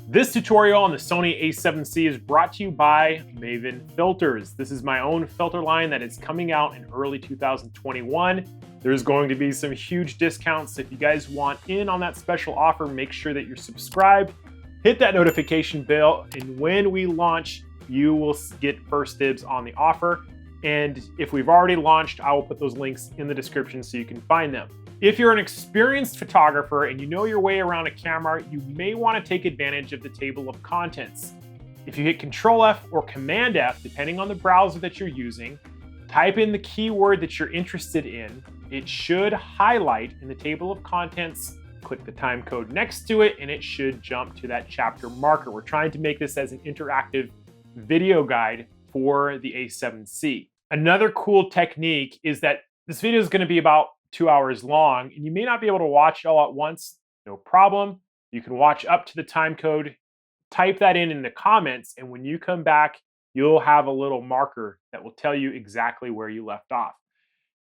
This tutorial on the Sony A7C is brought to you by Maven Filters. This is my own filter line that is coming out in early 2021. There's going to be some huge discounts. If you guys want in on that special offer, make sure that you're subscribed, hit that notification bell, and when we launch, you will get first dibs on the offer. And if we've already launched, I will put those links in the description so you can find them. If you're an experienced photographer and you know your way around a camera, you may want to take advantage of the table of contents. If you hit Control F or Command F, depending on the browser that you're using, type in the keyword that you're interested in. It should highlight in the table of contents, click the time code next to it, and it should jump to that chapter marker. We're trying to make this as an interactive video guide for the A7C. Another cool technique is that this video is going to be about 2 hours long, and you may not be able to watch it all at once. No problem. You can watch up to the time code, type that in the comments, and when you come back, you'll have a little marker that will tell you exactly where you left off.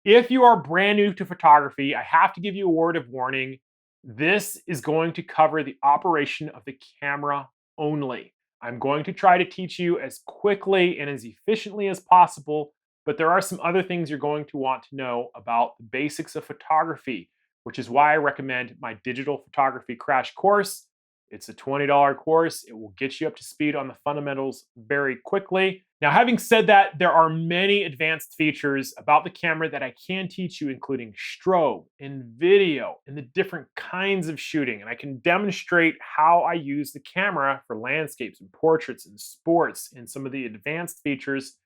If you are brand new to photography, I have to give you a word of warning. This is going to cover the operation of the camera only. I'm going to try to teach you as quickly and as efficiently as possible, but there are some other things you're going to want to know about the basics of photography, which is why I recommend my digital photography crash course. It's a $20 course. It will get you up to speed on the fundamentals very quickly. Now, having said that, there are many advanced features about the camera that I can teach you, including strobe and video and the different kinds of shooting. And I can demonstrate how I use the camera for landscapes and portraits and sports and some of the advanced features.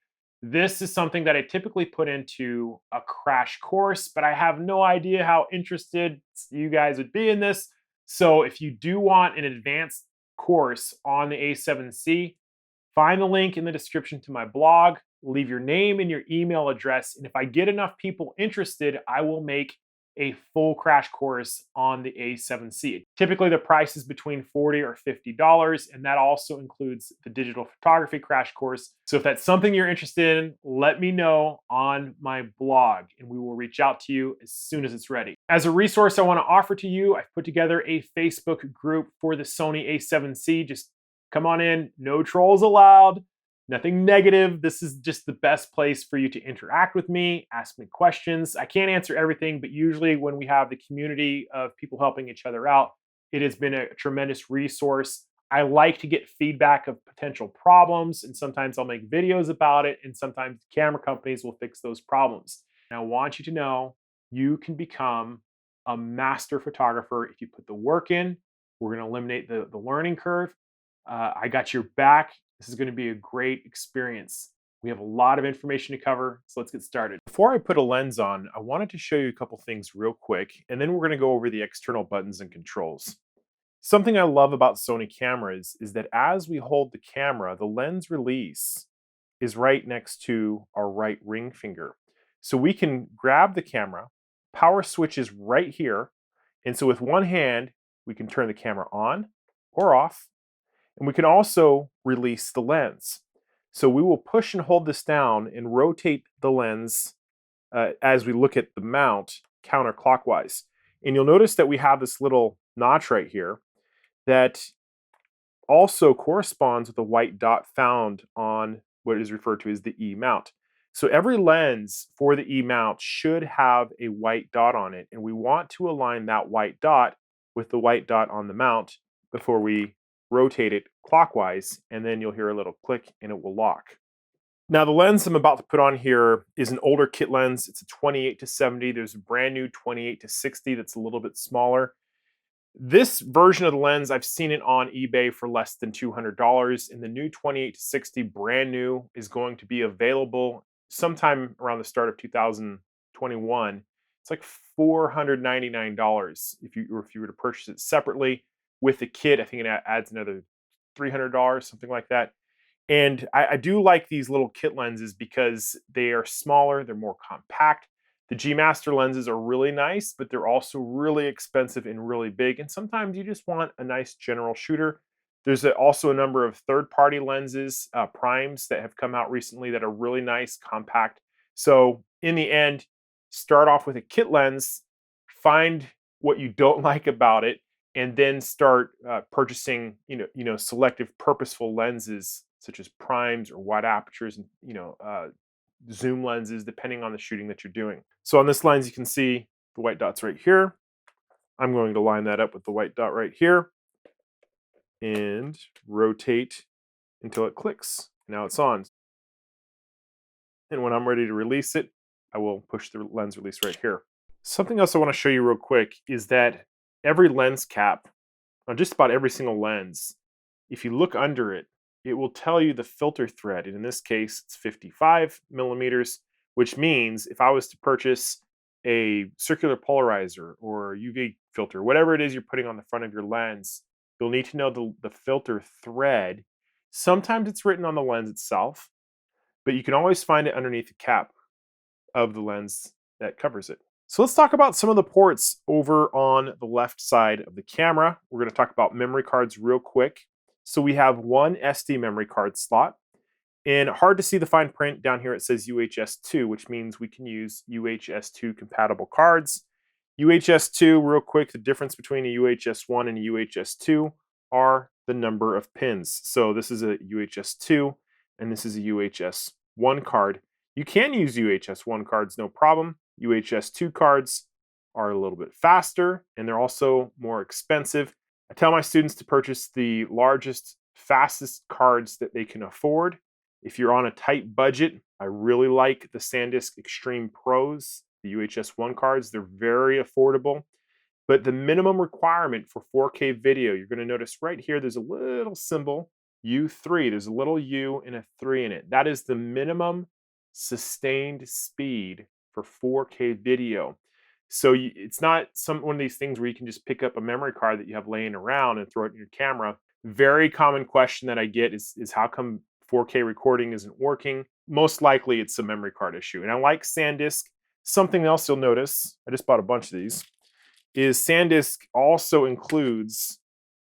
This is something that I typically put into a crash course, but I have no idea how interested you guys would be in this. So if you do want an advanced course on the A7C, find the link in the description to my blog, leave your name and your email address, and if I get enough people interested, I will make a full crash course on the A7C. Typically, the price is between $40 or $50, and that also includes the digital photography crash course. So if that's something you're interested in, let me know on my blog, and we will reach out to you as soon as it's ready. As a resource I want to offer to you, I've put together a Facebook group for the Sony A7C. Just come on in, no trolls allowed. Nothing negative. This is just the best place for you to interact with me, ask me questions. I can't answer everything, but usually when we have the community of people helping each other out, it has been a tremendous resource. I like to get feedback of potential problems, and sometimes I'll make videos about it, and sometimes camera companies will fix those problems. And I want you to know you can become a master photographer if you put the work in. We're going to eliminate the learning curve. I got your back. This is going to be a great experience. We have a lot of information to cover, so let's get started. Before I put a lens on, I wanted to show you a couple things real quick, and then we're going to go over the external buttons and controls. Something I love about Sony cameras is that as we hold the camera, the lens release is right next to our right ring finger. So we can grab the camera, power switch is right here, and so with one hand, we can turn the camera on or off. And we can also release the lens. So we will push and hold this down and rotate the lens as we look at the mount counterclockwise. And you'll notice that we have this little notch right here that also corresponds with the white dot found on what is referred to as the E mount. So every lens for the E mount should have a white dot on it, and we want to align that white dot with the white dot on the mount before we rotate it clockwise, and then you'll hear a little click and it will lock. Now the lens I'm about to put on here is an older kit lens. It's a 28-70. There's a brand new 28-60 that's a little bit smaller. This version of the lens, I've seen it on eBay for less than $200, and the new 28-60 brand new is going to be available sometime around the start of 2021. It's like $499 if you were to purchase it separately. With the kit, I think it adds another $300, something like that. And I do like these little kit lenses because they are smaller, they're more compact. The G Master lenses are really nice, but they're also really expensive and really big. And sometimes you just want a nice general shooter. There's also a number of third-party lenses, primes that have come out recently that are really nice, compact. So in the end, start off with a kit lens, find what you don't like about it, and then start purchasing, selective purposeful lenses such as primes or wide apertures and, zoom lenses, depending on the shooting that you're doing. So on this lens, you can see the white dots right here. I'm going to line that up with the white dot right here and rotate until it clicks. Now it's on. And when I'm ready to release it, I will push the lens release right here. Something else I want to show you real quick is that every lens cap on just about every single lens, if you look under it, it will tell you the filter thread. And in this case, it's 55 millimeters, which means if I was to purchase a circular polarizer or UV filter, whatever it is you're putting on the front of your lens, you'll need to know the filter thread. Sometimes it's written on the lens itself, but you can always find it underneath the cap of the lens that covers it. So let's talk about some of the ports over on the left side of the camera. We're going to talk about memory cards real quick. So we have one SD memory card slot, and hard to see the fine print down here. It says UHS-2, which means we can use UHS-2 compatible cards. UHS-2, real quick, the difference between a UHS-1 and a UHS-2 are the number of pins. So this is a UHS-2 and this is a UHS-1 card. You can use UHS-1 cards, no problem. UHS-2 cards are a little bit faster and they're also more expensive. I tell my students to purchase the largest, fastest cards that they can afford. If you're on a tight budget, I really like the SanDisk Extreme Pros, the UHS-1 cards. They're very affordable. But the minimum requirement for 4K video, you're going to notice right here, there's a little symbol, U3. There's a little U and a 3 in it. That is the minimum sustained speed for 4K video. So it's not one of these things where you can just pick up a memory card that you have laying around and throw it in your camera. Very common question that I get is how come 4K recording isn't working? Most likely it's a memory card issue. And I like SanDisk. Something else you'll notice, I just bought a bunch of these, is SanDisk also includes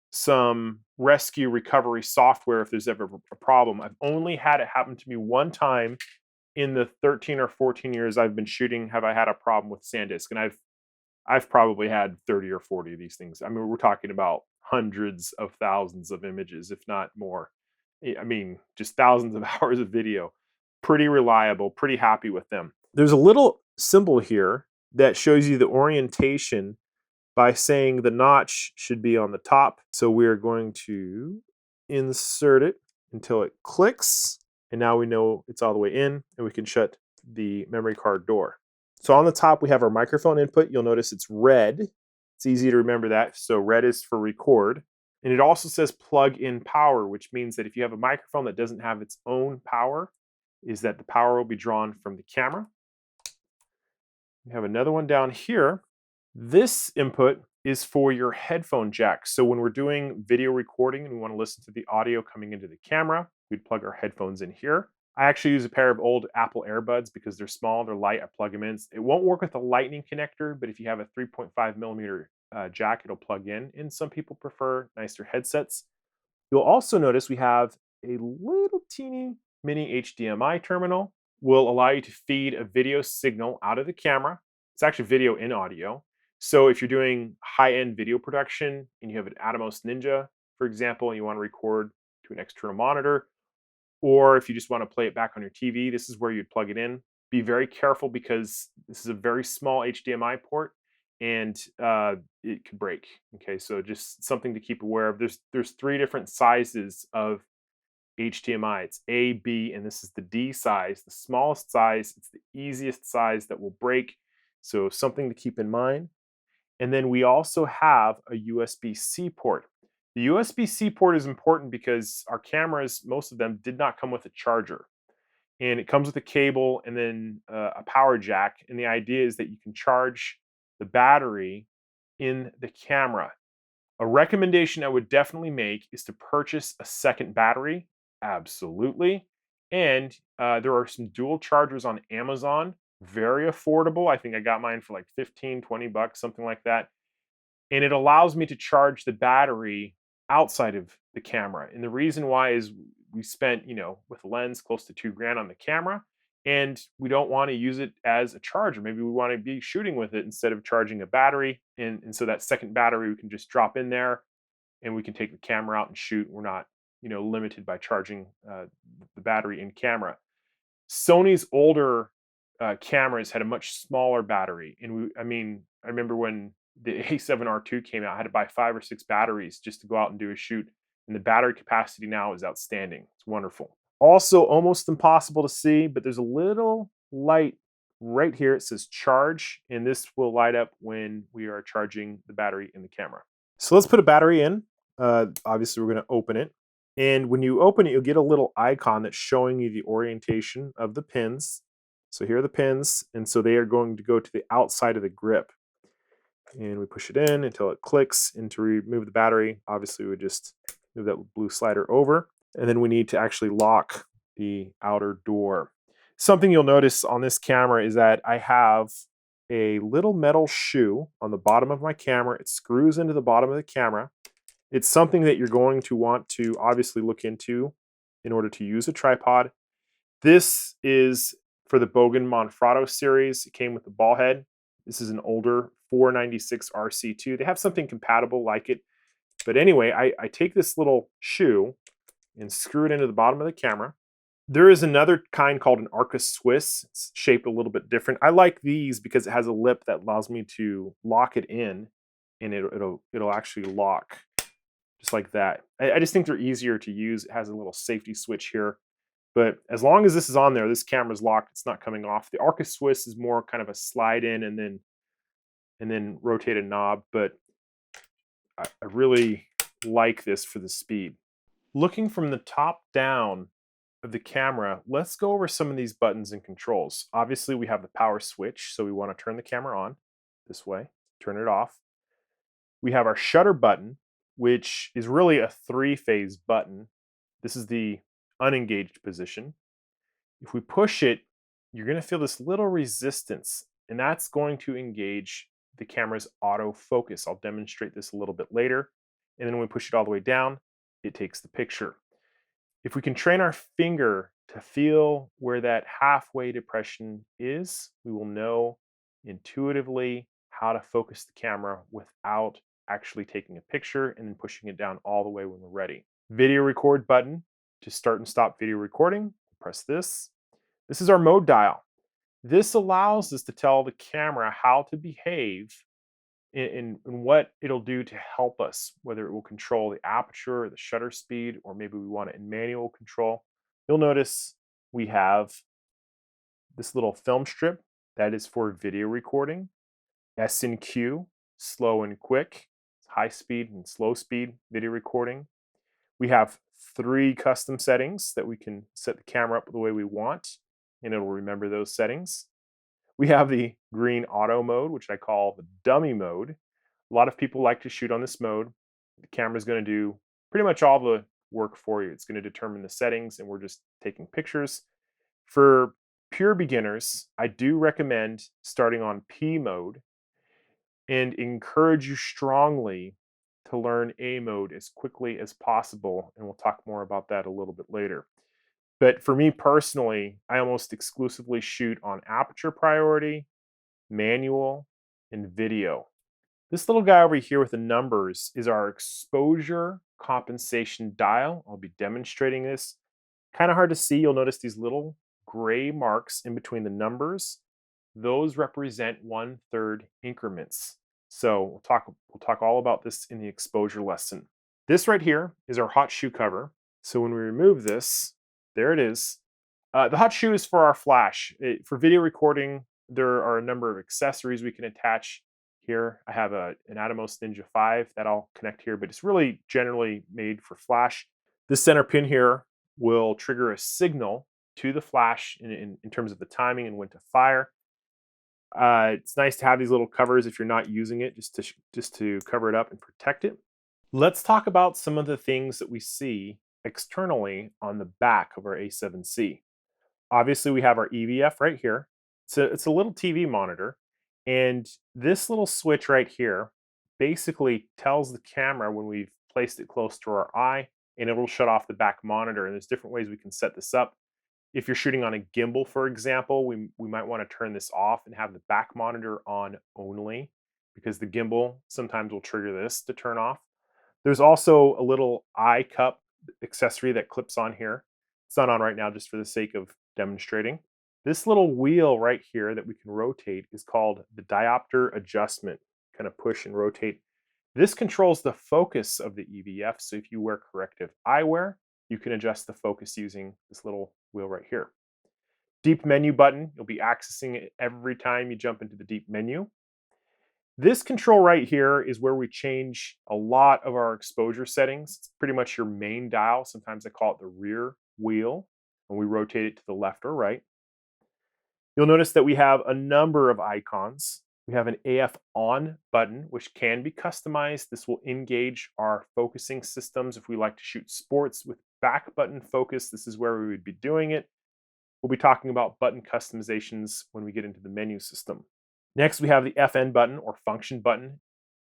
some rescue recovery software if there's ever a problem. I've only had it happen to me one time in the 13 or 14 years I've been shooting have I had a problem with SanDisk, and I've probably had 30 or 40 of these things. I mean, we're talking about hundreds of thousands of images, if not more. I mean, just thousands of hours of video. Pretty reliable, pretty happy with them. There's a little symbol here that shows you the orientation by saying the notch should be on the top. So we're going to insert it until it clicks. And now we know it's all the way in and we can shut the memory card door. So on the top, we have our microphone input. You'll notice it's red. It's easy to remember that. So red is for record. And it also says plug in power, which means that if you have a microphone that doesn't have its own power, is that the power will be drawn from the camera. We have another one down here. This input is for your headphone jack. So when we're doing video recording and we want to listen to the audio coming into the camera, we'd plug our headphones in here. I actually use a pair of old Apple AirBuds because they're small, they're light, I plug them in. It won't work with a lightning connector, but if you have a 3.5 millimeter jack, it'll plug in. And some people prefer nicer headsets. You'll also notice we have a little teeny mini HDMI terminal. Will allow you to feed a video signal out of the camera. It's actually video in audio. So if you're doing high-end video production and you have an Atomos Ninja, for example, and you want to record to an external monitor, or if you just want to play it back on your TV, this is where you'd plug it in. Be very careful because this is a very small HDMI port and it could break. Okay, so just something to keep aware of. There's 3 different sizes of HDMI. It's A, B, and this is the D size, the smallest size. It's the easiest size that will break. So something to keep in mind. And then we also have a USB-C port. The USB-C port is important because our cameras, most of them, did not come with a charger. And it comes with a cable and then a power jack. And the idea is that you can charge the battery in the camera. A recommendation I would definitely make is to purchase a second battery. Absolutely. And there are some dual chargers on Amazon. Very affordable. I think I got mine for like 15, 20 bucks, something like that. And it allows me to charge the battery outside of the camera. And the reason why is we spent, with a lens close to $2,000 on the camera. and we don't want to use it as a charger. Maybe we want to be shooting with it instead of charging a battery. And so that second battery we can just drop in there and we can take the camera out and shoot. We're not, limited by charging the battery in camera. Sony's older cameras had a much smaller battery. And I remember when the A7R2 came out, I had to buy 5 or 6 batteries just to go out and do a shoot. And the battery capacity now is outstanding. It's wonderful. Also, almost impossible to see, but there's a little light right here. It says charge, and this will light up when we are charging the battery in the camera. So let's put a battery in. Obviously, we're going to open it. And when you open it, you'll get a little icon that's showing you the orientation of the pins. So here are the pins, and so they are going to go to the outside of the grip. And we push it in until it clicks. And to remove the battery, obviously we would just move that blue slider over. And then we need to actually lock the outer door. Something you'll notice on this camera is that I have a little metal shoe on the bottom of my camera. It screws into the bottom of the camera. It's something that you're going to want to obviously look into in order to use a tripod. This is for the Bogen Manfrotto series. It came with the ball head. This is an older 496 RC2. They have something compatible like it. But anyway, I take this little shoe and screw it into the bottom of the camera. There is another kind called an Arca Swiss. It's shaped a little bit different. I like these because it has a lip that allows me to lock it in, and it'll actually lock just like that. I just think they're easier to use. It has a little safety switch here. But as long as this is on there, this camera's locked. It's not coming off. The Arca Swiss is more kind of a slide in and then rotate a knob. But I really like this for the speed. Looking from the top down of the camera, let's go over some of these buttons and controls. Obviously, we have the power switch, so we want to turn the camera on this way, turn it off. We have our shutter button, which is really a 3-phase button. This is the unengaged position. If we push it, you're going to feel this little resistance, and that's going to engage the camera's autofocus. I'll demonstrate this a little bit later. And then when we push it all the way down, it takes the picture. If we can train our finger to feel where that halfway depression is, we will know intuitively how to focus the camera without actually taking a picture and then pushing it down all the way when we're ready. Video record button to start and stop video recording. Press this. This is our mode dial. This allows us to tell the camera how to behave and what it'll do to help us, whether it will control the aperture or the shutter speed, or maybe we want it in manual control. You'll notice we have this little film strip that is for video recording. S and Q, slow and quick, high speed and slow speed video recording. We have 3 custom settings that we can set the camera up the way we want, and it'll remember those settings. We have the green auto mode, which I call the dummy mode. A lot of people like to shoot on this mode. The camera is going to do pretty much all the work for you. It's going to determine the settings, and we're just taking pictures. For pure beginners, I do recommend starting on P mode and encourage you strongly to learn A mode as quickly as possible. And we'll talk more about that a little bit later. But for me personally, I almost exclusively shoot on aperture priority, manual, and video. This little guy over here with the numbers is our exposure compensation dial. I'll be demonstrating this. Kind of hard to see. You'll notice these little gray marks in between the numbers. Those represent 1/3 increments. So we'll talk all about this in the exposure lesson. This right here is our hot shoe cover. So when we remove this, there it is. The hot shoe is for our flash. For video recording, there are a number of accessories we can attach here. I have an Atomos Ninja 5 that I'll connect here, but it's really generally made for flash. This center pin here will trigger a signal to the flash in terms of the timing and when to fire. It's nice to have these little covers if you're not using it, just to cover it up and protect it. Let's talk about some of the things that we see externally on the back of our A7C. Obviously, we have our EVF right here. It's a little TV monitor, and this little switch right here basically tells the camera when we've placed it close to our eye, and it will shut off the back monitor. And there's different ways we can set this up. If you're shooting on a gimbal, for example, we might want to turn this off and have the back monitor on only, because the gimbal sometimes will trigger this to turn off. There's also a little eye cup accessory that clips on here. It's not on right now just for the sake of demonstrating. This little wheel right here that we can rotate is called the diopter adjustment. Kind of push and rotate. This controls the focus of the EVF, so if you wear corrective eyewear, you can adjust the focus using this little wheel right here. Deep menu button, you'll be accessing it every time you jump into the deep menu. This control right here is where we change a lot of our exposure settings. It's pretty much your main dial. Sometimes I call it the rear wheel, and we rotate it to the left or right. You'll notice that we have a number of icons. We have an AF on button, which can be customized. This will engage our focusing systems. If we like to shoot sports with back button focus, this is where we would be doing it. We'll be talking about button customizations when we get into the menu system. Next, we have the FN button or function button.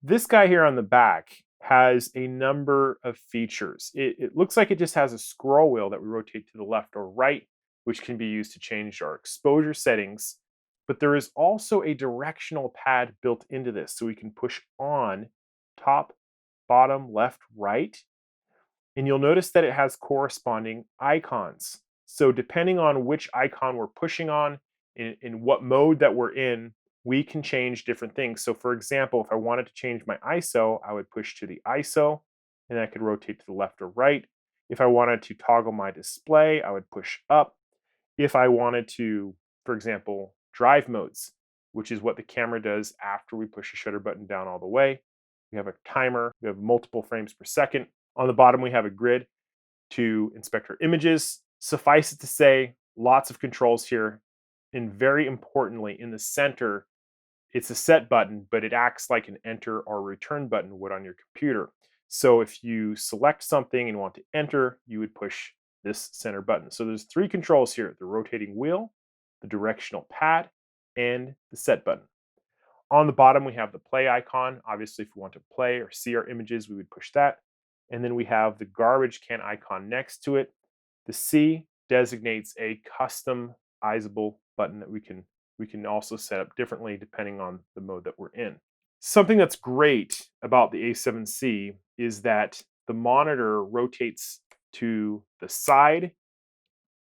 This guy here on the back has a number of features. It looks like it just has a scroll wheel that we rotate to the left or right, which can be used to change our exposure settings. But there is also a directional pad built into this, so we can push on top, bottom, left, right. And you'll notice that it has corresponding icons. So depending on which icon we're pushing on, in what mode that we're in, we can change different things. So for example, if I wanted to change my ISO, I would push to the ISO, and I could rotate to the left or right. If I wanted to toggle my display, I would push up. If I wanted to, for example, drive modes, which is what the camera does after we push the shutter button down all the way. We have a timer, we have multiple frames per second. On the bottom, we have a grid to inspect our images. Suffice it to say, lots of controls here. And very importantly, in the center, it's a set button, but it acts like an enter or return button would on your computer. So if you select something and want to enter, you would push this center button. So there's three controls here: the rotating wheel, the directional pad, and the set button. On the bottom, we have the play icon. Obviously, if we want to play or see our images, we would push that. And then we have the garbage can icon next to it. The C designates a customizable button that we can also set up differently depending on the mode that we're in. Something that's great about the A7C is that the monitor rotates to the side.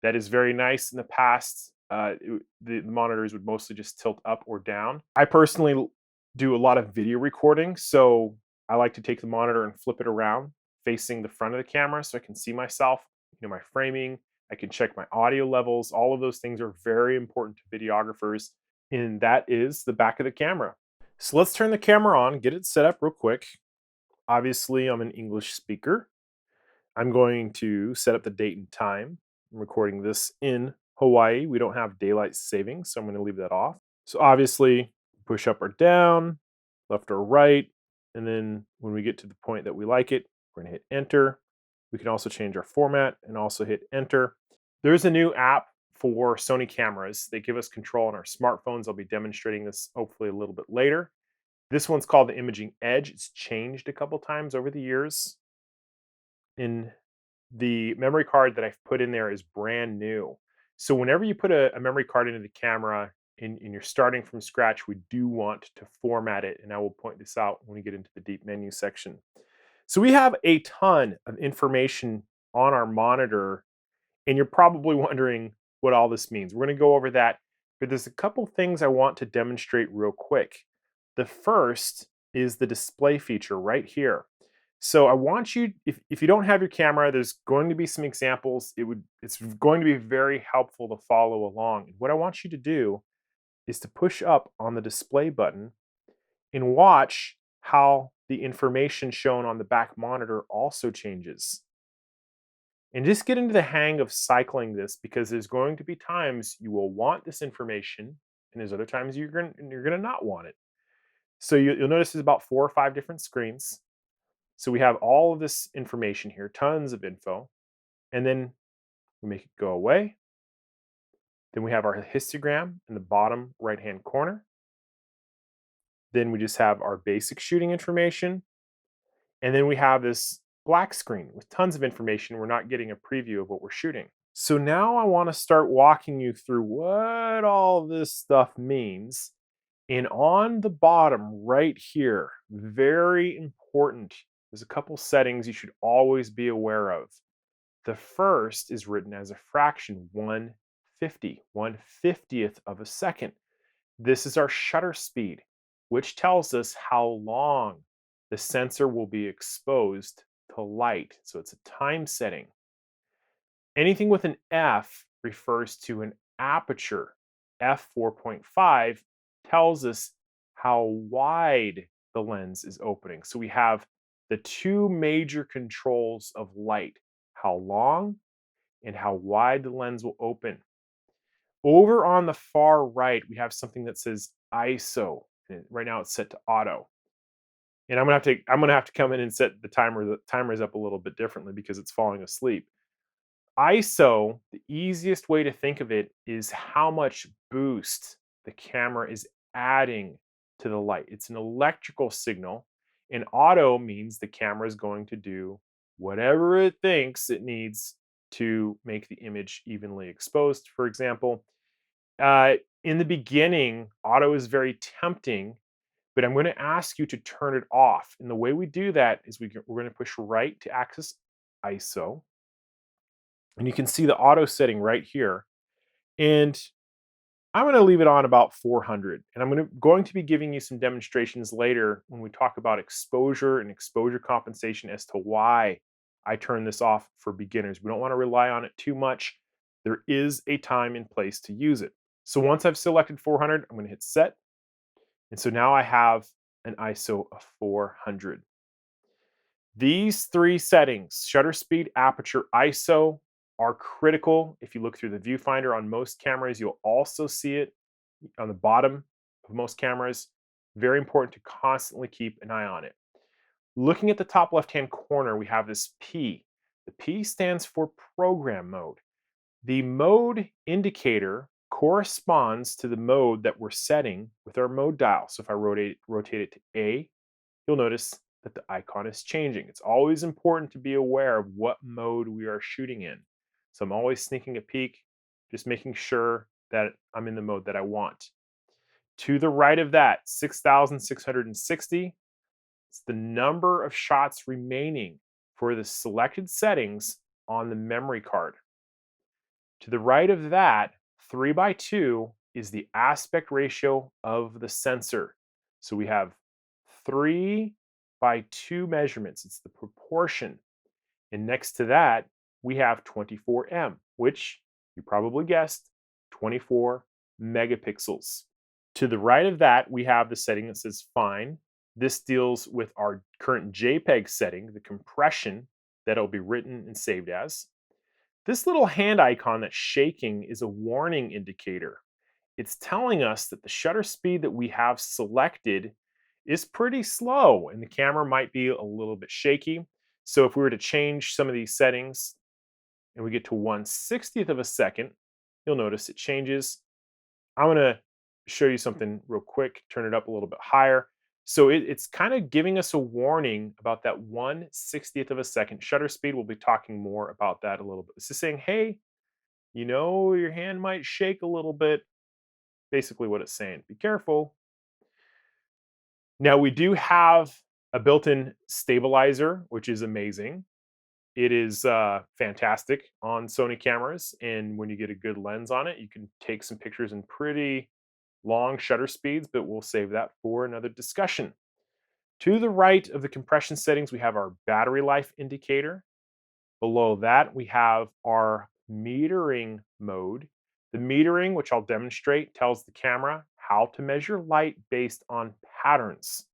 That is very nice. In the past, the monitors would mostly just tilt up or down. I personally do a lot of video recording, so I like to take the monitor and flip it around facing the front of the camera so I can see myself, my framing. I can check my audio levels. All of those things are very important to videographers, and that is the back of the camera. So let's turn the camera on, get it set up real quick. Obviously, I'm an English speaker. I'm going to set up the date and time. I'm recording this in Hawaii. We don't have daylight savings, so I'm going to leave that off. So obviously, push up or down, left or right, and then when we get to the point that we like it, we're going to hit enter. We can also change our format and also hit enter. There's a new app for Sony cameras. They give us control on our smartphones. I'll be demonstrating this hopefully a little bit later. This one's called the Imaging Edge. It's changed a couple times over the years. And the memory card that I've put in there is brand new. So whenever you put a memory card into the camera and you're starting from scratch, we do want to format it. And I will point this out when we get into the deep menu section. So we have a ton of information on our monitor, and you're probably wondering what all this means. We're going to go over that, but there's a couple things I want to demonstrate real quick. The first is the display feature right here. So I want you, if you don't have your camera, there's going to be some examples. It's going to be very helpful to follow along. And what I want you to do is to push up on the display button and watch how the information shown on the back monitor also changes. And just get into the hang of cycling this, because there's going to be times you will want this information, and there's other times you're going to not want it. So you'll notice there's about 4 or 5 different screens. So we have all of this information here, tons of info, and then we make it go away. Then we have our histogram in the bottom right-hand corner. Then we just have our basic shooting information. And then we have this black screen with tons of information. We're not getting a preview of what we're shooting. So now I want to start walking you through what all this stuff means. And on the bottom right here, very important, there's a couple settings you should always be aware of. The first is written as a fraction, 1/50, 1/50th of a second. This is our shutter speed, which tells us how long the sensor will be exposed to light. So it's a time setting. Anything with an F refers to an aperture. F4.5 tells us how wide the lens is opening. So we have the two major controls of light, how long and how wide the lens will open. Over on the far right, we have something that says ISO. And right now it's set to auto. And I'm gonna have to come in and set the timers up a little bit differently because it's falling asleep. ISO, the easiest way to think of it is how much boost the camera is adding to the light. It's an electrical signal, and auto means the camera is going to do whatever it thinks it needs to make the image evenly exposed. For example, in the beginning, auto is very tempting, but I'm going to ask you to turn it off. And the way we do that is we're going to push right to access ISO. And you can see the auto setting right here. And I'm going to leave it on about 400. And going to be giving you some demonstrations later when we talk about exposure and exposure compensation as to why I turn this off for beginners. We don't want to rely on it too much. There is a time and place to use it. So once I've selected 400, I'm going to hit set. And so now I have an ISO of 400. These three settings, shutter speed, aperture, ISO, are critical. If you look through the viewfinder on most cameras, you'll also see it on the bottom of most cameras. Very important to constantly keep an eye on it. Looking at the top left-hand corner, we have this P. The P stands for program mode. The mode indicator corresponds to the mode that we're setting with our mode dial. So if I rotate it to A, you'll notice that the icon is changing. It's always important to be aware of what mode we are shooting in. So I'm always sneaking a peek, just making sure that I'm in the mode that I want. To the right of that, 6,660, it's the number of shots remaining for the selected settings on the memory card. To the right of that, 3:2 is the aspect ratio of the sensor. So we have 3:2 measurements. It's the proportion. And next to that, we have 24M, which you probably guessed, 24 megapixels. To the right of that, we have the setting that says fine. This deals with our current JPEG setting, the compression that'll be written and saved as. This little hand icon that's shaking is a warning indicator. It's telling us that the shutter speed that we have selected is pretty slow and the camera might be a little bit shaky. So if we were to change some of these settings and we get to 1/60th of a second, you'll notice it changes. I'm going to show you something real quick, turn it up a little bit higher. So it's kind of giving us a warning about that 1/60th of a second shutter speed. We'll be talking more about that a little bit. It's just saying, hey, your hand might shake a little bit. Basically what it's saying. Be careful. Now we do have a built-in stabilizer, which is amazing. It is fantastic on Sony cameras, and when you get a good lens on it, you can take some pictures in pretty long shutter speeds, but we'll save that for another discussion. To the right of the compression settings, we have our battery life indicator. Below that, we have our metering mode. The metering, which I'll demonstrate, tells the camera how to measure light based on patterns.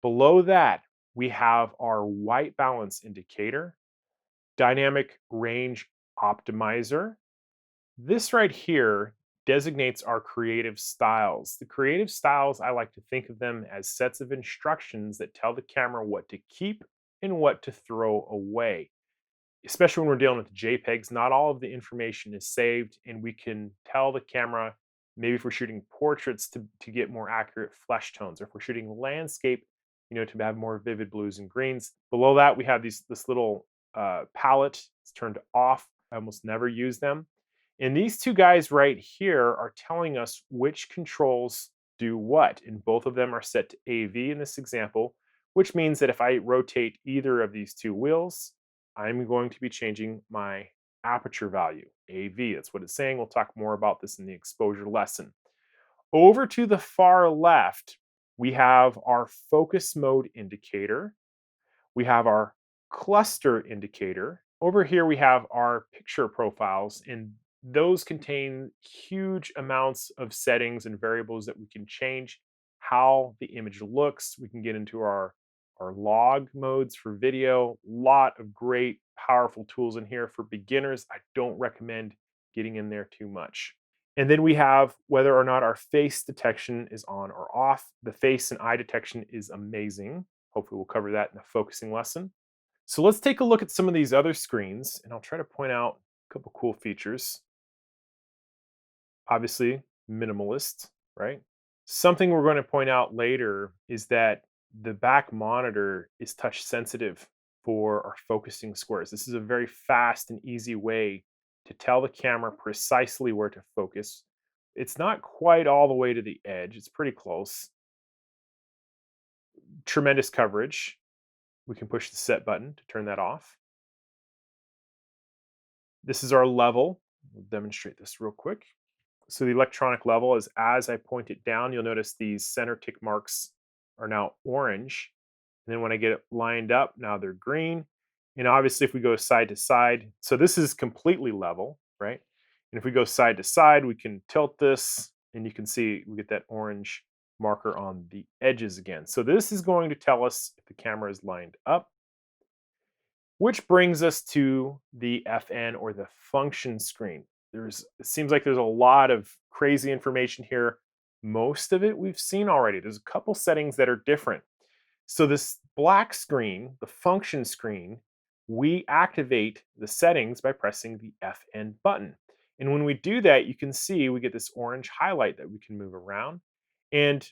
Below that, we have our white balance indicator, dynamic range optimizer. This right here designates our creative styles. The creative styles, I like to think of them as sets of instructions that tell the camera what to keep and what to throw away. Especially when we're dealing with JPEGs, not all of the information is saved, and we can tell the camera, maybe if we're shooting portraits to get more accurate flesh tones, or if we're shooting landscape, to have more vivid blues and greens. Below that, we have this little palette. It's turned off. I almost never use them. And these two guys right here are telling us which controls do what. And both of them are set to AV in this example, which means that if I rotate either of these two wheels, I'm going to be changing my aperture value, AV. That's what it's saying. We'll talk more about this in the exposure lesson. Over to the far left, we have our focus mode indicator. We have our cluster indicator. Over here, we have our picture profiles, and those contain huge amounts of settings and variables that we can change how the image looks. We can get into our log modes for video. Lot of great, powerful tools in here for beginners. I don't recommend getting in there too much. And then we have whether or not our face detection is on or off. The face and eye detection is amazing. Hopefully we'll cover that in the focusing lesson. So let's take a look at some of these other screens, and I'll try to point out a couple cool features. Obviously, minimalist, right? Something we're going to point out later is that the back monitor is touch sensitive for our focusing squares. This is a very fast and easy way to tell the camera precisely where to focus. It's not quite all the way to the edge, it's pretty close. Tremendous coverage. We can push the set button to turn that off. This is our level. We'll demonstrate this real quick. So the electronic level is as I point it down, you'll notice these center tick marks are now orange. And then when I get it lined up, now they're green. And obviously if we go side to side, so this is completely level, right? And if we go side to side, we can tilt this and you can see we get that orange marker on the edges again. So this is going to tell us if the camera is lined up, which brings us to the FN or the function screen. It seems like there's a lot of crazy information here. Most of it we've seen already. There's a couple settings that are different. So this black screen, the function screen, we activate the settings by pressing the FN button. And when we do that, you can see we get this orange highlight that we can move around. And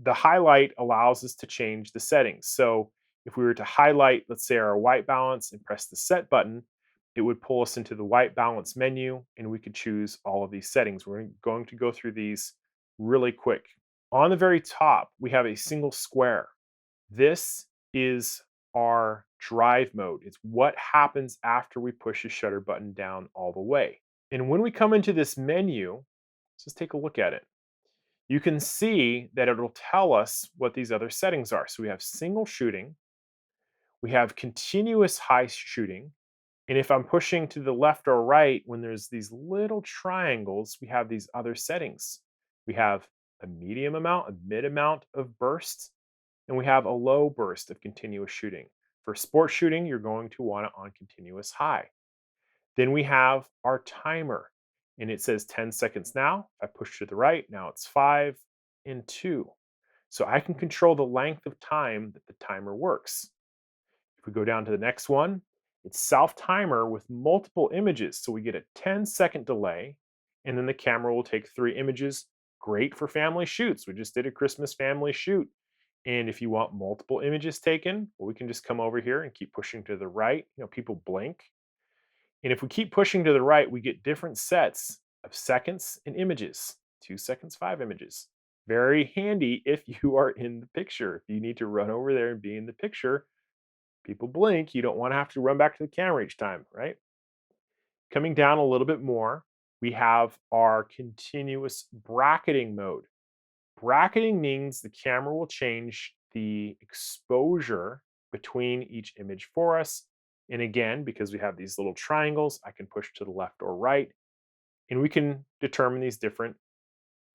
the highlight allows us to change the settings. So if we were to highlight, let's say, our white balance and press the set button, it would pull us into the white balance menu and we could choose all of these settings. We're going to go through these really quick. On the very top, we have a single square. This is our drive mode. It's what happens after we push the shutter button down all the way. And when we come into this menu, let's just take a look at it. You can see that it'll tell us what these other settings are. So we have single shooting, we have continuous high shooting, and if I'm pushing to the left or right, when there's these little triangles, we have these other settings. We have a medium amount, a mid amount of bursts, and we have a low burst of continuous shooting. For sports shooting, you're going to want it on continuous high. Then we have our timer, and it says 10 seconds now. If I push to the right, now it's 5 and 2. So I can control the length of time that the timer works. If we go down to the next one, it's self timer with multiple images. So we get a 10-second delay, and then the camera will take 3 images. Great for family shoots. We just did a Christmas family shoot. And if you want multiple images taken, well, we can just come over here and keep pushing to the right. People blink. And if we keep pushing to the right, we get different sets of seconds and images. 2 seconds, 5 images. Very handy if you are in the picture. If you need to run over there and be in the picture, people blink. You don't want to have to run back to the camera each time, right? Coming down a little bit more, we have our continuous bracketing mode. Bracketing means the camera will change the exposure between each image for us. And again, because we have these little triangles, I can push to the left or right, and we can determine these different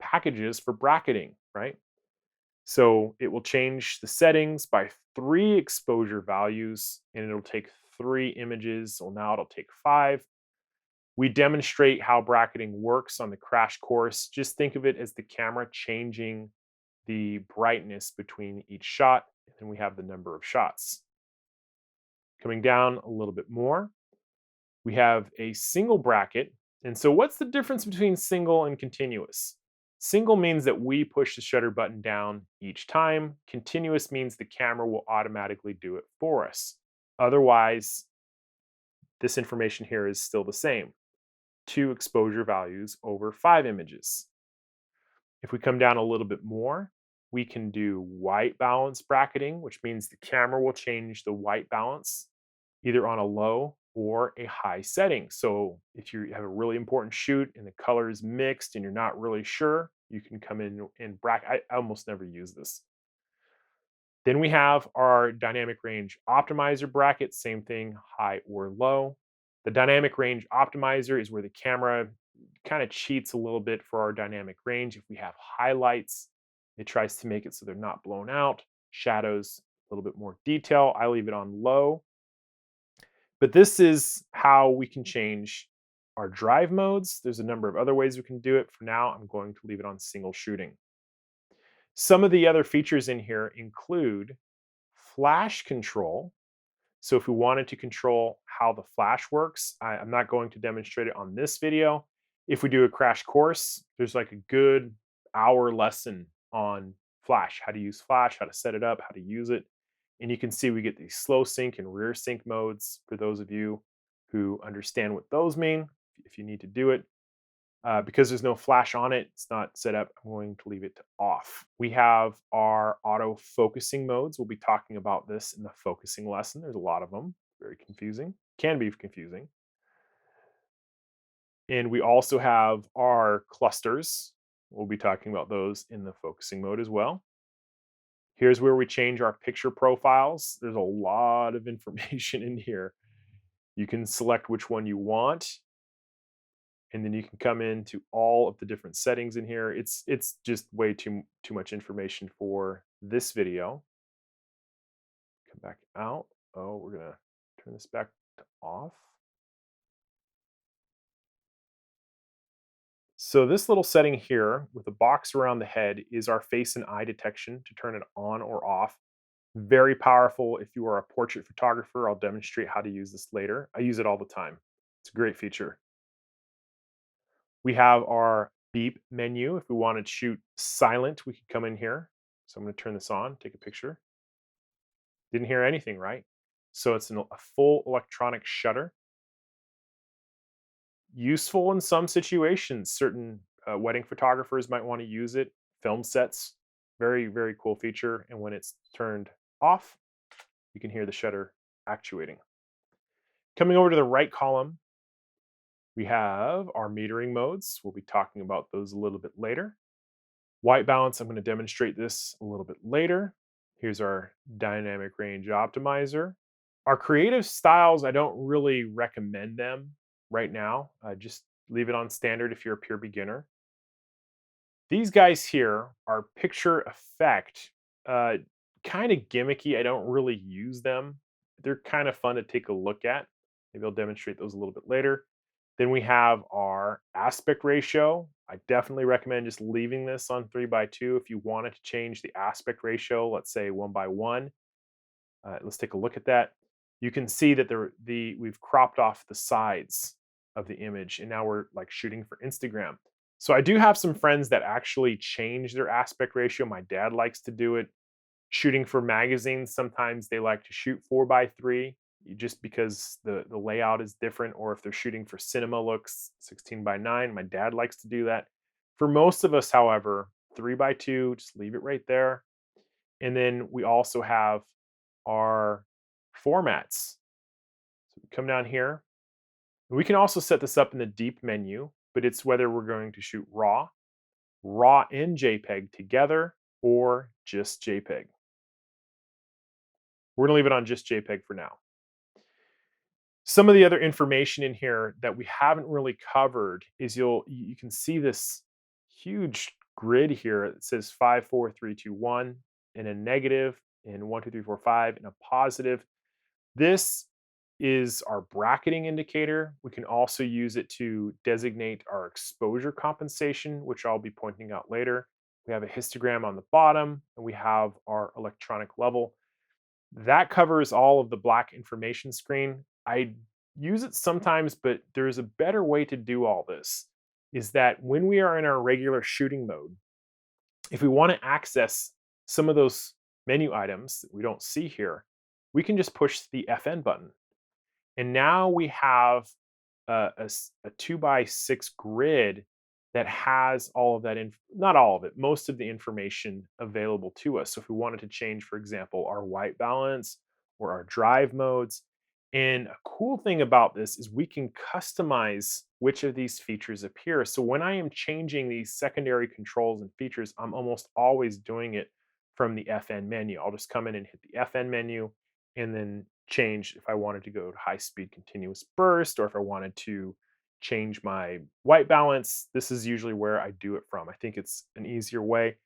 packages for bracketing, right? So it will change the settings by 3 exposure values, and it'll take 3 images. Well, now it'll take 5. We demonstrate how bracketing works on the crash course. Just think of it as the camera changing the brightness between each shot, and then we have the number of shots. Coming down a little bit more, we have a single bracket. And so what's the difference between single and continuous? Single means that we push the shutter button down each time. Continuous means the camera will automatically do it for us. Otherwise, this information here is still the same. 2 exposure values over 5 images. If we come down a little bit more, we can do white balance bracketing, which means the camera will change the white balance either on a low or a high setting. So if you have a really important shoot and the color is mixed and you're not really sure, you can come in and bracket. I almost never use this. Then we have our dynamic range optimizer bracket, same thing, high or low. The dynamic range optimizer is where the camera kind of cheats a little bit for our dynamic range. If we have highlights, it tries to make it so they're not blown out. Shadows, a little bit more detail. I leave it on low. But this is how we can change our drive modes. There's a number of other ways we can do it. For now, I'm going to leave it on single shooting. Some of the other features in here include flash control. So if we wanted to control how the flash works, I'm not going to demonstrate it on this video. If we do a crash course, there's like a good hour lesson on flash, how to use flash, how to set it up, how to use it. And you can see we get these slow sync and rear sync modes for those of you who understand what those mean, if you need to do it. Because there's no flash on it, it's not set up, I'm going to leave it to off. We have our auto focusing modes. We'll be talking about this in the focusing lesson. There's a lot of them, very confusing, can be confusing. And we also have our clusters. We'll be talking about those in the focusing mode as well. Here's where we change our picture profiles. There's a lot of information in here. You can select which one you want, and then you can come into all of the different settings in here. It's just way too much information for this video. Come back out. Oh, we're gonna turn this back to off. So this little setting here with the box around the head is our face and eye detection to turn it on or off. Very powerful if you are a portrait photographer. I'll demonstrate how to use this later. I use it all the time. It's a great feature. We have our beep menu. If we want to shoot silent, we could come in here. So I'm going to turn this on, take a picture. Didn't hear anything, right? So it's a full electronic shutter. Useful in some situations. Certain wedding photographers might want to use it. Film sets, very, very cool feature. And when it's turned off, you can hear the shutter actuating. Coming over to the right column, we have our metering modes. We'll be talking about those a little bit later. White balance, I'm going to demonstrate this a little bit later. Here's our dynamic range optimizer. Our creative styles, I don't really recommend them right now. Just leave it on standard if you're a pure beginner. These guys here are picture effect, kind of gimmicky. I don't really use them. They're kind of fun to take a look at. Maybe I'll demonstrate those a little bit later. Then we have our aspect ratio. I definitely recommend just leaving this on 3:2. If you wanted to change the aspect ratio, let's say 1:1. Let's take a look at that. You can see that we've cropped off the sides of the image, and now we're like shooting for Instagram. So I do have some friends that actually change their aspect ratio. My dad likes to do it. Shooting for magazines, sometimes they like to shoot 4:3 just because the layout is different, or if they're shooting for cinema looks, 16:9. My dad likes to do that. For most of us, however, 3:2, just leave it right there. And then we also have our formats. So we come down here. We can also set this up in the deep menu, but it's whether we're going to shoot RAW and JPEG together, or just JPEG. We're going to leave it on just JPEG for now. Some of the other information in here that we haven't really covered is you can see this huge grid here that says 5, 4, 3, 2, 1, and a negative, and 1, 2, 3, 4, 5, and a positive. This is our bracketing indicator. We can also use it to designate our exposure compensation, which I'll be pointing out later. We have a histogram on the bottom, and we have our electronic level. That covers all of the black information screen. I use it sometimes, but there's a better way to do all this, is that when we are in our regular shooting mode, if we want to access some of those menu items that we don't see here, we can just push the FN button. And now we have a 2x6 grid that has all of that, not all of it, most of the information available to us. So if we wanted to change, for example, our white balance or our drive modes, and a cool thing about this is we can customize which of these features appear. So when I am changing these secondary controls and features, I'm almost always doing it from the FN menu. I'll just come in and hit the FN menu and then change if I wanted to go to high speed continuous burst, or if I wanted to change my white balance. This is usually where I do it from. I think it's an easier way.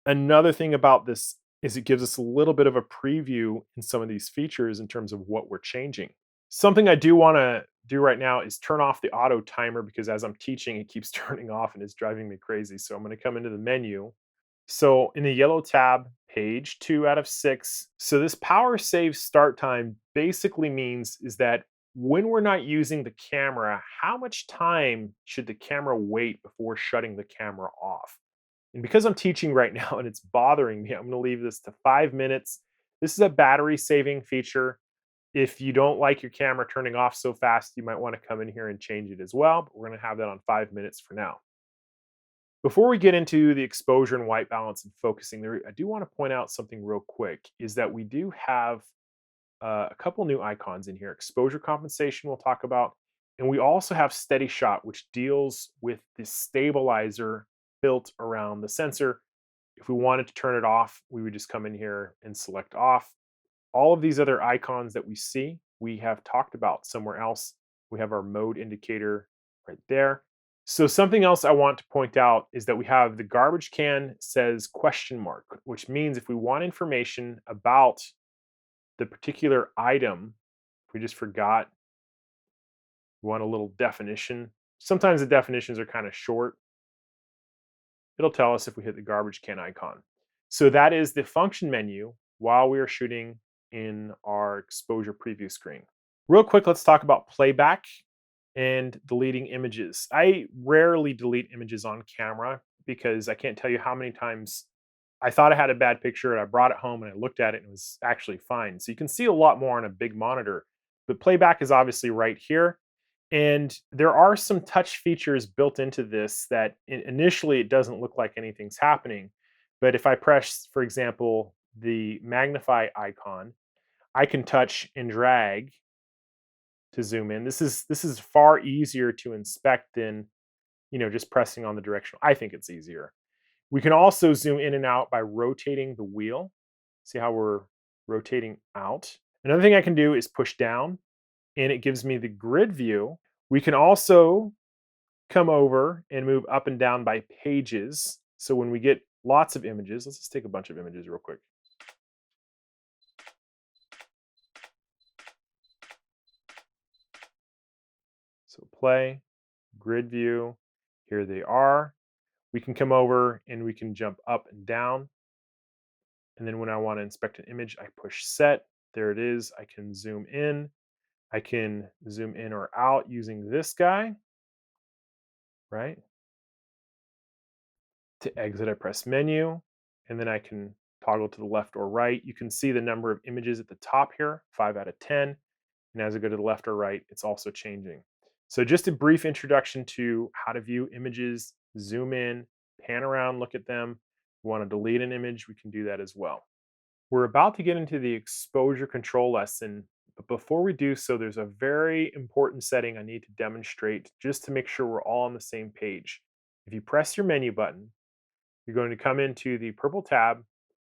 Another thing about this is it gives us a little bit of a preview in some of these features in terms of what we're changing. Something I do want to do right now is turn off the auto timer, because as I'm teaching, it keeps turning off and it's driving me crazy. So I'm going to come into the menu. So in the yellow tab, page 2 out of 6. So this power save start time basically means is that when we're not using the camera, how much time should the camera wait before shutting the camera off? And because I'm teaching right now and it's bothering me, I'm going to leave this to 5 minutes. This is a battery saving feature. If you don't like your camera turning off so fast, you might want to come in here and change it as well. But we're going to have that on 5 minutes for now. Before we get into the exposure and white balance and focusing, I do want to point out something real quick, is that we do have a couple new icons in here. Exposure compensation we'll talk about. And we also have steady shot, which deals with the stabilizer built around the sensor. If we wanted to turn it off, we would just come in here and select off. All of these other icons that we see, we have talked about somewhere else. We have our mode indicator right there. So something else I want to point out is that we have the garbage can says question mark, which means if we want information about the particular item, if we just forgot, we want a little definition. Sometimes the definitions are kind of short. It'll tell us if we hit the garbage can icon. So that is the function menu while we are shooting in our exposure preview screen. Real quick, let's talk about playback and deleting images. I rarely delete images on camera because I can't tell you how many times I thought I had a bad picture and I brought it home and I looked at it and it was actually fine. So you can see a lot more on a big monitor, but playback is obviously right here. And there are some touch features built into this that initially it doesn't look like anything's happening. But if I press, for example, the magnify icon, I can touch and drag to zoom in. This is far easier to inspect than, just pressing on the directional. I think it's easier. We can also zoom in and out by rotating the wheel. See how we're rotating out. Another thing I can do is push down and it gives me the grid view. We can also come over and move up and down by pages. So when we get lots of images, let's just take a bunch of images real quick. So play, grid view, here they are. We can come over and we can jump up and down. And then when I want to inspect an image, I push set. There it is. I can zoom in. I can zoom in or out using this guy, right? To exit, I press menu, and then I can toggle to the left or right. You can see the number of images at the top here, 5 out of 10. And as I go to the left or right, it's also changing. So just a brief introduction to how to view images, zoom in, pan around, look at them. If we want to delete an image, we can do that as well. We're about to get into the exposure control lesson, but before we do so, there's a very important setting I need to demonstrate just to make sure we're all on the same page. If you press your menu button, you're going to come into the purple tab,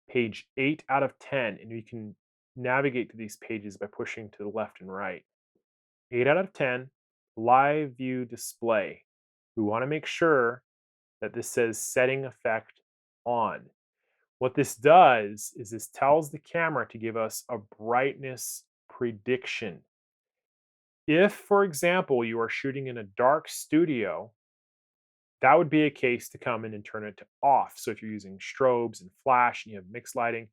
page 8 out of 10, and you can navigate to these pages by pushing to the left and right. 8 out of 10, live view display. We want to make sure that this says setting effect on. What this does is this tells the camera to give us a brightness prediction. If, for example, you are shooting in a dark studio, that would be a case to come in and turn it to off. So if you're using strobes and flash and you have mixed lighting,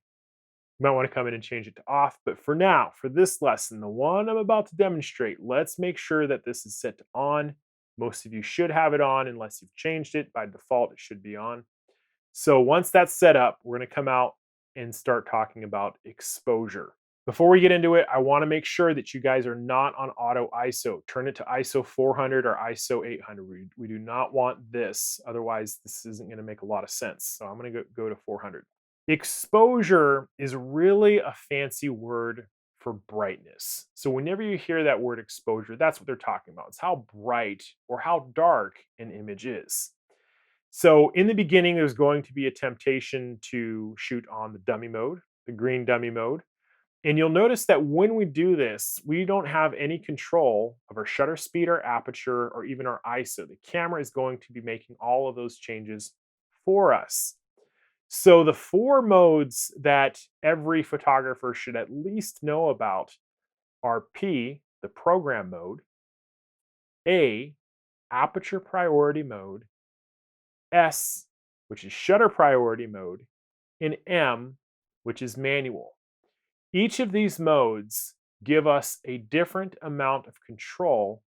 you might want to come in and change it to off. But for now, for this lesson, the one I'm about to demonstrate, let's make sure that this is set to on. Most of you should have it on unless you've changed it. By default, it should be on. So once that's set up, we're going to come out and start talking about exposure. Before we get into it, I want to make sure that you guys are not on auto ISO. Turn it to ISO 400 or ISO 800. We do not want this. Otherwise, this isn't going to make a lot of sense. So I'm going to go to 400. Exposure is really a fancy word for brightness. So whenever you hear that word exposure, that's what they're talking about. It's how bright or how dark an image is. So in the beginning, there's going to be a temptation to shoot on the dummy mode, the green dummy mode. And you'll notice that when we do this, we don't have any control of our shutter speed, our aperture, or even our ISO. The camera is going to be making all of those changes for us. So the 4 modes that every photographer should at least know about are P, the program mode, A, aperture priority mode, S, which is shutter priority mode, and M, which is manual. Each of these modes give us a different amount of control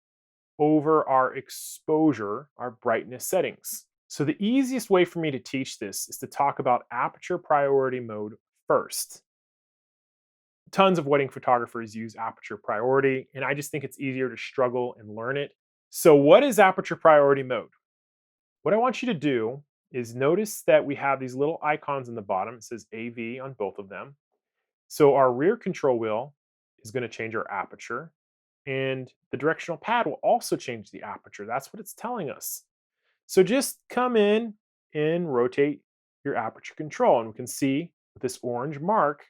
over our exposure, our brightness settings. So the easiest way for me to teach this is to talk about aperture priority mode first. Tons of wedding photographers use aperture priority, and I just think it's easier to struggle and learn it. So what is aperture priority mode? What I want you to do is notice that we have these little icons in the bottom. It says AV on both of them. So our rear control wheel is going to change our aperture, and the directional pad will also change the aperture. That's what it's telling us. So just come in and rotate your aperture control, and we can see with this orange mark,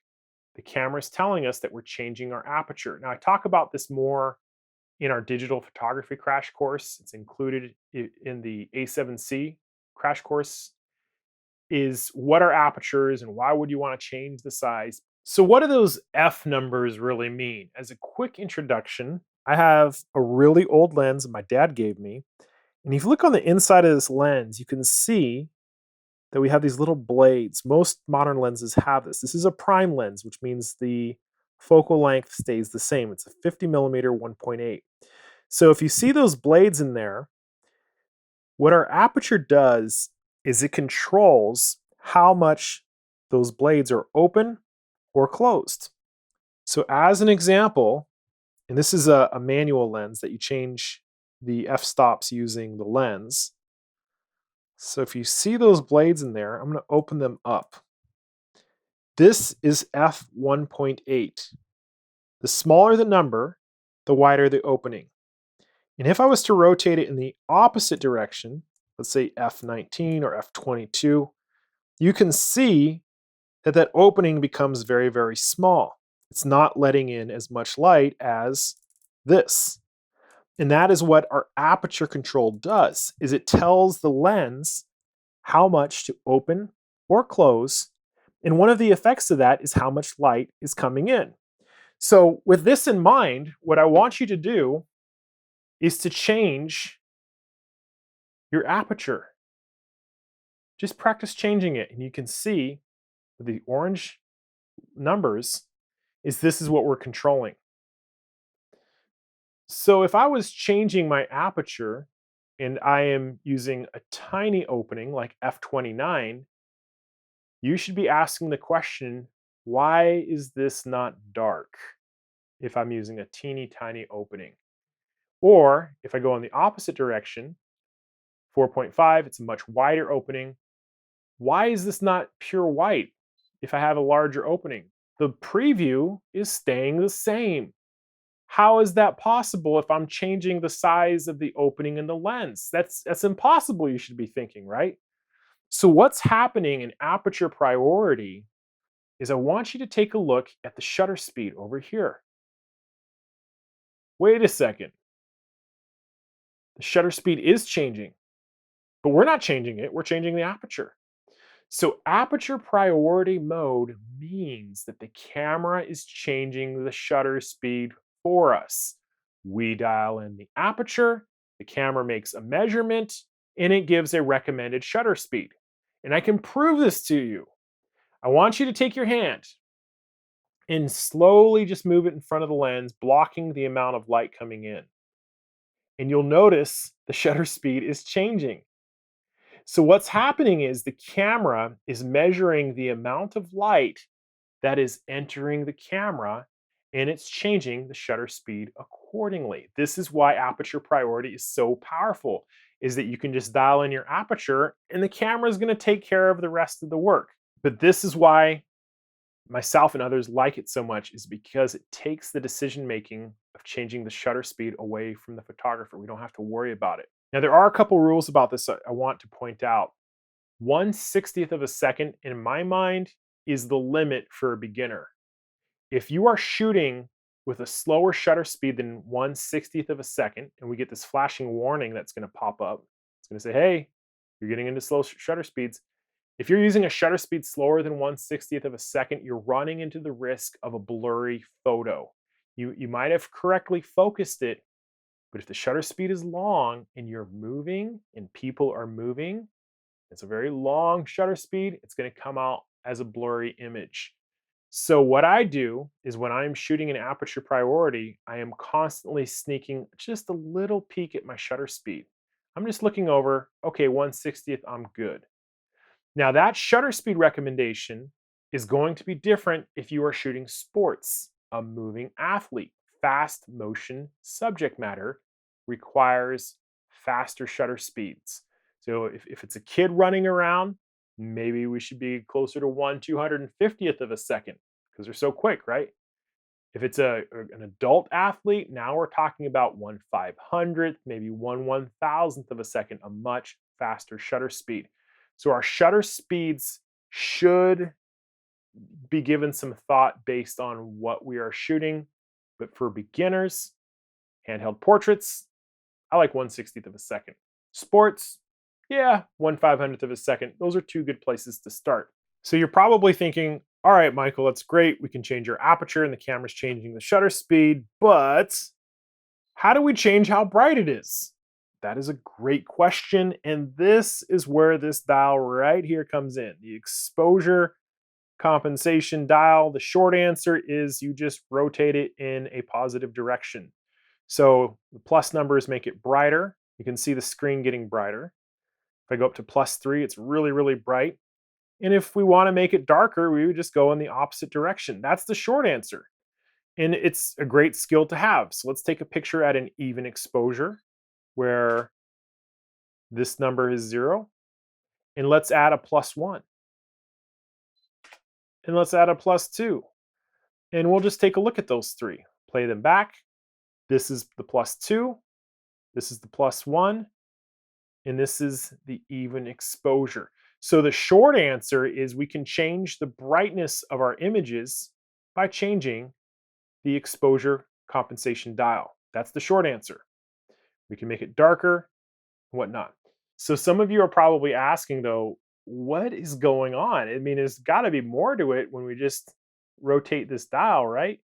the camera is telling us that we're changing our aperture. Now I talk about this more in our digital photography crash course. It's included in the A7C crash course, is what are apertures and why would you want to change the size. So what do those F numbers really mean? As a quick introduction, I have a really old lens that my dad gave me. And if you look on the inside of this lens, you can see that we have these little blades. Most modern lenses have this. This is a prime lens, which means the focal length stays the same. It's a 50 millimeter 1.8. So if you see those blades in there, what our aperture does is it controls how much those blades are open or closed. So as an example, and this is a manual lens that you change the f-stops using the lens. So if you see those blades in there, I'm going to open them up. This is f1.8. The smaller the number, the wider the opening. And if I was to rotate it in the opposite direction, let's say f19 or f22, you can see that opening becomes very, very small. It's not letting in as much light as this. And that is what our aperture control does, is it tells the lens how much to open or close. And one of the effects of that is how much light is coming in. So with this in mind, what I want you to do is to change your aperture. Just practice changing it, and you can see the orange numbers this is what we're controlling. So if I was changing my aperture and I am using a tiny opening like f29, you should be asking the question, why is this not dark if I'm using a teeny tiny opening? Or if I go in the opposite direction, 4.5, it's a much wider opening. Why is this not pure white if I have a larger opening? The preview is staying the same. How is that possible if I'm changing the size of the opening in the lens? That's impossible, you should be thinking, right? So what's happening in aperture priority is I want you to take a look at the shutter speed over here. Wait a second. The shutter speed is changing, but we're not changing it, we're changing the aperture. So aperture priority mode means that the camera is changing the shutter speed for us. We dial in the aperture, the camera makes a measurement, and it gives a recommended shutter speed. And I can prove this to you. I want you to take your hand and slowly just move it in front of the lens, blocking the amount of light coming in. And you'll notice the shutter speed is changing. So what's happening is the camera is measuring the amount of light that is entering the camera and it's changing the shutter speed accordingly. This is why aperture priority is so powerful, is that you can just dial in your aperture and the camera is going to take care of the rest of the work. But this is why myself and others like it so much, is because it takes the decision making of changing the shutter speed away from the photographer. We don't have to worry about it. Now, there are a couple rules about this I want to point out. 1/60th of a second, in my mind, is the limit for a beginner. If you are shooting with a slower shutter speed than 1/60th of a second, and we get this flashing warning that's going to pop up, it's going to say, hey, you're getting into slow shutter speeds. If you're using a shutter speed slower than 1/60th of a second, you're running into the risk of a blurry photo. You might have correctly focused it, but if the shutter speed is long and you're moving and people are moving, it's a very long shutter speed, it's going to come out as a blurry image. So what I do is when I'm shooting an aperture priority, I am constantly sneaking just a little peek at my shutter speed. I'm just looking over, okay, 1/60th, I'm good. Now that shutter speed recommendation is going to be different if you are shooting sports. A moving athlete, fast motion subject matter requires faster shutter speeds. So if it's a kid running around, maybe we should be closer to 1/250th of a second because they're so quick, right? If it's an adult athlete, now we're talking about 1/500th, maybe 1/1000th of a second, a much faster shutter speed. So our shutter speeds should be given some thought based on what we are shooting. But for beginners, handheld portraits, I like 1/60th of a second. Sports, yeah, 1/500th of a second. Those are two good places to start. So you're probably thinking, all right, Michael, that's great. We can change our aperture and the camera's changing the shutter speed, but how do we change how bright it is? That is a great question. And this is where this dial right here comes in, the exposure compensation dial. The short answer is you just rotate it in a positive direction. So the plus numbers make it brighter. You can see the screen getting brighter. If I go up to +3, it's really, really bright. And if we want to make it darker, we would just go in the opposite direction. That's the short answer. And it's a great skill to have. So let's take a picture at an even exposure where this number is 0. And let's add a +1. And let's add a +2. And we'll just take a look at those three. Play them back. This is the +2. This is the +1. And this is the even exposure. So the short answer is we can change the brightness of our images by changing the exposure compensation dial. That's the short answer. We can make it darker and whatnot. So some of you are probably asking though, what is going on? I mean, there's got to be more to it when we just rotate this dial, right?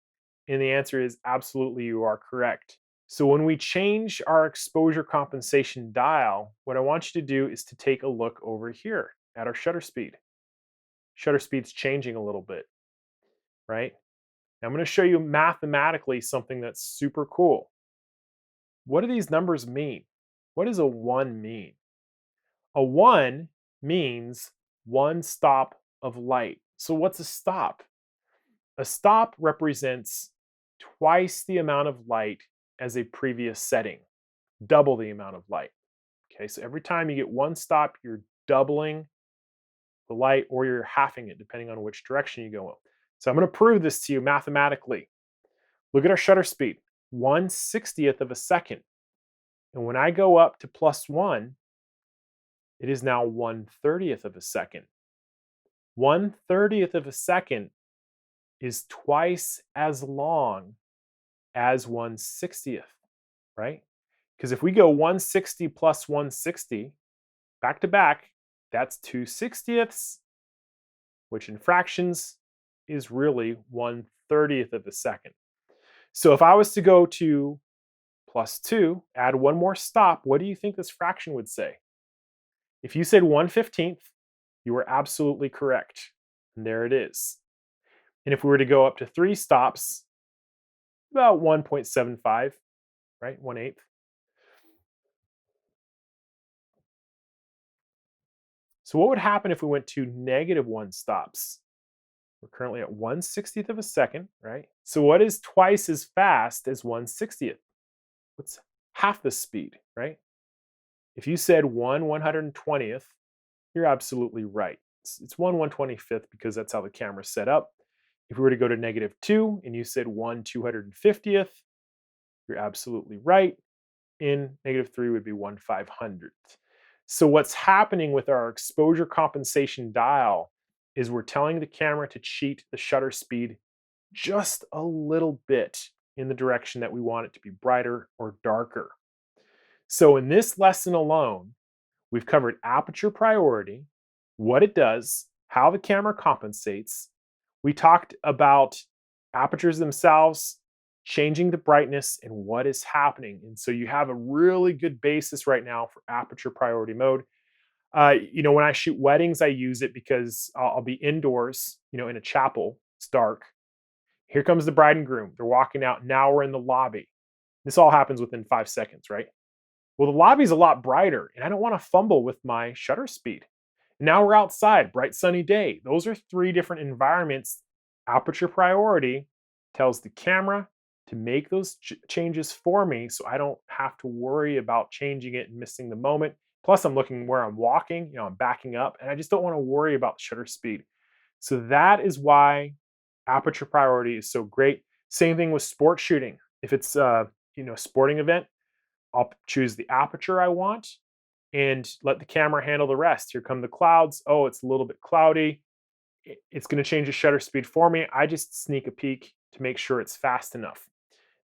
And the answer is absolutely, you are correct. So when we change our exposure compensation dial, what I want you to do is to take a look over here at our shutter speed. Shutter speed's changing a little bit, right? Now I'm going to show you mathematically something that's super cool. What do these numbers mean? What does a 1 mean? A 1 means one stop of light. So what's a stop? A stop represents twice the amount of light as a previous setting, double the amount of light. Okay, so every time you get one stop, you're doubling the light or you're halving it, depending on which direction you go in. So I'm going to prove this to you mathematically. Look at our shutter speed, 1/60th of a second. And when I go up to +1, it is now 1/30th of a second. 1/30th of a second is twice as long as 1/60th, right? Because if we go 160 plus 160 back to back, that's 2/60ths, which in fractions is really 1/30th of a second. So if I was to go to +2, add one more stop, what do you think this fraction would say? If you said 1/15th, you were absolutely correct. And there it is. And if we were to go up to 3 stops, about 1.75, right? 1/8. So what would happen if we went to -1 stops? We're currently at 1/60th of a second, right? So what is twice as fast as 1/60th? What's half the speed, right? If you said 1/120th, you're absolutely right. It's 1/125th because that's how the camera's set up. If we were to go to -2 and you said 1/250th, you're absolutely right. In -3 would be 1/500th. So what's happening with our exposure compensation dial is we're telling the camera to cheat the shutter speed just a little bit in the direction that we want it to be brighter or darker. So in this lesson alone, we've covered aperture priority, what it does, how the camera compensates. We talked about apertures themselves, changing the brightness, and what is happening. And so you have a really good basis right now for aperture priority mode. When I shoot weddings, I use it because I'll be indoors, in a chapel. It's dark. Here comes the bride and groom. They're walking out. Now we're in the lobby. This all happens within 5 seconds, right? Well, the lobby's a lot brighter, and I don't want to fumble with my shutter speed. Now we're outside, bright sunny day. Those are three different environments. Aperture priority tells the camera to make those changes for me so I don't have to worry about changing it and missing the moment. Plus, I'm looking where I'm walking, I'm backing up, and I just don't want to worry about shutter speed. So that is why aperture priority is so great. Same thing with sport shooting. If it's a sporting event, I'll choose the aperture I want and let the camera handle the rest. Here come the clouds. Oh, it's a little bit cloudy. It's going to change the shutter speed for me. I just sneak a peek to make sure it's fast enough.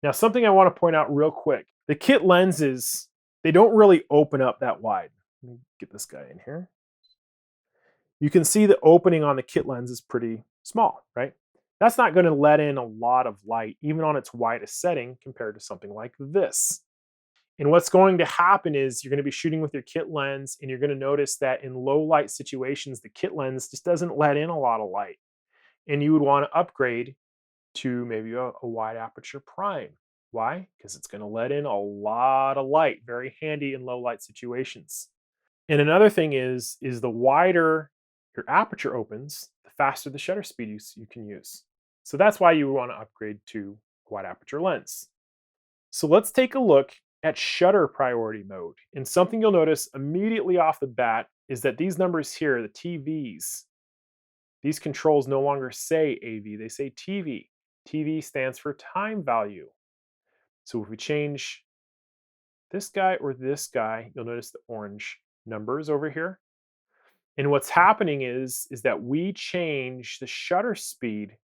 Now, something I want to point out real quick. The kit lenses, they don't really open up that wide. Let me get this guy in here. You can see the opening on the kit lens is pretty small, right? That's not going to let in a lot of light, even on its widest setting compared to something like this. And what's going to happen is you're going to be shooting with your kit lens, and you're going to notice that in low light situations, the kit lens just doesn't let in a lot of light. And you would want to upgrade to maybe a wide aperture prime. Why? Because it's going to let in a lot of light, very handy in low light situations. And another thing is the wider your aperture opens, the faster the shutter speed you can use. So that's why you want to upgrade to a wide aperture lens. So let's take a look at shutter priority mode. And something you'll notice immediately off the bat is that these numbers here, the TVs, these controls no longer say AV, they say TV. TV stands for time value. So if we change this guy or this guy, you'll notice the orange numbers over here. And what's happening is that we change the shutter speed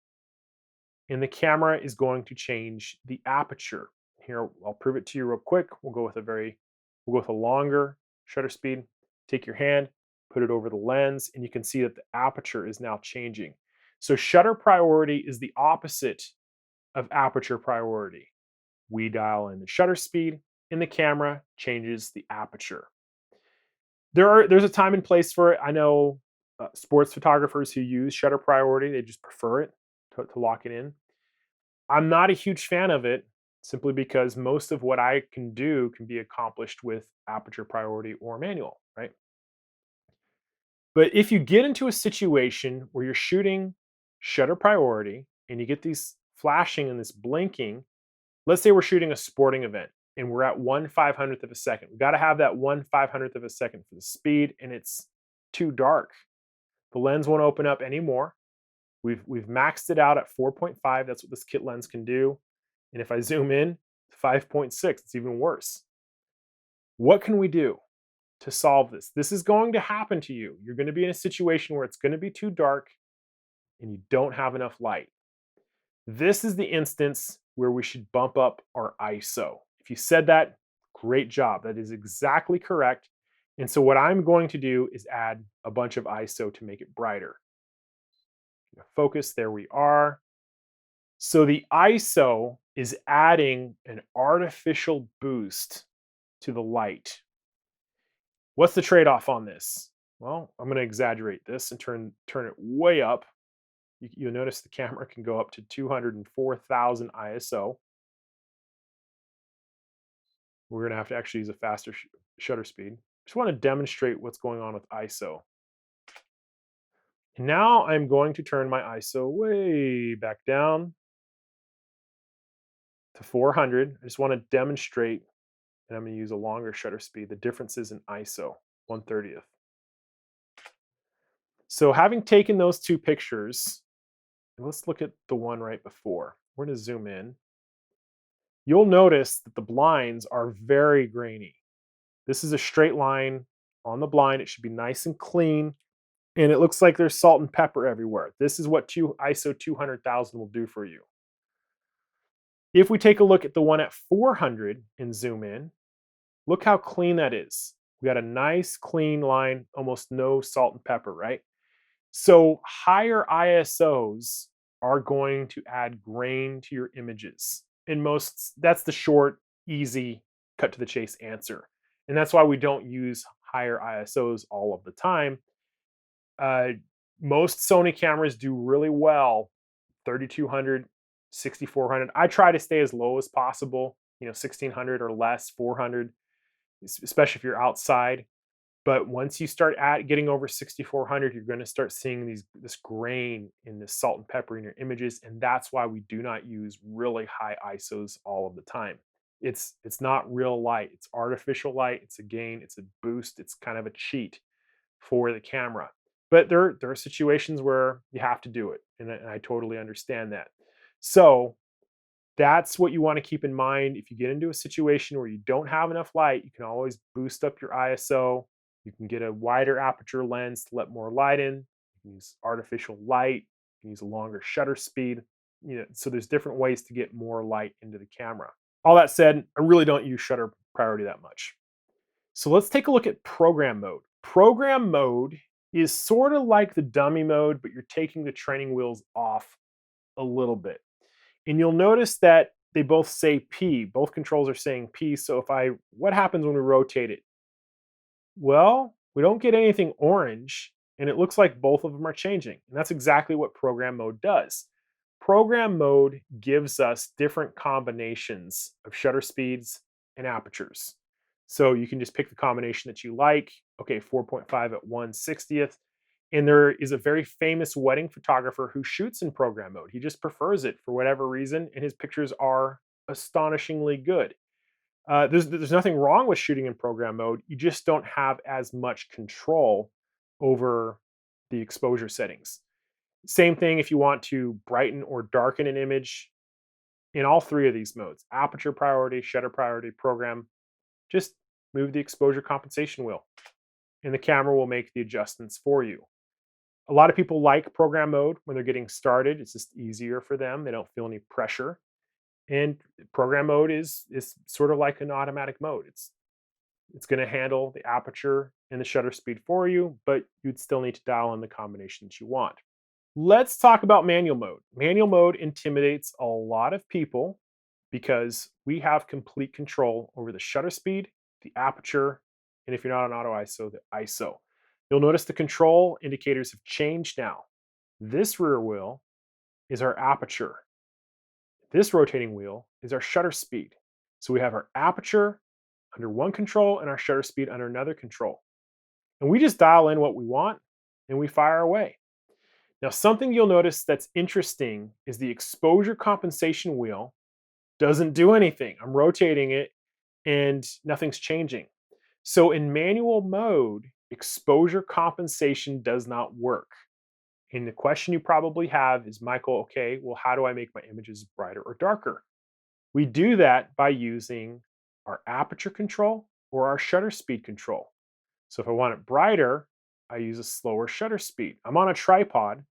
and the camera is going to change the aperture. Here, I'll prove it to you real quick. We'll go with a longer shutter speed. Take your hand, put it over the lens, and you can see that the aperture is now changing. So shutter priority is the opposite of aperture priority. We dial in the shutter speed, and the camera changes the aperture. There's a time and place for it. I know sports photographers who use shutter priority, they just prefer it to lock it in. I'm not a huge fan of it simply because most of what I can do can be accomplished with aperture priority or manual, right? But if you get into a situation where you're shooting shutter priority and you get these flashing and this blinking, let's say we're shooting a sporting event and we're at 1/500th of a second. We got to have that 1/500th of a second for the speed, and it's too dark. The lens won't open up anymore. We've maxed it out at 4.5. That's what this kit lens can do. And if I zoom in, 5.6, it's even worse. What can we do to solve this? This is going to happen to you. You're going to be in a situation where it's going to be too dark and you don't have enough light. This is the instance where we should bump up our ISO. If you said that, great job. That is exactly correct. And so what I'm going to do is add a bunch of ISO to make it brighter. Focus, there we are. So the ISO is adding an artificial boost to the light. What's the trade-off on this? Well, I'm going to exaggerate this and turn it way up. You'll notice the camera can go up to 204,000 ISO. We're going to have to actually use a faster shutter speed. Just want to demonstrate what's going on with ISO. And now I'm going to turn my ISO way back down to 400. I just want to demonstrate, and I'm going to use a longer shutter speed. The difference is in ISO, 1/30th. So having taken those two pictures, let's look at the one right before. We're going to zoom in. You'll notice that the blinds are very grainy. This is a straight line on the blind. It should be nice and clean. And it looks like there's salt and pepper everywhere. This is what ISO 200,000 will do for you. If we take a look at the one at 400 and zoom in, look how clean that is. We got a nice clean line, almost no salt and pepper, right? So higher ISOs are going to add grain to your images. And that's the short, easy, cut to the chase answer. And that's why we don't use higher ISOs all of the time. Most Sony cameras do really well, 3200, 6400. I try to stay as low as possible, 1600 or less, 400, especially if you're outside. But once you start getting over 6400, you're going to start seeing this grain and this salt and pepper in your images, and that's why we do not use really high ISOs all of the time. It's not real light. It's artificial light. It's a gain. It's a boost. It's kind of a cheat for the camera. But there are situations where you have to do it, and I totally understand that. So that's what you want to keep in mind. If you get into a situation where you don't have enough light, you can always boost up your ISO. You can get a wider aperture lens to let more light in. You can use artificial light. You can use a longer shutter speed. So there's different ways to get more light into the camera. All that said, I really don't use shutter priority that much. So let's take a look at program mode. Program mode is sort of like the dummy mode, but you're taking the training wheels off a little bit. And you'll notice that they both say P. Both controls are saying P. So what happens when we rotate it? Well, we don't get anything orange, and it looks like both of them are changing. And that's exactly what program mode does. Program mode gives us different combinations of shutter speeds and apertures. So you can just pick the combination that you like. Okay, 4.5 at 1/60th. And there is a very famous wedding photographer who shoots in program mode. He just prefers it for whatever reason, and his pictures are astonishingly good. There's nothing wrong with shooting in program mode. You just don't have as much control over the exposure settings. Same thing if you want to brighten or darken an image. In all three of these modes, aperture priority, shutter priority, program, just move the exposure compensation wheel, and the camera will make the adjustments for you. A lot of people like program mode when they're getting started. It's just easier for them. They don't feel any pressure. And program mode is sort of like an automatic mode. It's going to handle the aperture and the shutter speed for you, but you'd still need to dial in the combinations you want. Let's talk about manual mode. Manual mode intimidates a lot of people because we have complete control over the shutter speed, the aperture, and if you're not on auto ISO, the ISO. You'll notice the control indicators have changed now. This rear wheel is our aperture. This rotating wheel is our shutter speed. So we have our aperture under one control and our shutter speed under another control. And we just dial in what we want and we fire away. Now, something you'll notice that's interesting is the exposure compensation wheel doesn't do anything. I'm rotating it and nothing's changing. So in manual mode, exposure compensation does not work. And the question you probably have is, Michael, okay, well, how do I make my images brighter or darker? We do that by using our aperture control or our shutter speed control. So if I want it brighter, I use a slower shutter speed. I'm on a tripod,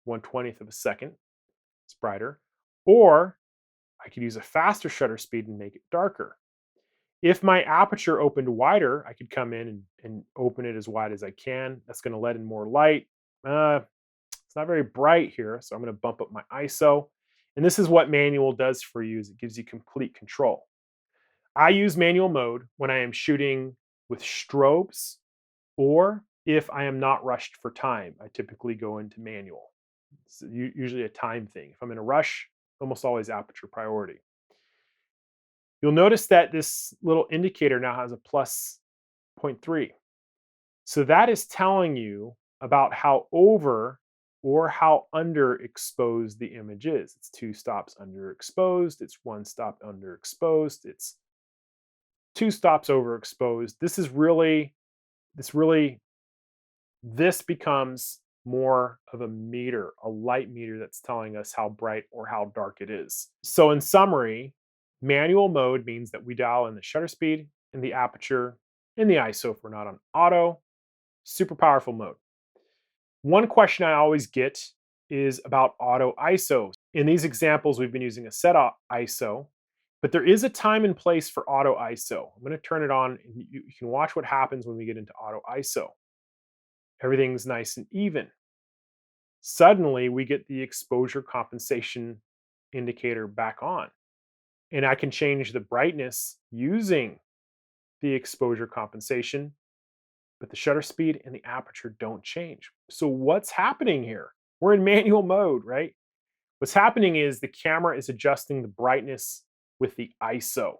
1/20th of a second, it's brighter. Or I could use a faster shutter speed and make it darker. If my aperture opened wider, I could come in and open it as wide as I can. That's going to let in more light. It's not very bright here, so I'm going to bump up my ISO. And this is what manual does for you, is it gives you complete control. I use manual mode when I am shooting with strobes or if I am not rushed for time. I typically go into manual. It's usually a time thing. If I'm in a rush, almost always aperture priority. You'll notice that this little indicator now has a plus 0.3. So that is telling you about how over or how underexposed the image is. It's 2 stops underexposed, it's 1 stop underexposed, it's 2 stops overexposed. This becomes more of a meter, a light meter that's telling us how bright or how dark it is. So in summary, manual mode means that we dial in the shutter speed and the aperture and the ISO if we're not on auto. Super powerful mode. One question I always get is about auto ISO. In these examples, we've been using a set ISO, but there is a time and place for auto ISO. I'm going to turn it on and you can watch what happens when we get into auto ISO. Everything's nice and even. Suddenly, we get the exposure compensation indicator back on. And I can change the brightness using the exposure compensation, but the shutter speed and the aperture don't change. So what's happening here? We're in manual mode, right? What's happening is the camera is adjusting the brightness with the ISO.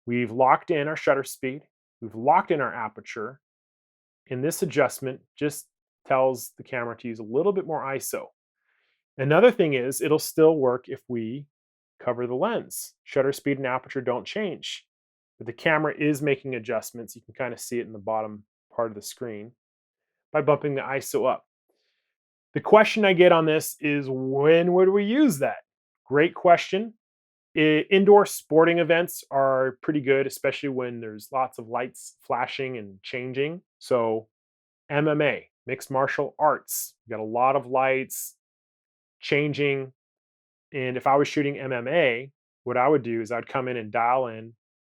We've locked in our shutter speed, we've locked in our aperture, and this adjustment just tells the camera to use a little bit more ISO. Another thing is it'll still work if we cover the lens. Shutter speed and aperture don't change, but the camera is making adjustments. You can kind of see it in the bottom part of the screen by bumping the ISO up. The question I get on this is, when would we use that? Great question. Indoor sporting events are pretty good, especially when there's lots of lights flashing and changing. So MMA, mixed martial arts, you got a lot of lights changing. And if I was shooting MMA, what I would do is I'd come in and dial in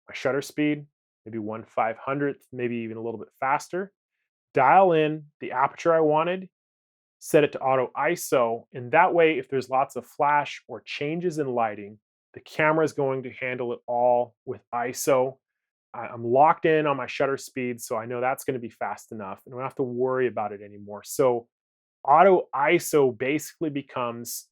my shutter speed, maybe 1/500th, maybe even a little bit faster, dial in the aperture I wanted, set it to auto ISO, and that way, if there's lots of flash or changes in lighting, the camera is going to handle it all with ISO. I'm locked in on my shutter speed, so I know that's going to be fast enough, and I don't have to worry about it anymore. So auto ISO basically becomes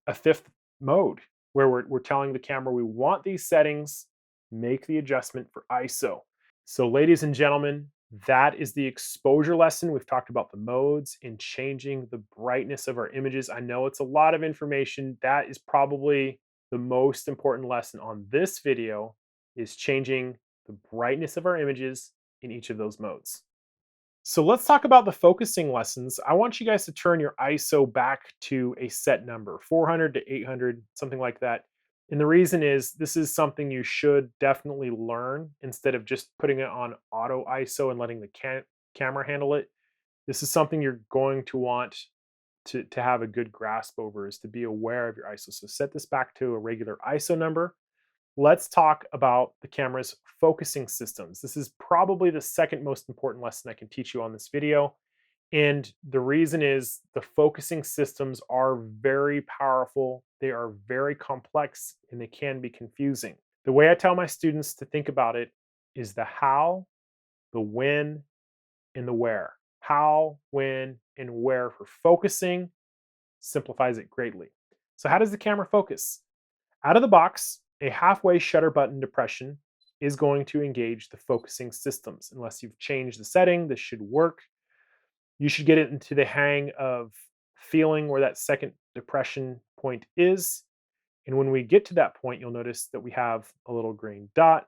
a fifth mode where we're telling the camera we want these settings, make the adjustment for ISO. So ladies and gentlemen, that is the exposure lesson. We've talked about the modes and changing the brightness of our images. I know it's a lot of information. That is probably the most important lesson on this video, is changing the brightness of our images in each of those modes. So let's talk about the focusing lessons. I want you guys to turn your ISO back to a set number, 400 to 800, something like that. And the reason is this is something you should definitely learn instead of just putting it on auto ISO and letting the camera handle it. This is something you're going to want to have a good grasp over, is to be aware of your ISO. So set this back to a regular ISO number. Let's talk about the camera's focusing systems. This is probably the second most important lesson I can teach you on this video. And the reason is the focusing systems are very powerful, they are very complex, and they can be confusing. The way I tell my students to think about it is the how, the when, and the where. How, when, and where for focusing simplifies it greatly. So how does the camera focus? Out of the box, a halfway shutter button depression is going to engage the focusing systems. Unless you've changed the setting, this should work. You should get it into the hang of feeling where that second depression point is. And when we get to that point, you'll notice that we have a little green dot.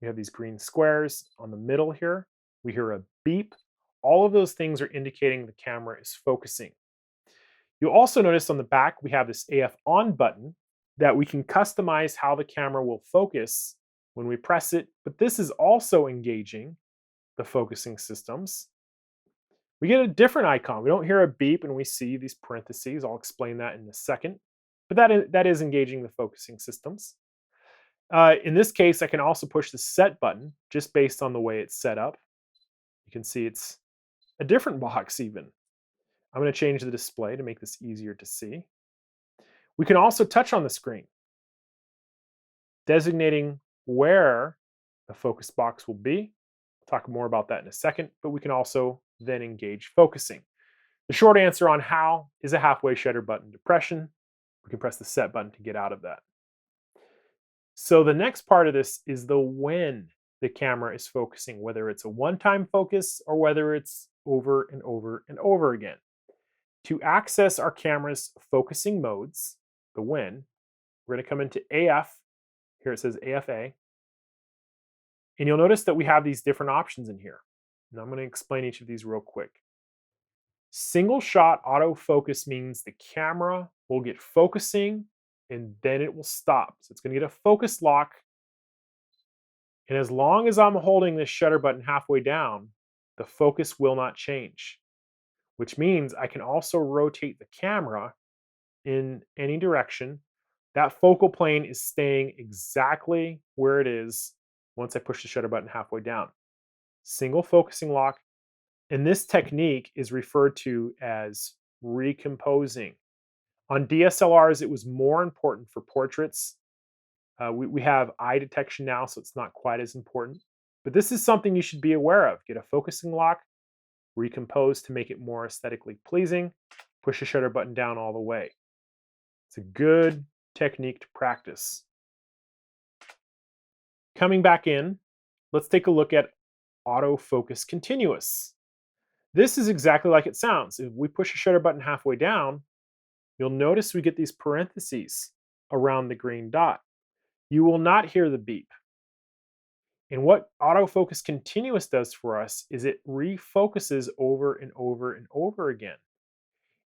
We have these green squares on the middle here. We hear a beep. All of those things are indicating the camera is focusing. You'll also notice on the back, we have this AF on button that we can customize how the camera will focus when we press it, but this is also engaging the focusing systems. We get a different icon. We don't hear a beep and we see these parentheses. I'll explain that in a second, but that is engaging the focusing systems. In this case, I can also push the set button just based on the way it's set up. You can see it's a different box even. I'm going to change the display to make this easier to see. We can also touch on the screen, designating where the focus box will be. We'll talk more about that in a second, but we can also then engage focusing. The short answer on how is a halfway shutter button depression. We can press the set button to get out of that. So the next part of this is the when the camera is focusing, whether it's a one-time focus or whether it's over and over and over again. To access our camera's focusing modes, the when, we're going to come into AF. Here it says AFA. And you'll notice that we have these different options in here. Now I'm going to explain each of these real quick. Single shot autofocus means the camera will get focusing and then it will stop. So it's going to get a focus lock. And as long as I'm holding this shutter button halfway down, the focus will not change, which means I can also rotate the camera in any direction. That focal plane is staying exactly where it is once I push the shutter button halfway down. Single focusing lock. And this technique is referred to as recomposing. On DSLRs, it was more important for portraits. We have eye detection now, so it's not quite as important. But this is something you should be aware of. Get a focusing lock, recompose to make it more aesthetically pleasing, push the shutter button down all the way. It's a good technique to practice. Coming back in, let's take a look at autofocus continuous. This is exactly like it sounds. If we push the shutter button halfway down, you'll notice we get these parentheses around the green dot. You will not hear the beep. And what autofocus continuous does for us is it refocuses over and over and over again.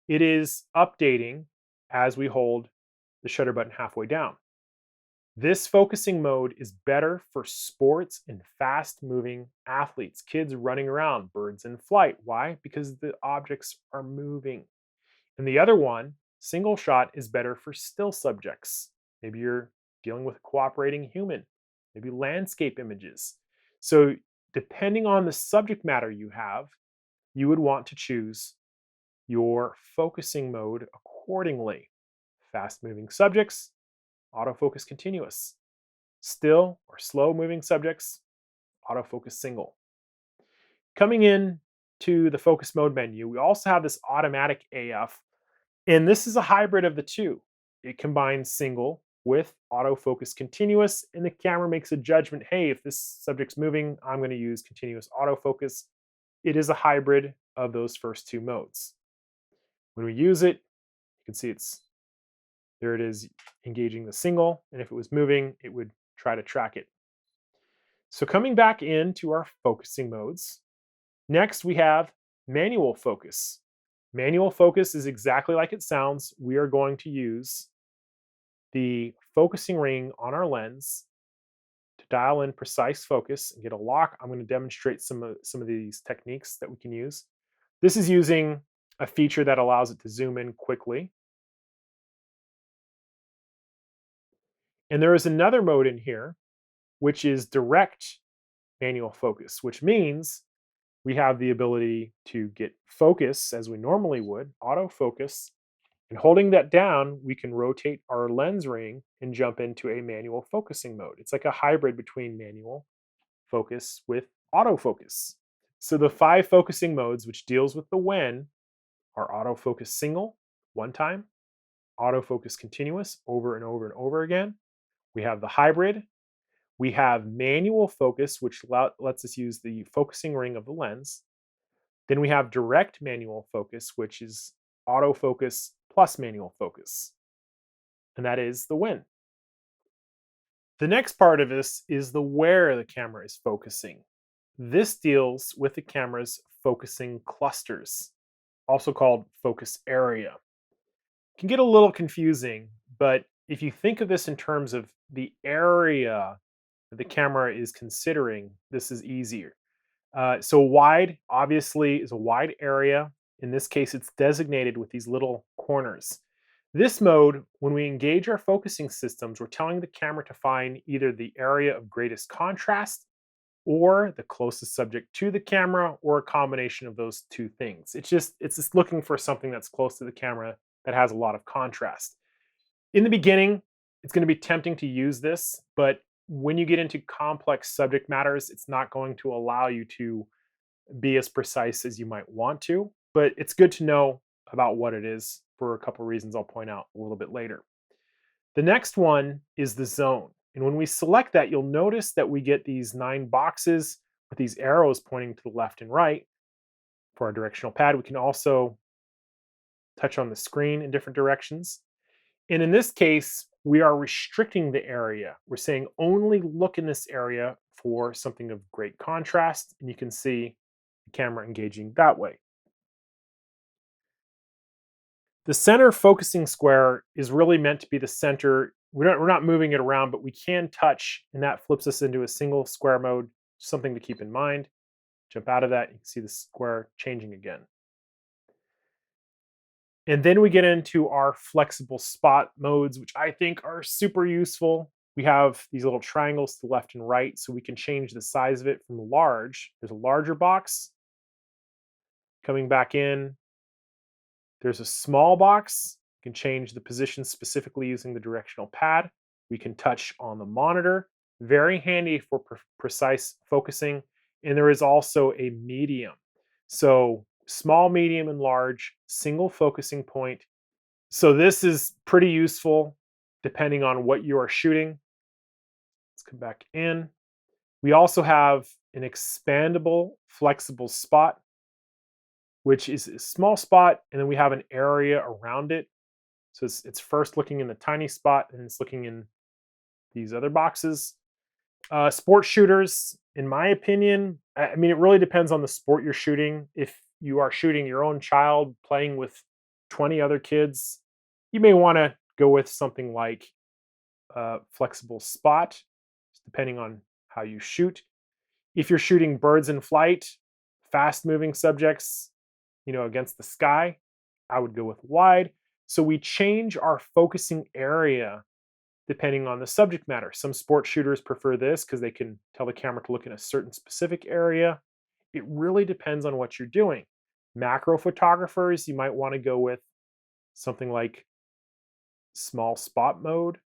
It is updating as we hold the shutter button halfway down. This focusing mode is better for sports and fast-moving athletes, kids running around, birds in flight. Why? Because the objects are moving. And the other one, single shot, is better for still subjects. Maybe you're dealing with a cooperating human, maybe landscape images. So depending on the subject matter you have, you would want to choose your focusing mode accordingly. Fast-moving subjects, autofocus continuous. Still or slow moving subjects, autofocus single. Coming in to the focus mode menu, we also have this automatic AF, and this is a hybrid of the two. It combines single with autofocus continuous, and the camera makes a judgment, hey, if this subject's moving, I'm going to use continuous autofocus. It is a hybrid of those first two modes. When we use it, you can see there it is engaging the single, and if it was moving, it would try to track it. So coming back into our focusing modes, next we have manual focus. Manual focus is exactly like it sounds. We are going to use the focusing ring on our lens to dial in precise focus and get a lock. I'm going to demonstrate some of these techniques that we can use. This is using a feature that allows it to zoom in quickly. And there is another mode in here, which is direct manual focus, which means we have the ability to get focus as we normally would, autofocus, and holding that down, we can rotate our lens ring and jump into a manual focusing mode. It's like a hybrid between manual focus with autofocus. So the 5 focusing modes, which deals with the when, are autofocus single, one time, autofocus continuous, over and over and over again. We have the hybrid. We have manual focus, which lets us use the focusing ring of the lens. Then we have direct manual focus, which is autofocus plus manual focus. And that is the when. The next part of this is the where the camera is focusing. This deals with the camera's focusing clusters, also called focus area. It can get a little confusing, but if you think of this in terms of the area that the camera is considering, this is easier. So wide, obviously, is a wide area. In this case, it's designated with these little corners. This mode, when we engage our focusing systems, we're telling the camera to find either the area of greatest contrast or the closest subject to the camera, or a combination of those two things. It's just looking for something that's close to the camera that has a lot of contrast. In the beginning, it's going to be tempting to use this, but when you get into complex subject matters, it's not going to allow you to be as precise as you might want to, but it's good to know about what it is for a couple of reasons I'll point out a little bit later. The next one is the zone. And when we select that, you'll notice that we get these 9 boxes with these arrows pointing to the left and right for our directional pad. We can also touch on the screen in different directions. And in this case, we are restricting the area. We're saying only look in this area for something of great contrast, and you can see the camera engaging that way. The center focusing square is really meant to be the center. We're not moving it around, but we can touch, and that flips us into a single square mode, something to keep in mind. Jump out of that, you can see the square changing again. And then we get into our flexible spot modes, which I think are super useful. We have these little triangles to the left and right, so we can change the size of it from large. There's a larger box coming back in. There's a small box. You can change the position specifically using the directional pad. We can touch on the monitor. Very handy for precise focusing. And there is also a medium. So small, medium, and large, single focusing point. So this is pretty useful depending on what you are shooting. Let's come back in. We also have an expandable, flexible spot, which is a small spot, and then we have an area around it. So it's first looking in the tiny spot, and it's looking in these other boxes. Sport shooters, in my opinion, I mean, it really depends on the sport you're shooting. If you are shooting your own child playing with 20 other kids, you may want to go with something like flexible spot, depending on how you shoot. If you're shooting birds in flight, fast moving subjects, against the sky, I would go with wide. So we change our focusing area depending on the subject matter. Some sport shooters prefer this because they can tell the camera to look in a certain specific area. It really depends on what you're doing. Macro photographers, you might want to go with something like small spot mode.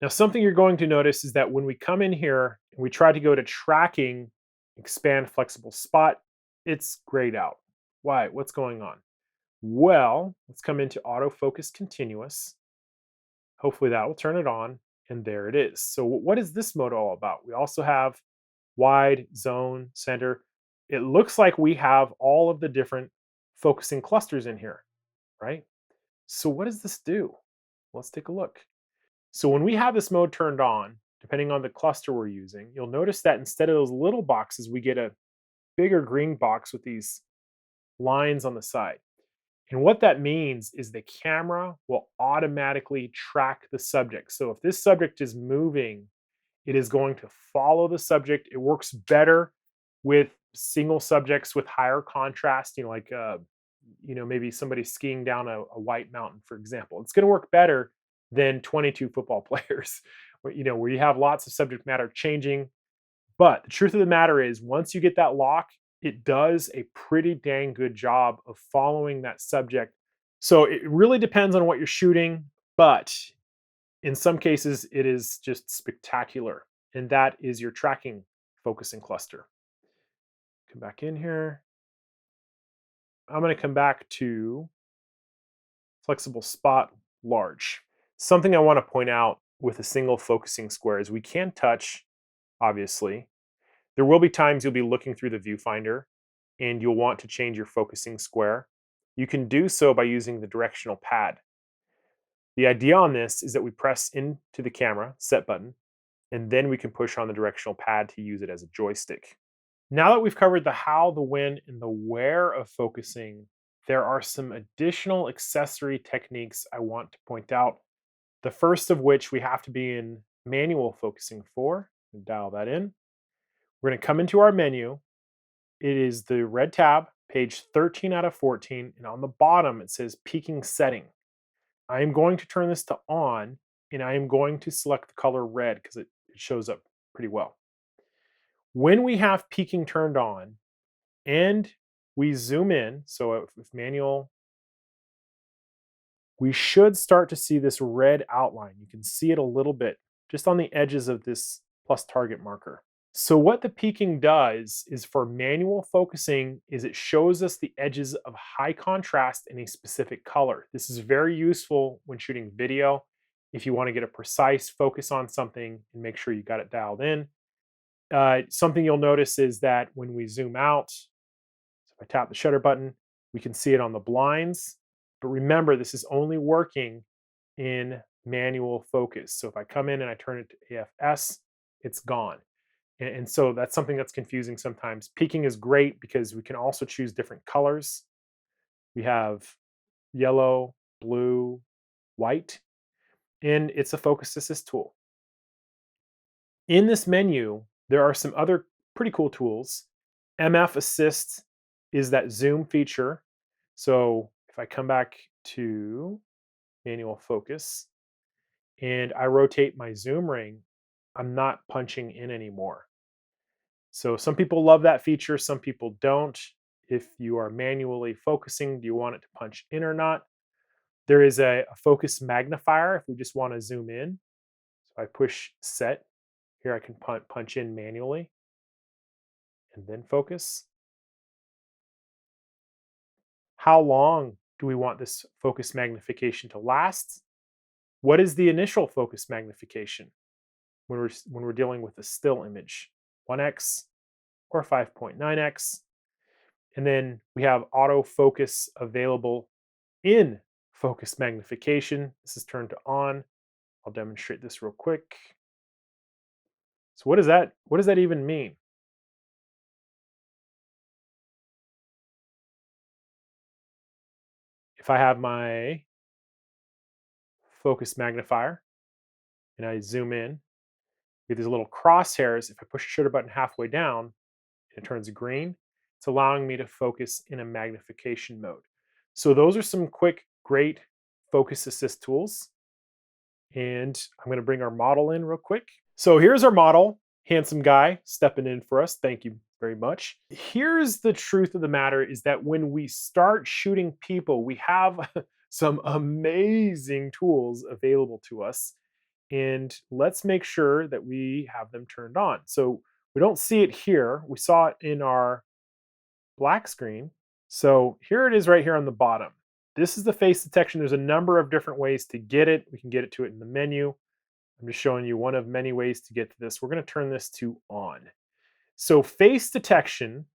Now, something you're going to notice is that when we come in here and we try to go to tracking, expand flexible spot, it's grayed out. Why? What's going on? Well, let's come into autofocus continuous. Hopefully that will turn it on, and there it is. So what is this mode all about? We also have wide, zone, center. It looks like we have all of the different focusing clusters in here, right? So what does this do? Let's take a look. So when we have this mode turned on, depending on the cluster we're using, you'll notice that instead of those little boxes, we get a bigger green box with these lines on the side. And what that means is the camera will automatically track the subject. So if this subject is moving, it is going to follow the subject. It works better with single subjects with higher contrast, maybe somebody skiing down a white mountain, for example. It's going to work better than 22 football players, where you have lots of subject matter changing. But the truth of the matter is, once you get that lock, it does a pretty dang good job of following that subject. So it really depends on what you're shooting, but in some cases, it is just spectacular. And that is your tracking focusing cluster. Come back in here. I'm going to come back to flexible spot large. Something I want to point out with a single focusing square is we can touch, obviously. There will be times you'll be looking through the viewfinder and you'll want to change your focusing square. You can do so by using the directional pad. The idea on this is that we press into the camera, set button, and then we can push on the directional pad to use it as a joystick. Now that we've covered the how, the when, and the where of focusing, there are some additional accessory techniques I want to point out. The first of which we have to be in manual focusing for. Dial that in. We're going to come into our menu. It is the red tab, page 13 out of 14, and on the bottom it says peaking setting. I am going to turn this to on, and I am going to select the color red because it shows up pretty well. When we have peaking turned on and we zoom in, so if manual, we should start to see this red outline. You can see it a little bit just on the edges of this plus target marker. So what the peaking does is for manual focusing is it shows us the edges of high contrast in a specific color. This is very useful when shooting video if you want to get a precise focus on something and make sure you got it dialed in. Something you'll notice is that when we zoom out, so if I tap the shutter button, we can see it on the blinds. But remember, this is only working in manual focus. So if I come in and I turn it to AFS, it's gone. And so that's something that's confusing sometimes. Peaking is great because we can also choose different colors. We have yellow, blue, white, and it's a focus assist tool. In this menu, there are some other pretty cool tools. MF Assist is that zoom feature. So if I come back to manual focus and I rotate my zoom ring, I'm not punching in anymore. So some people love that feature, some people don't. If you are manually focusing, do you want it to punch in or not? There is a focus magnifier if we just want to zoom in. So I push set. Here I can punch in manually and then focus. How long do we want this focus magnification to last? What is the initial focus magnification when we're dealing with a still image? 1x or 5.9x. And then we have autofocus available in focus magnification. This is turned to on. I'll demonstrate this real quick. So what does that even mean? If I have my focus magnifier and I zoom in, get these little crosshairs. If I push the shutter button halfway down and it turns green, it's allowing me to focus in a magnification mode. So those are some quick, great focus assist tools. And I'm going to bring our model in real quick. So here's our model, handsome guy stepping in for us. Thank you very much. Here's the truth of the matter is that when we start shooting people, we have some amazing tools available to us. And let's make sure that we have them turned on. So we don't see it here. We saw it in our black screen. So here it is right here on the bottom. This is the face detection. There's a number of different ways to get it. We can get it to it in the menu. I'm just showing you one of many ways to get to this. We're going to turn this to on. So face detection,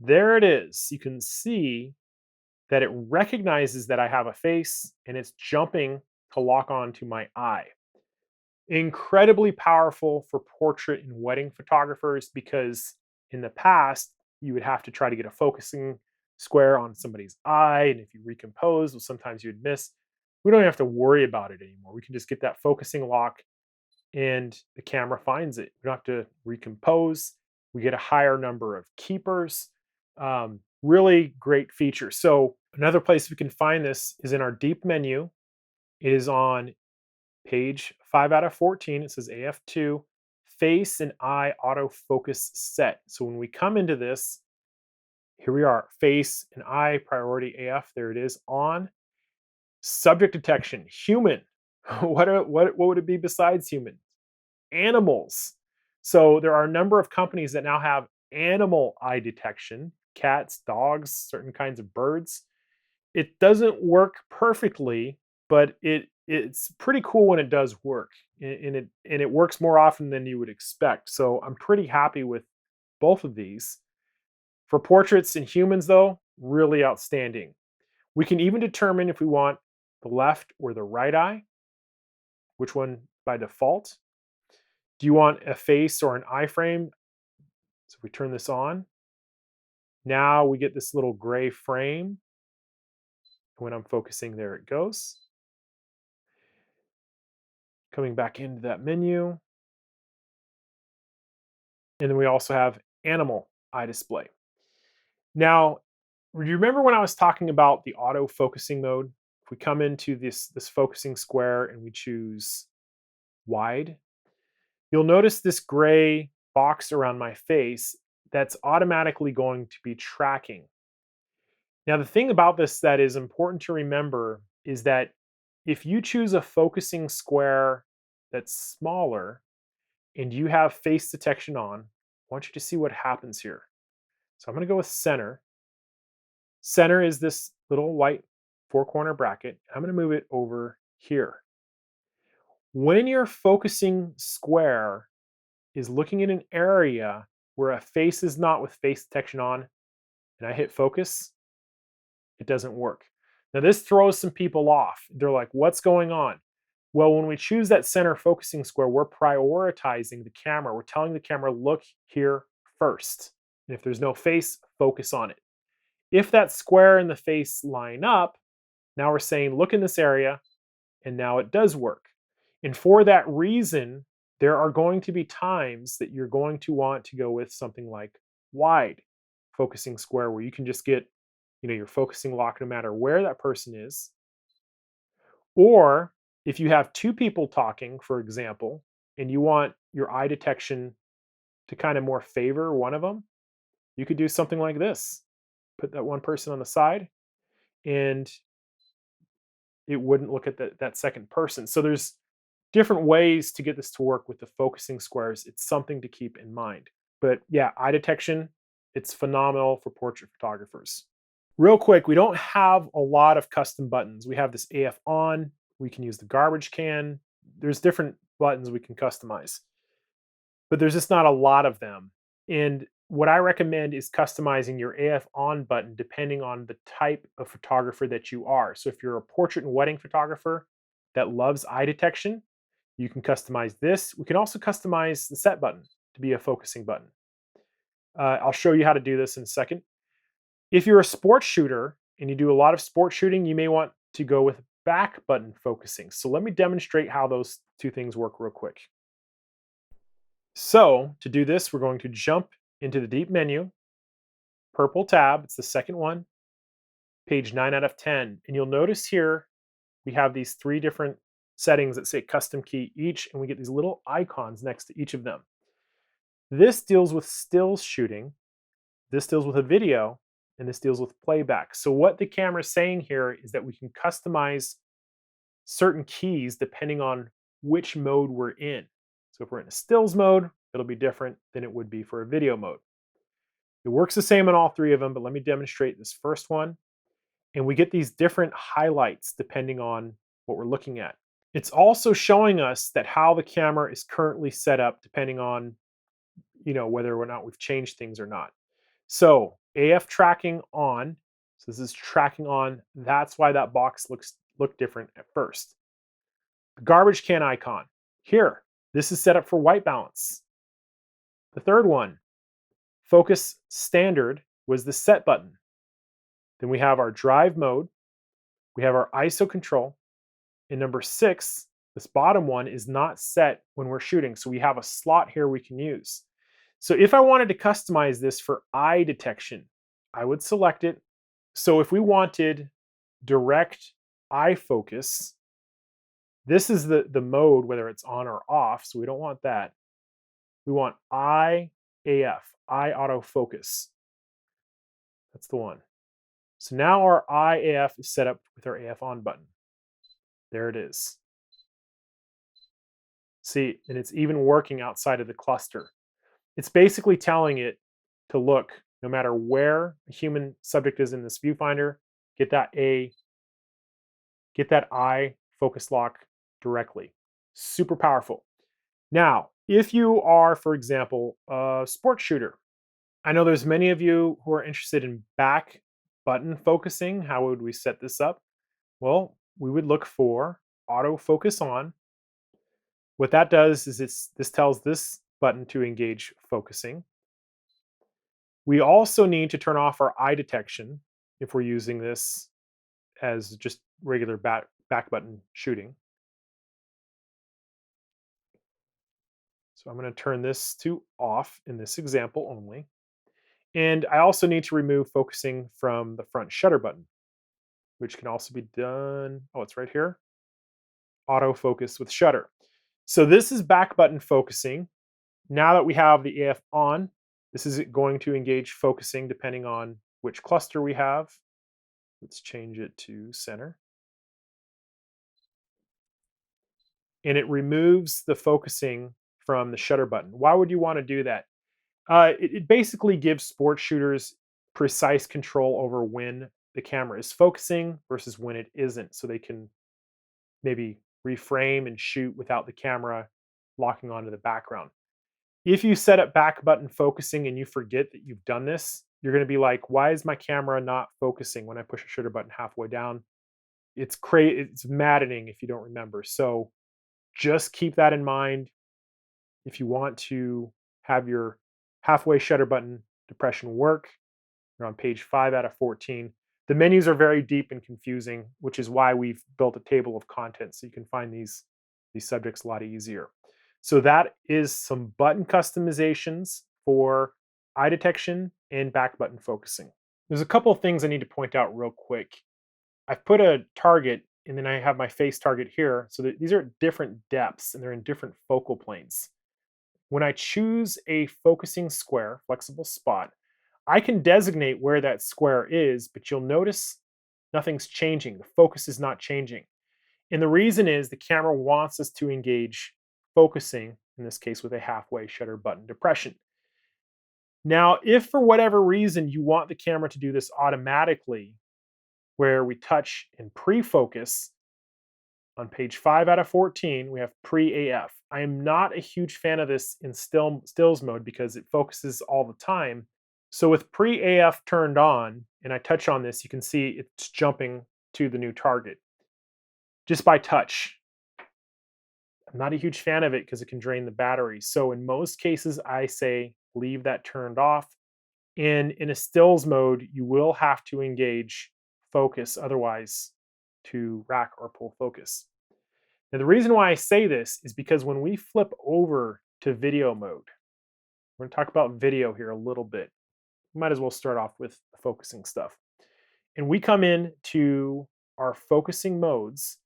there it is. You can see that it recognizes that I have a face and it's jumping to lock on to my eye. Incredibly powerful for portrait and wedding photographers because in the past, you would have to try to get a focusing square on somebody's eye. And if you recompose, well, sometimes you'd miss. We don't have to worry about it anymore. We can just get that focusing lock and the camera finds it. We don't have to recompose. We get a higher number of keepers. Really great feature. So another place we can find this is in our deep menu. It is on page 5 out of 14. It says AF2, face and eye autofocus set. So when we come into this, here we are, face and eye priority AF. There it is on. Subject detection, human. What would it be besides human? Animals. So there are a number of companies that now have animal eye detection, cats, dogs, certain kinds of birds. It doesn't work perfectly, but it's pretty cool when it does work, and it works more often than you would expect. So I'm pretty happy with both of these. For portraits and humans, though, really outstanding. We can even determine if we want the left or the right eye, which one by default. Do you want a face or an iframe? So if we turn this on, now we get this little gray frame. When I'm focusing, there it goes. Coming back into that menu. And then we also have animal eye display. Now, do you remember when I was talking about the auto focusing mode? If we come into this focusing square and we choose wide, you'll notice this gray box around my face that's automatically going to be tracking. Now, the thing about this that is important to remember is that if you choose a focusing square that's smaller and you have face detection on, I want you to see what happens here. So I'm going to go with center. Center is this little white four-corner bracket. I'm going to move it over here. When your focusing square is looking in an area where a face is not with face detection on, and I hit focus, it doesn't work. Now this throws some people off. They're like, what's going on? Well, when we choose that center focusing square, we're prioritizing the camera. We're telling the camera, look here first. And if there's no face, focus on it. If that square and the face line up, now we're saying, look in this area, and now it does work. And for that reason, there are going to be times that you're going to want to go with something like wide focusing square, where you can just get, your focusing lock no matter where that person is. Or if you have two people talking, for example, and you want your eye detection to kind of more favor one of them, you could do something like this. Put that one person on the side, and it wouldn't look at that second person. So there's different ways to get this to work with the focusing squares. It's something to keep in mind. But yeah, eye detection, it's phenomenal for portrait photographers. Real quick, we don't have a lot of custom buttons. We have this AF on, we can use the garbage can. There's different buttons we can customize, but there's just not a lot of them. And what I recommend is customizing your AF on button depending on the type of photographer that you are. So if you're a portrait and wedding photographer that loves eye detection, you can customize this. We can also customize the set button to be a focusing button. I'll show you how to do this in a second. If you're a sports shooter and you do a lot of sports shooting, you may want to go with back button focusing. So let me demonstrate how those two things work real quick. So to do this, we're going to jump into the deep menu, purple tab, it's the second one, page 9 out of 10. And you'll notice here, we have these three different settings that say custom key each, and we get these little icons next to each of them. This deals with stills shooting, this deals with a video, and this deals with playback. So what the camera is saying here is that we can customize certain keys depending on which mode we're in. So if we're in a stills mode, it'll be different than it would be for a video mode. It works the same on all three of them, but let me demonstrate this first one. And we get these different highlights depending on what we're looking at. It's also showing us that how the camera is currently set up depending on, whether or not we've changed things or not. So AF tracking on, so this is tracking on, that's why that box look different at first. The garbage can icon, here, this is set up for white balance. The third one, focus standard, was the set button. Then we have our drive mode, we have our ISO control, and number 6, this bottom one is not set when we're shooting, so we have a slot here we can use. So if I wanted to customize this for eye detection, I would select it. So if we wanted direct eye focus, this is the mode, whether it's on or off, so we don't want that. We want eye AF, eye autofocus. That's the one. So now our eye AF is set up with our AF on button. There it is. See, and it's even working outside of the cluster. It's basically telling it to look, no matter where a human subject is in this viewfinder, get that eye focus lock directly. Super powerful. Now, if you are, for example, a sports shooter, I know there's many of you who are interested in back button focusing. How would we set this up? Well, we would look for auto focus on. What that does is this tells this button to engage focusing. We also need to turn off our eye detection if we're using this as just regular back button shooting. So I'm going to turn this to off in this example only. And I also need to remove focusing from the front shutter button, which can also be done. Oh, it's right here. Autofocus with shutter. So this is back button focusing. Now that we have the AF on, this is going to engage focusing depending on which cluster we have. Let's change it to center. And it removes the focusing from the shutter button. Why would you want to do that? It basically gives sports shooters precise control over when the camera is focusing versus when it isn't, so they can maybe reframe and shoot without the camera locking onto the background. If you set up back button focusing and you forget that you've done this, you're going to be like, why is my camera not focusing when I push a shutter button halfway down? It's maddening if you don't remember. So just keep that in mind. If you want to have your halfway shutter button depression work, you're on page 5 out of 14. The menus are very deep and confusing, which is why we've built a table of contents so you can find these subjects a lot easier. So that is some button customizations for eye detection and back button focusing. There's a couple of things I need to point out real quick. I've put a target and then I have my face target here. So that these are at different depths and they're in different focal planes. When I choose a focusing square, flexible spot, I can designate where that square is, but you'll notice nothing's changing. The focus is not changing. And the reason is the camera wants us to engage focusing, in this case with a halfway shutter button depression. Now, if for whatever reason you want the camera to do this automatically, where we touch and pre-focus, on page 5 out of 14, we have pre-AF. I am not a huge fan of this in stills mode because it focuses all the time. So with pre-AF turned on, and I touch on this, you can see it's jumping to the new target just by touch. I'm not a huge fan of it because it can drain the battery. So in most cases, I say leave that turned off. And in a stills mode, you will have to engage focus otherwise to rack or pull focus. Now, the reason why I say this is because when we flip over to video mode, we're going to talk about video here a little bit. Might as well start off with the focusing stuff. And we come in to our focusing modes.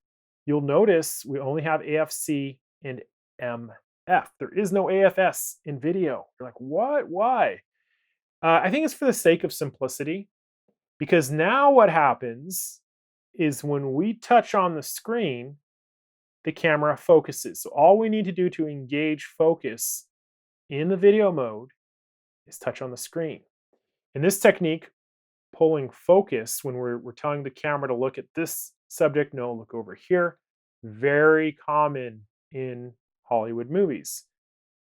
You'll notice we only have AFC and MF. There is no AFS in video. You're like, what? Why? I think it's for the sake of simplicity, because now what happens is when we touch on the screen, the camera focuses. So all we need to do to engage focus in the video mode is touch on the screen. And this technique, pulling focus when we're telling the camera to look at this subject, no, look over here, very common in Hollywood movies.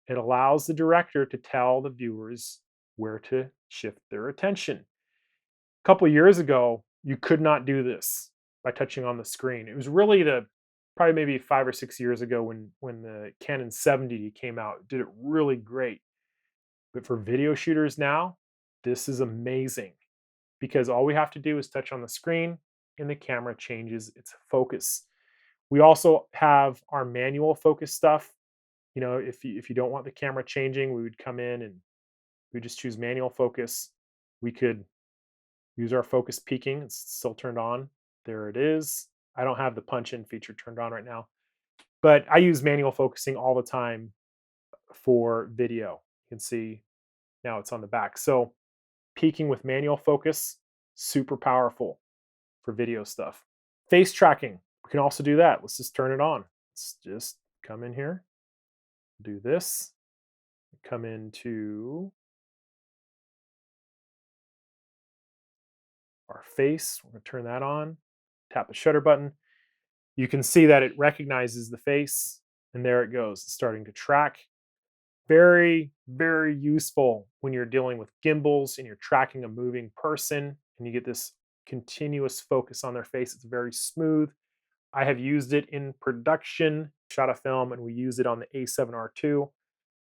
It allows the director to tell the viewers where to shift their attention. A couple of years ago, you could not do this by touching on the screen. It was really probably maybe 5 or 6 years ago when the Canon 70 came out, it did it really great. But for video shooters now, this is amazing because all we have to do is touch on the screen and the camera changes its focus. We also have our manual focus stuff. You know, if you don't want the camera changing, we would come in and we just choose manual focus. We could use our focus peaking. It's still turned on. There it is. I don't have the punch-in feature turned on right now, but I use manual focusing all the time for video. You can see now it's on the back. So peaking with manual focus, super powerful for video stuff. Face tracking, we can also do that. Let's just turn it on. Let's just come in here, do this, come into our face. We're going to turn that on, tap the shutter button. You can see that it recognizes the face, and there it goes. It's starting to track. Very, very useful when you're dealing with gimbals and you're tracking a moving person and you get this continuous focus on their face. It's very smooth. I have used it in production, shot a film, and we used it on the A7R2.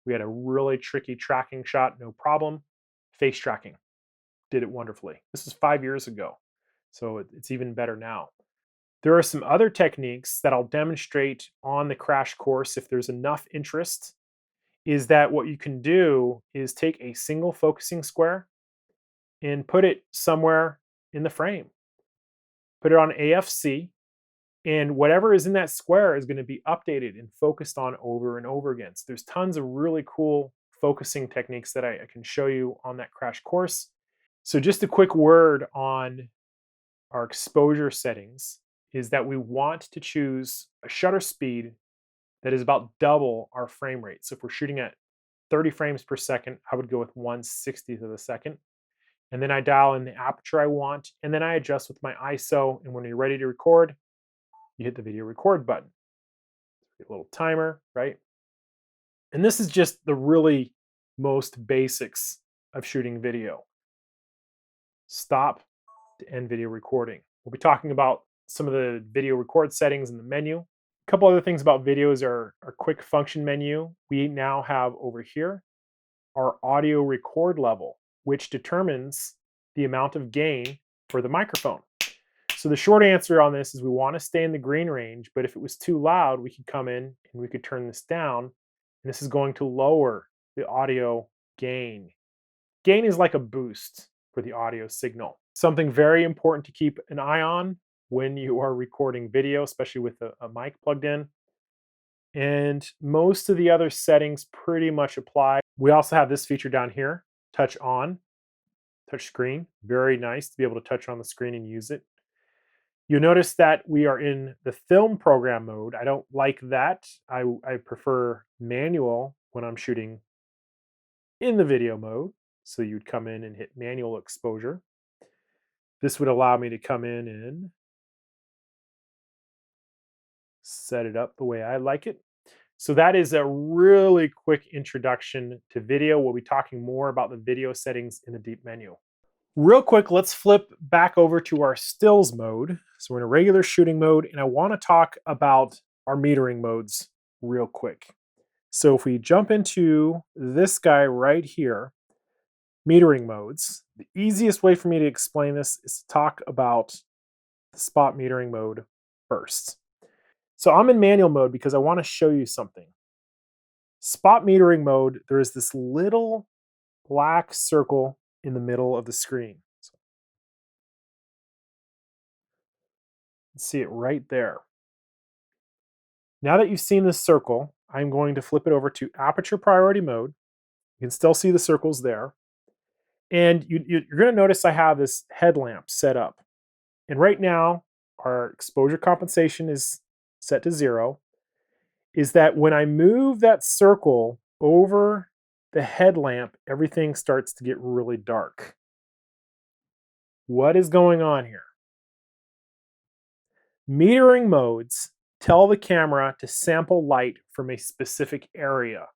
We had a really tricky tracking shot, no problem. Face tracking did it wonderfully. This is 5 years ago, so it's even better now. There are some other techniques that I'll demonstrate on the crash course if there's enough interest, is that what you can do is take a single focusing square and put it somewhere in the frame. Put it on AFC, and whatever is in that square is going to be updated and focused on over and over again. So there's tons of really cool focusing techniques that I can show you on that crash course. So just a quick word on our exposure settings is that we want to choose a shutter speed that is about double our frame rate. So if we're shooting at 30 frames per second, I would go with 1/60th of a second. And then I dial in the aperture I want, and then I adjust with my ISO. And when you're ready to record, you hit the video record button. Get a little timer, right? And this is just the really most basics of shooting video. stop to end video recording. We'll be talking about some of the video record settings in the menu. A couple other things about videos are our quick function menu. We now have over here our audio record level, which determines the amount of gain for the microphone. So the short answer on this is we want to stay in the green range, but if it was too loud, we could come in and we could turn this down, and this is going to lower the audio gain. Gain is like a boost for the audio signal. Something very important to keep an eye on when you are recording video, especially with a mic plugged in. And most of the other settings pretty much apply. We also have this feature down here, touch on, touch screen. Very nice to be able to touch on the screen and use it. You'll notice that we are in the film program mode. I don't like that. I prefer manual when I'm shooting in the video mode. So you'd come in and hit manual exposure. This would allow me to come in and set it up the way I like it. So that is a really quick introduction to video. We'll be talking more about the video settings in the deep menu. Real quick, let's flip back over to our stills mode. So we're in a regular shooting mode, and I want to talk about our metering modes real quick. So if we jump into this guy right here, metering modes, the easiest way for me to explain this is to talk about the spot metering mode first. So I'm in manual mode because I want to show you something. Spot metering mode, there is this little black circle in the middle of the screen. So see it right there. Now that you've seen this circle, I'm going to flip it over to aperture priority mode. You can still see the circles there. And you're going to notice I have this headlamp set up. And right now, our exposure compensation is set to 0. Is that when I move that circle over the headlamp, everything starts to get really dark. What is going on here? Metering modes tell the camera to sample light from a specific area.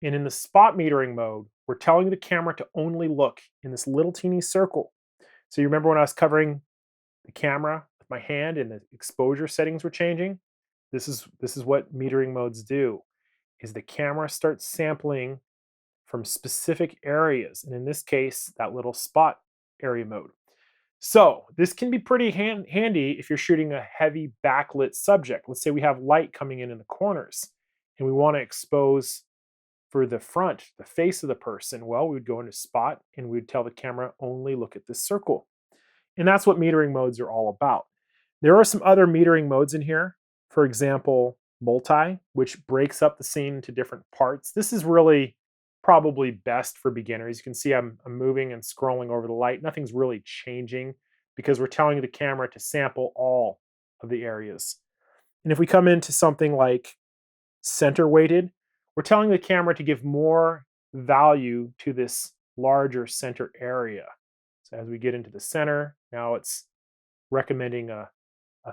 And in the spot metering mode, we're telling the camera to only look in this little teeny circle. So you remember when I was covering the camera with my hand and the exposure settings were changing? This is what metering modes do, is the camera starts sampling from specific areas. And in this case, that little spot area mode. So this can be pretty handy if you're shooting a heavy backlit subject. Let's say we have light coming in the corners and we want to expose for the front, the face of the person. Well, we would go into spot and we would tell the camera only look at this circle. And that's what metering modes are all about. There are some other metering modes in here. For example, multi, which breaks up the scene into different parts. This is really probably best for beginners. You can see I'm moving and scrolling over the light. Nothing's really changing because we're telling the camera to sample all of the areas. And if we come into something like center weighted, we're telling the camera to give more value to this larger center area. So as we get into the center, now it's recommending a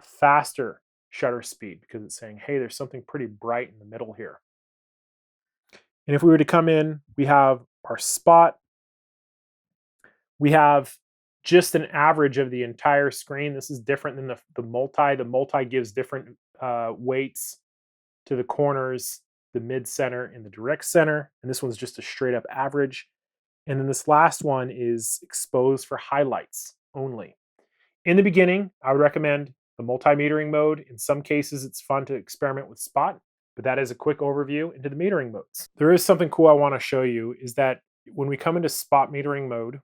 faster shutter speed because it's saying, hey, there's something pretty bright in the middle here. And if we were to come in, we have our spot. We have just an average of the entire screen. This is different than the multi. The multi gives different weights to the corners, the mid-center, and the direct center. And this one's just a straight up average. And then this last one is exposed for highlights only. In the beginning, I would recommend the multi-metering mode. In some cases, it's fun to experiment with spot, but that is a quick overview into the metering modes. There is something cool I want to show you is that when we come into spot metering mode,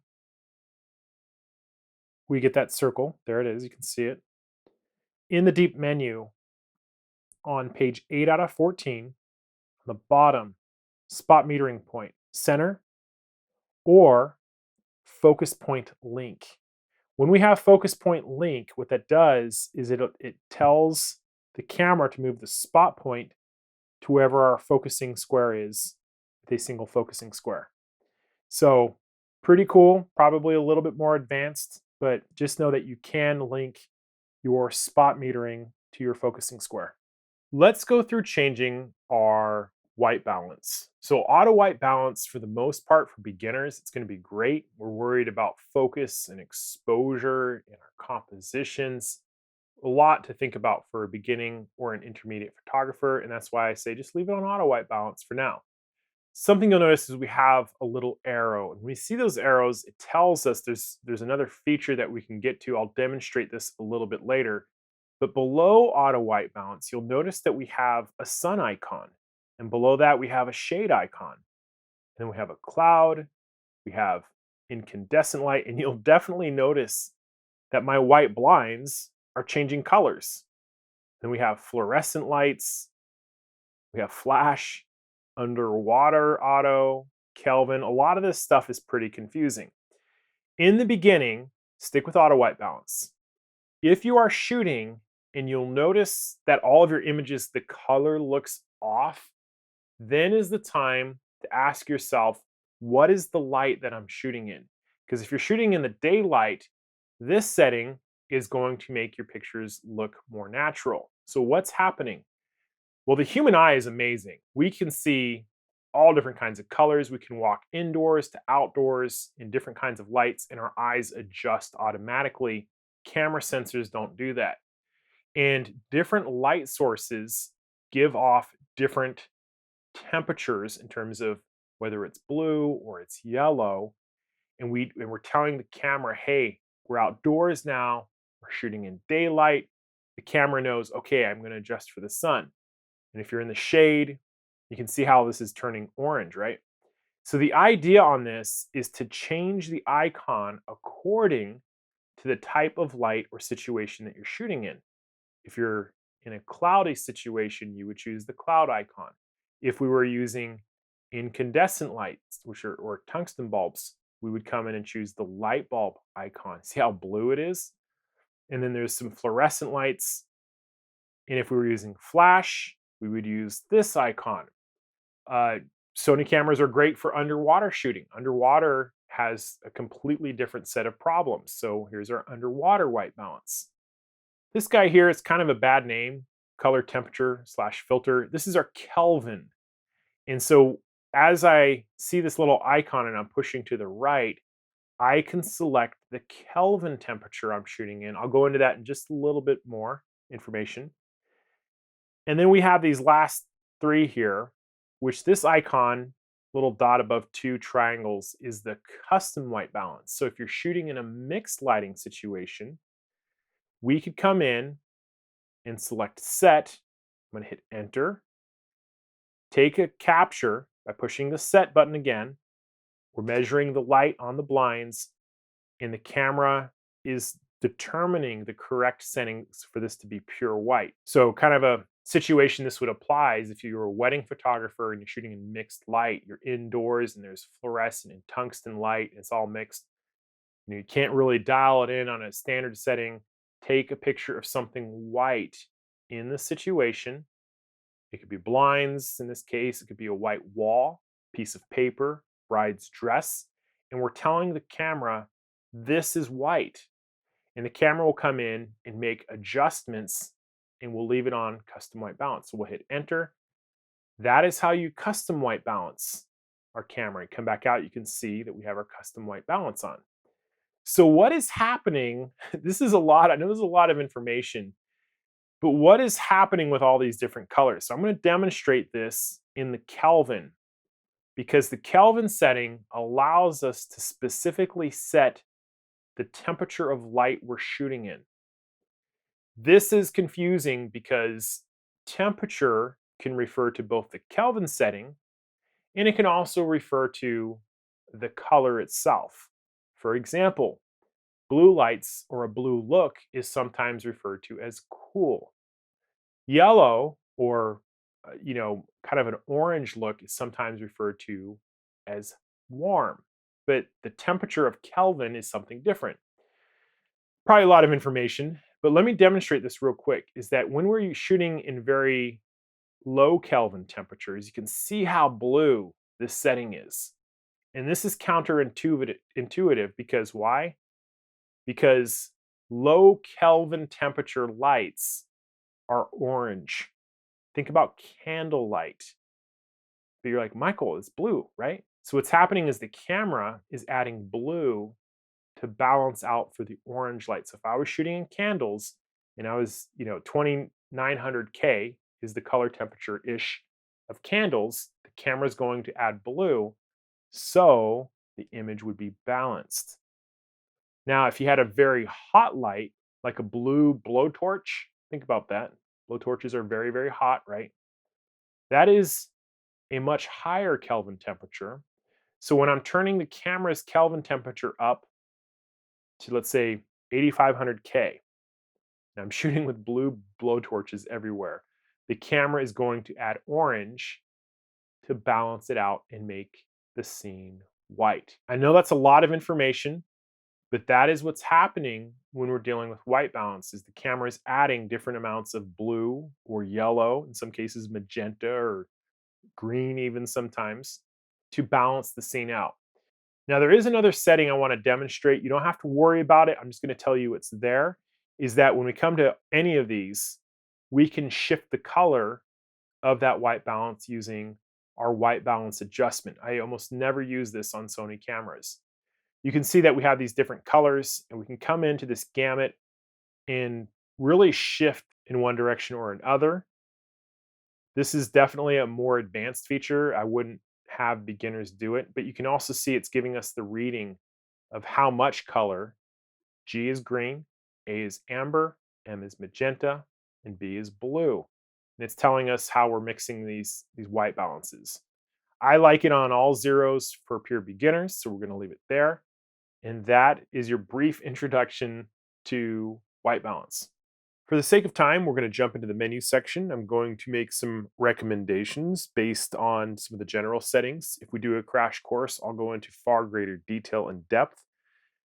we get that circle. There it is. You can see it. In the deep menu on page 8 out of 14, on the bottom, spot metering point, center, or focus point link. When we have focus point link, what that does is it tells the camera to move the spot point to wherever our focusing square is with a single focusing square. So pretty cool, probably a little bit more advanced, but just know that you can link your spot metering to your focusing square. Let's go through changing our white balance. So auto white balance, for the most part, for beginners, it's going to be great. We're worried about focus and exposure in our compositions. A lot to think about for a beginning or an intermediate photographer, and that's why I say just leave it on auto white balance for now. Something you'll notice is we have a little arrow, and when we see those arrows, it tells us there's another feature that we can get to. I'll demonstrate this a little bit later. But below auto white balance, you'll notice that we have a sun icon, and below that we have a shade icon. And then we have a cloud, we have incandescent light, and you'll definitely notice that my white blinds are changing colors. Then we have fluorescent lights, we have flash, underwater auto, Kelvin. A lot of this stuff is pretty confusing. In the beginning, stick with auto white balance. If you are shooting and you'll notice that all of your images, the color looks off, then is the time to ask yourself, what is the light that I'm shooting in? Because if you're shooting in the daylight, this setting is going to make your pictures look more natural. So what's happening? Well, the human eye is amazing. We can see all different kinds of colors. We can walk indoors to outdoors in different kinds of lights, and our eyes adjust automatically. Camera sensors don't do that. And different light sources give off different temperatures in terms of whether it's blue or it's yellow. And we're telling the camera, hey, we're outdoors now, we're shooting in daylight. The camera knows, okay, I'm going to adjust for the sun. And if you're in the shade, you can see how this is turning orange, right? So the idea on this is to change the icon according to the type of light or situation that you're shooting in. If you're in a cloudy situation, you would choose the cloud icon. If we were using incandescent lights, which are or tungsten bulbs, we would come in and choose the light bulb icon. See how blue it is? And then there's some fluorescent lights. And if we were using flash, we would use this icon. Sony cameras are great for underwater shooting. Underwater has a completely different set of problems. So here's our underwater white balance. This guy here is kind of a bad name, color temperature slash filter. This is our Kelvin. And so as I see this little icon and I'm pushing to the right, I can select the Kelvin temperature I'm shooting in. I'll go into that in just a little bit more information. And then we have these last three here, which this icon, little dot above two triangles, is the custom white balance. So if you're shooting in a mixed lighting situation, we could come in and select set. I'm going to hit enter. Take a capture by pushing the set button again. We're measuring the light on the blinds, and the camera is determining the correct settings for this to be pure white. So kind of a situation this would apply is if you're a wedding photographer and you're shooting in mixed light, you're indoors and there's fluorescent and tungsten light, and it's all mixed. You can't really dial it in on a standard setting. Take a picture of something white in the situation. It could be blinds in this case, it could be a white wall, piece of paper, bride's dress, and we're telling the camera this is white. And the camera will come in and make adjustments, and we'll leave it on custom white balance. So we'll hit enter. That is how you custom white balance our camera. And come back out, you can see that we have our custom white balance on. So what is happening? This is a lot. I know there's a lot of information, but what is happening with all these different colors? So I'm going to demonstrate this in the Kelvin, because the Kelvin setting allows us to specifically set the temperature of light we're shooting in. This is confusing because temperature can refer to both the Kelvin setting, and it can also refer to the color itself. For example, blue lights or a blue look is sometimes referred to as cool. Yellow or kind of an orange look is sometimes referred to as warm. But the temperature of Kelvin is something different. Probably a lot of information, but let me demonstrate this real quick, is that when we're shooting in very low Kelvin temperatures, you can see how blue this setting is. And this is counterintuitive because why? Because low Kelvin temperature lights are orange. Think about candlelight. But you're like, Michael, it's blue, right? So what's happening is the camera is adding blue to balance out for the orange light. So if I was shooting in candles and I was, 2900K is the color temperature ish of candles, the camera is going to add blue. So the image would be balanced. Now, if you had a very hot light, like a blue blowtorch, think about that. Blowtorches are very, very hot, right? That is a much higher Kelvin temperature. So when I'm turning the camera's Kelvin temperature up to, let's say, 8500K, and I'm shooting with blue blowtorches everywhere, the camera is going to add orange to balance it out and make the scene white. I know that's a lot of information, but that is what's happening when we're dealing with white balance is the camera is adding different amounts of blue or yellow, in some cases magenta or green even sometimes, to balance the scene out. Now there is another setting I want to demonstrate. You don't have to worry about it. I'm just going to tell you it's there. Is that when we come to any of these, we can shift the color of that white balance using our white balance adjustment. I almost never use this on Sony cameras. You can see that we have these different colors and we can come into this gamut and really shift in one direction or another. This is definitely a more advanced feature. I wouldn't have beginners do it, but you can also see it's giving us the reading of how much color. G is green, A is amber, M is magenta, and B is blue. And it's telling us how we're mixing these white balances. I like it on all zeros for pure beginners, so we're going to leave it there. And that is your brief introduction to white balance. For the sake of time, we're going to jump into the menu section. I'm going to make some recommendations based on some of the general settings. If we do a crash course, I'll go into far greater detail and depth.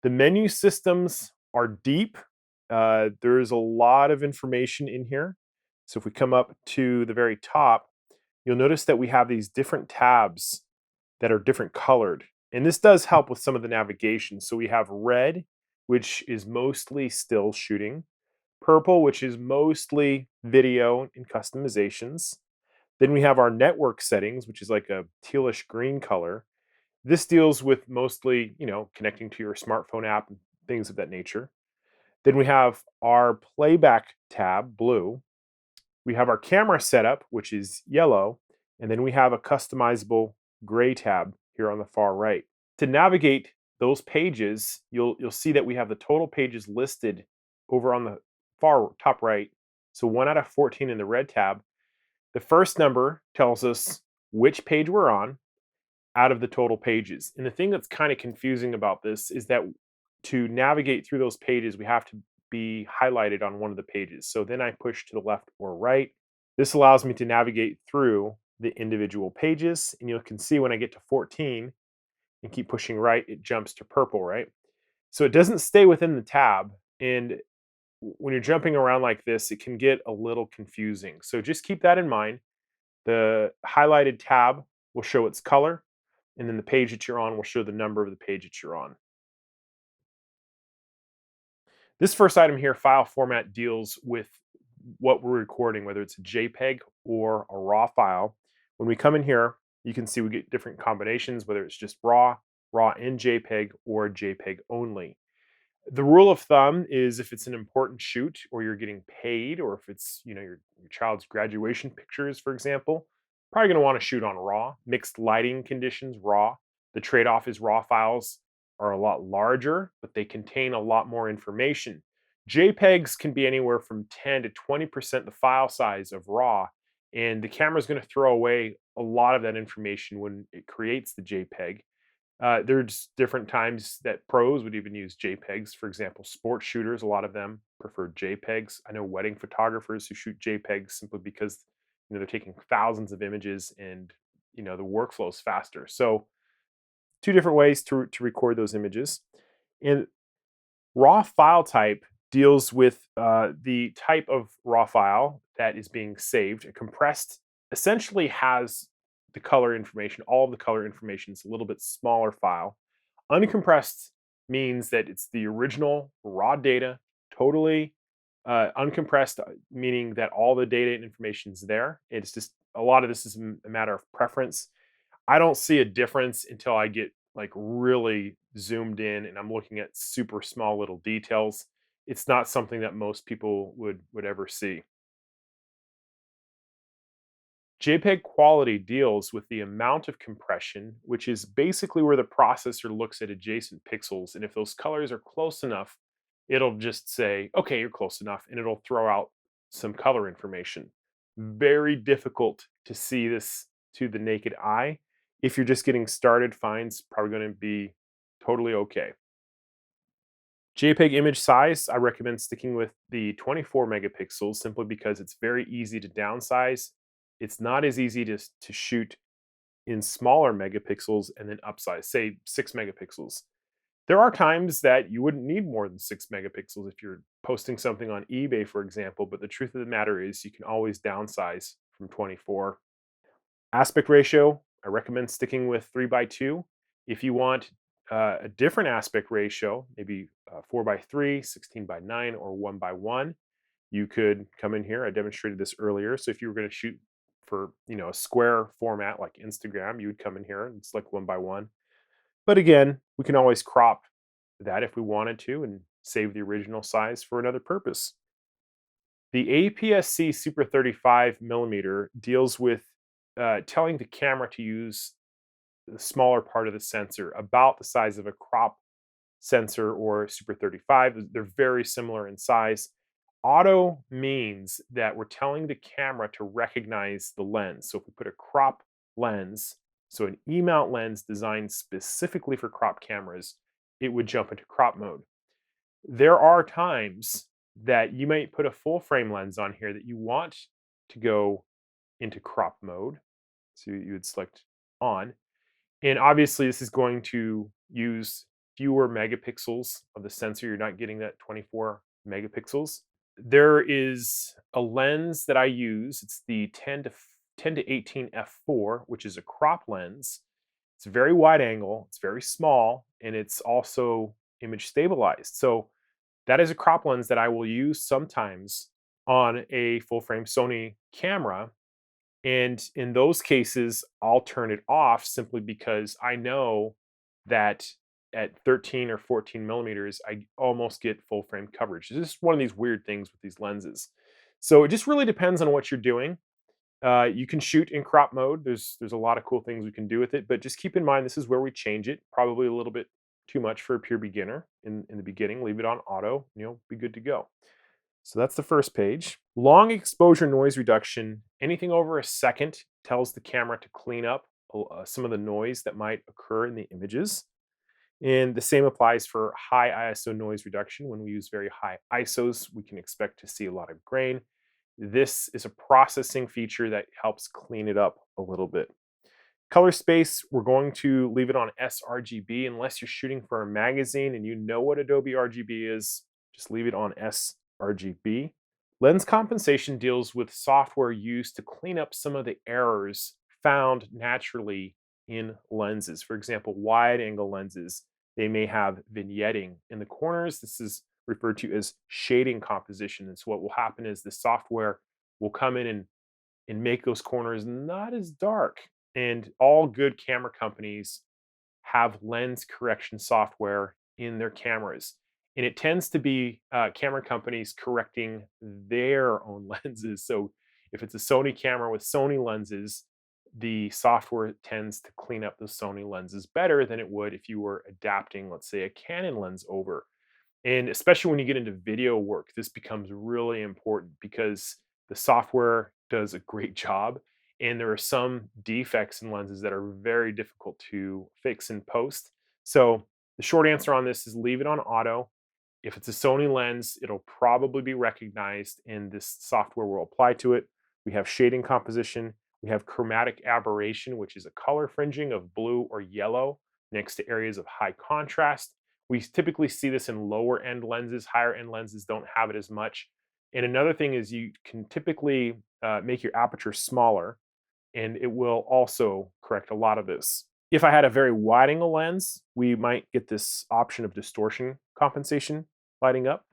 The menu systems are deep. There's a lot of information in here. So if we come up to the very top, you'll notice that we have these different tabs that are different colored. And this does help with some of the navigation. So we have red, which is mostly still shooting. Purple, which is mostly video and customizations. Then we have our network settings, which is like a tealish green color. This deals with mostly, connecting to your smartphone app and things of that nature. Then we have our playback tab, blue. We have our camera setup, which is yellow. And then we have a customizable gray tab here on the far right. To navigate those pages, you'll see that we have the total pages listed over on the far top right. So 1 out of 14 in the red tab. The first number tells us which page we're on out of the total pages. And the thing that's kind of confusing about this is that to navigate through those pages, we have to be highlighted on one of the pages. So then I push to the left or right. This allows me to navigate through the individual pages. And you can see when I get to 14 and keep pushing right, it jumps to purple, right? So it doesn't stay within the tab. And when you're jumping around like this, it can get a little confusing. So just keep that in mind. The highlighted tab will show its color, and then the page that you're on will show the number of the page that you're on. This first item here, file format, deals with what we're recording, whether it's a JPEG or a RAW file. When we come in here, you can see we get different combinations, whether it's just RAW in JPEG, or JPEG only. The rule of thumb is if it's an important shoot or you're getting paid, or if it's your child's graduation pictures, for example, probably going to want to shoot on RAW. Mixed lighting conditions, RAW. The trade-off is RAW files are a lot larger, but they contain a lot more information. JPEGs can be anywhere from 10 to 20% the file size of RAW, and the camera is going to throw away a lot of that information when it creates the JPEG. There's different times that pros would even use JPEGs. For example, sports shooters, a lot of them prefer JPEGs. I know wedding photographers who shoot JPEGs simply because they're taking thousands of images and the workflow is faster. So two different ways to record those images. And RAW file type deals with the type of RAW file that is being saved. A compressed essentially has the color information, all of the color information. Is a little bit smaller file. Uncompressed means that it's the original raw data, totally uncompressed, meaning that all the data and information is there. It's just a lot of this is a matter of preference. I don't see a difference until I get like really zoomed in and I'm looking at super small little details. It's not something that most people would ever see. JPEG quality deals with the amount of compression, which is basically where the processor looks at adjacent pixels. And if those colors are close enough, it'll just say, okay, you're close enough, and it'll throw out some color information. Very difficult to see this to the naked eye. If you're just getting started, fine's probably going to be totally okay. JPEG image size, I recommend sticking with the 24 megapixels simply because it's very easy to downsize. It's not as easy to shoot in smaller megapixels and then upsize, say 6 megapixels. There are times that you wouldn't need more than 6 megapixels if you're posting something on eBay, for example, but the truth of the matter is you can always downsize from 24. Aspect ratio, I recommend sticking with 3:2. If you want a different aspect ratio, maybe 4:3, 16:9, or 1:1, you could come in here. I demonstrated this earlier. So if you were going to shoot for a square format like Instagram, you would come in here and select 1:1. But again, we can always crop that if we wanted to and save the original size for another purpose. The APS-C Super 35 millimeter deals with telling the camera to use the smaller part of the sensor, about the size of a crop sensor or Super 35. They're very similar in size. Auto means that we're telling the camera to recognize the lens. So if we put a crop lens, so an E-mount lens designed specifically for crop cameras, it would jump into crop mode. There are times that you might put a full frame lens on here that you want to go into crop mode. So you would select on. And obviously this is going to use fewer megapixels of the sensor. You're not getting that 24 megapixels. There is a lens that I use. It's the 10 to 18 f4, which is a crop lens. It's a very wide angle, it's very small, and it's also image stabilized. So that is a crop lens that I will use sometimes on a full frame Sony camera. And in those cases, I'll turn it off simply because I know that at 13 or 14 millimeters, I almost get full frame coverage. It's just one of these weird things with these lenses. So it just really depends on what you're doing. You can shoot in crop mode. There's a lot of cool things we can do with it, but just keep in mind this is where we change it. Probably a little bit too much for a pure beginner in the beginning. Leave it on auto, be good to go. So that's the first page. Long exposure noise reduction. Anything over a second tells the camera to clean up some of the noise that might occur in the images. And the same applies for high ISO noise reduction. When we use very high ISOs, we can expect to see a lot of grain. This is a processing feature that helps clean it up a little bit. Color space, we're going to leave it on sRGB unless you're shooting for a magazine and you know what Adobe RGB is, just leave it on sRGB. Lens compensation deals with software used to clean up some of the errors found naturally in lenses. For example, wide angle lenses, they may have vignetting in the corners. This is referred to as shading composition. And so what will happen is the software will come in and make those corners not as dark. And all good camera companies have lens correction software in their cameras. And it tends to be camera companies correcting their own lenses. So if it's a Sony camera with Sony lenses, the software tends to clean up the Sony lenses better than it would if you were adapting, let's say, a Canon lens over. And especially when you get into video work, this becomes really important because the software does a great job. And there are some defects in lenses that are very difficult to fix in post. So the short answer on this is leave it on auto. If it's a Sony lens, it'll probably be recognized and this software will apply to it. We have shading composition. We have chromatic aberration, which is a color fringing of blue or yellow next to areas of high contrast. We typically see this in lower end lenses. Higher end lenses don't have it as much. And another thing is you can typically make your aperture smaller, and it will also correct a lot of this. If I had a very wide angle lens, we might get this option of distortion compensation lighting up,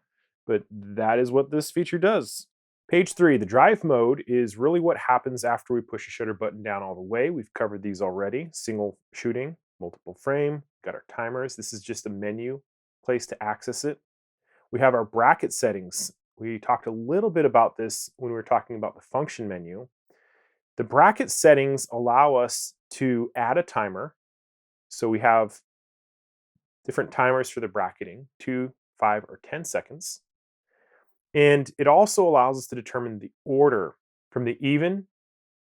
but that is what this feature does. Page 3, the drive mode is really what happens after we push the shutter button down all the way. We've covered these already. Single shooting, multiple frame, got our timers. This is just a menu place to access it. We have our bracket settings. We talked a little bit about this when we were talking about the function menu. The bracket settings allow us to add a timer. So we have different timers for the bracketing, 2, 5, or 10 seconds. And it also allows us to determine the order from the even,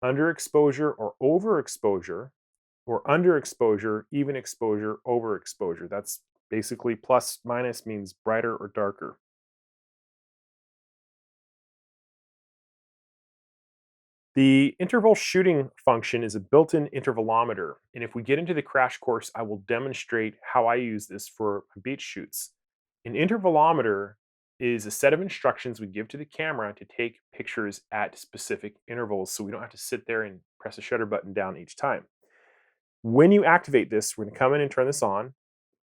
underexposure, or overexposure, or underexposure, even exposure, overexposure. That's basically plus minus means brighter or darker. The interval shooting function is a built-in intervalometer, and if we get into the crash course, I will demonstrate how I use this for beach shoots. An intervalometer is a set of instructions we give to the camera to take pictures at specific intervals so we don't have to sit there and press the shutter button down each time. When you activate this, we're going to come in and turn this on.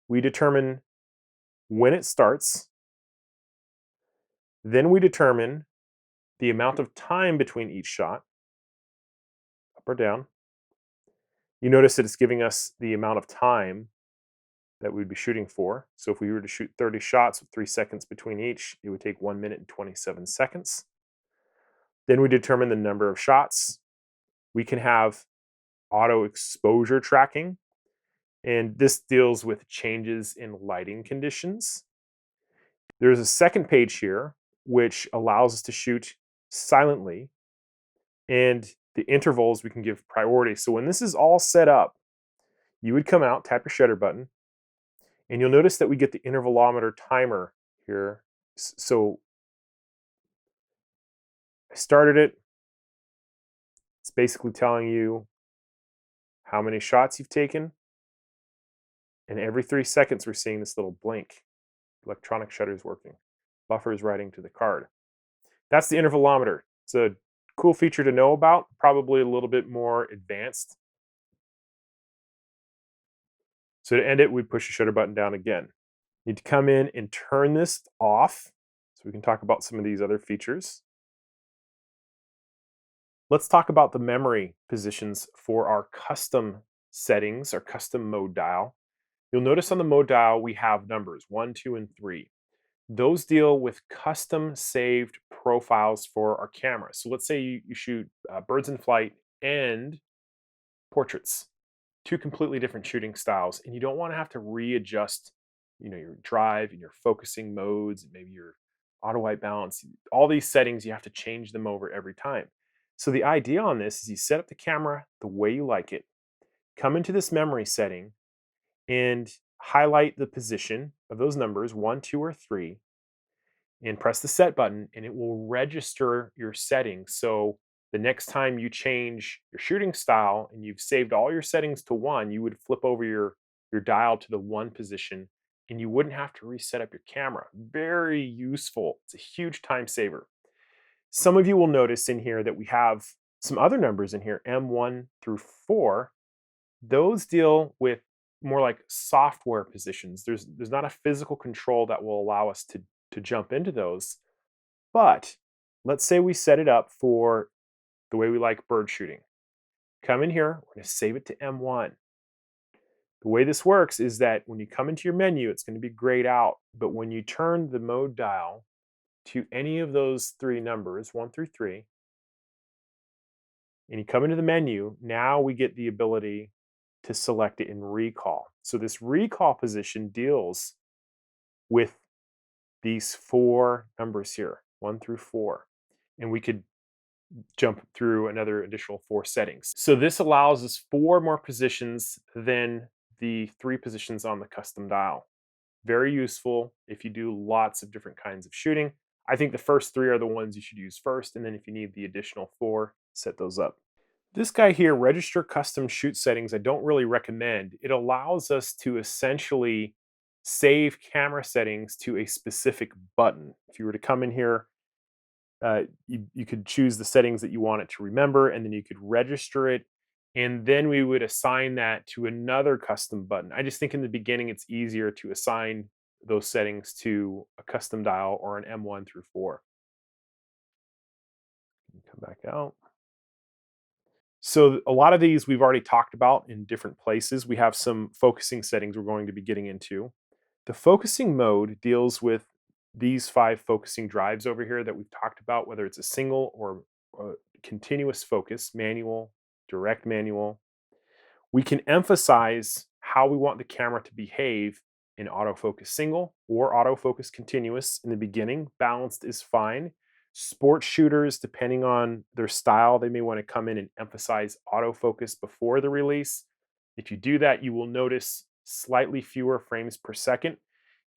We determine when it starts. Then we determine the amount of time between each shot, up or down. You notice that it's giving us the amount of time that we'd be shooting for. So if we were to shoot 30 shots with 3 seconds between each, it would take 1 minute and 27 seconds. Then we determine the number of shots. We can have auto exposure tracking, and this deals with changes in lighting conditions. There's a second page here, which allows us to shoot silently, and the intervals we can give priority. So when this is all set up, you would come out, tap your shutter button, and you'll notice that we get the intervalometer timer here. So I started it. It's basically telling you how many shots you've taken. And every 3 seconds, we're seeing this little blink. Electronic shutter is working. Buffer is writing to the card. That's the intervalometer. It's a cool feature to know about, probably a little bit more advanced. So to end it, we push the shutter button down again. You need to come in and turn this off so we can talk about some of these other features. Let's talk about the memory positions for our custom settings, our custom mode dial. You'll notice on the mode dial, we have numbers 1, 2, and 3. Those deal with custom saved profiles for our camera. So let's say you shoot birds in flight and portraits, 2 completely different shooting styles, and you don't want to have to readjust, your drive and your focusing modes, maybe your auto white balance, all these settings, you have to change them over every time. So the idea on this is you set up the camera the way you like it, come into this memory setting, and highlight the position of those numbers, 1, 2, or 3, and press the set button, and it will register your settings. So the next time you change your shooting style and you've saved all your settings to 1, you would flip over your dial to the 1 position, and you wouldn't have to reset up your camera. Very useful. It's a huge time saver. Some of you will notice in here that we have some other numbers in here, M1 through 4. Those deal with more like software positions. There's not a physical control that will allow us to jump into those. But let's say we set it up for the way we like bird shooting. Come in here, we're going to save it to M1. The way this works is that when you come into your menu, it's going to be grayed out. But when you turn the mode dial to any of those 3 numbers, 1 through 3, and you come into the menu, now we get the ability to select it in recall. So this recall position deals with these 4 numbers here, 1 through 4. And we could jump through another additional 4 settings. So this allows us 4 more positions than the 3 positions on the custom dial. Very useful if you do lots of different kinds of shooting. I think the first 3 are the ones you should use first, and then if you need the additional 4, set those up. This guy here, register custom shoot settings, I don't really recommend. It allows us to essentially save camera settings to a specific button. If you were to come in here, you could choose the settings that you want it to remember, and then you could register it, and then we would assign that to another custom button. I just think in the beginning it's easier to assign those settings to a custom dial or an M1 through 4. Come back out. So a lot of these we've already talked about in different places. We have some focusing settings we're going to be getting into. The focusing mode deals with these 5 focusing drives over here that we've talked about, whether it's a single or a continuous focus, manual, direct manual. We can emphasize how we want the camera to behave in autofocus single or autofocus continuous in the beginning. Balanced is fine. Sports shooters, depending on their style, they may want to come in and emphasize autofocus before the release. If you do that, you will notice slightly fewer frames per second.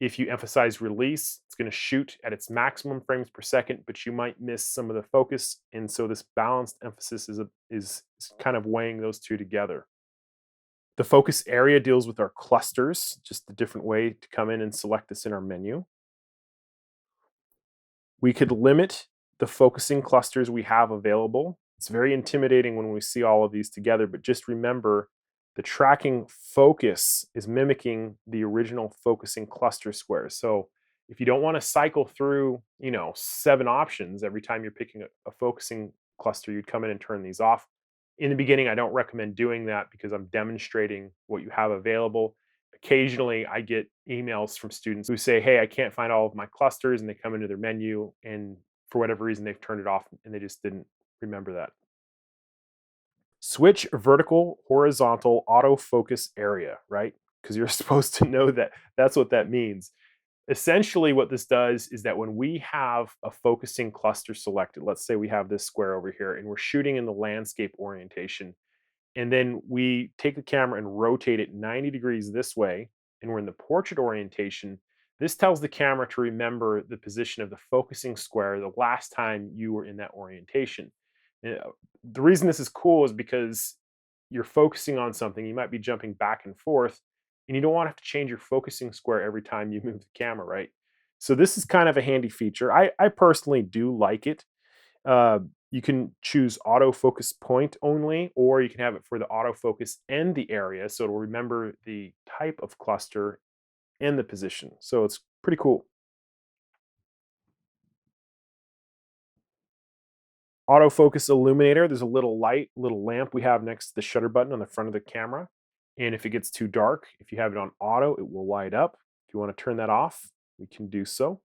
If you emphasize release, it's going to shoot at its maximum frames per second, but you might miss some of the focus. And so this balanced emphasis is kind of weighing those two together. The focus area deals with our clusters, just a different way to come in and select this in our menu. We could limit the focusing clusters we have available. It's very intimidating when we see all of these together, but just remember the tracking focus is mimicking the original focusing cluster squares. So if you don't want to cycle through, 7 options every time you're picking a focusing cluster, you'd come in and turn these off. In the beginning, I don't recommend doing that because I'm demonstrating what you have available. Occasionally, I get emails from students who say, "Hey, I can't find all of my clusters," and they come into their menu, and for whatever reason, they've turned it off and they just didn't remember that. Switch vertical, horizontal, autofocus area, right? Because you're supposed to know that that's what that means. Essentially, what this does is that when we have a focusing cluster selected, let's say we have this square over here and we're shooting in the landscape orientation, and then we take the camera and rotate it 90 degrees this way, and we're in the portrait orientation, this tells the camera to remember the position of the focusing square the last time you were in that orientation. The reason this is cool is because you're focusing on something, you might be jumping back and forth, and you don't want to have to change your focusing square every time you move the camera, right? So this is kind of a handy feature. I personally do like it. Uh, you can choose autofocus point only, or you can have it for the autofocus and the area, so it'll remember the type of cluster and the position. So it's pretty cool. Autofocus illuminator, there's a little light, little lamp we have next to the shutter button on the front of the camera. And if it gets too dark, if you have it on auto, it will light up. If you want to turn that off, we can do so.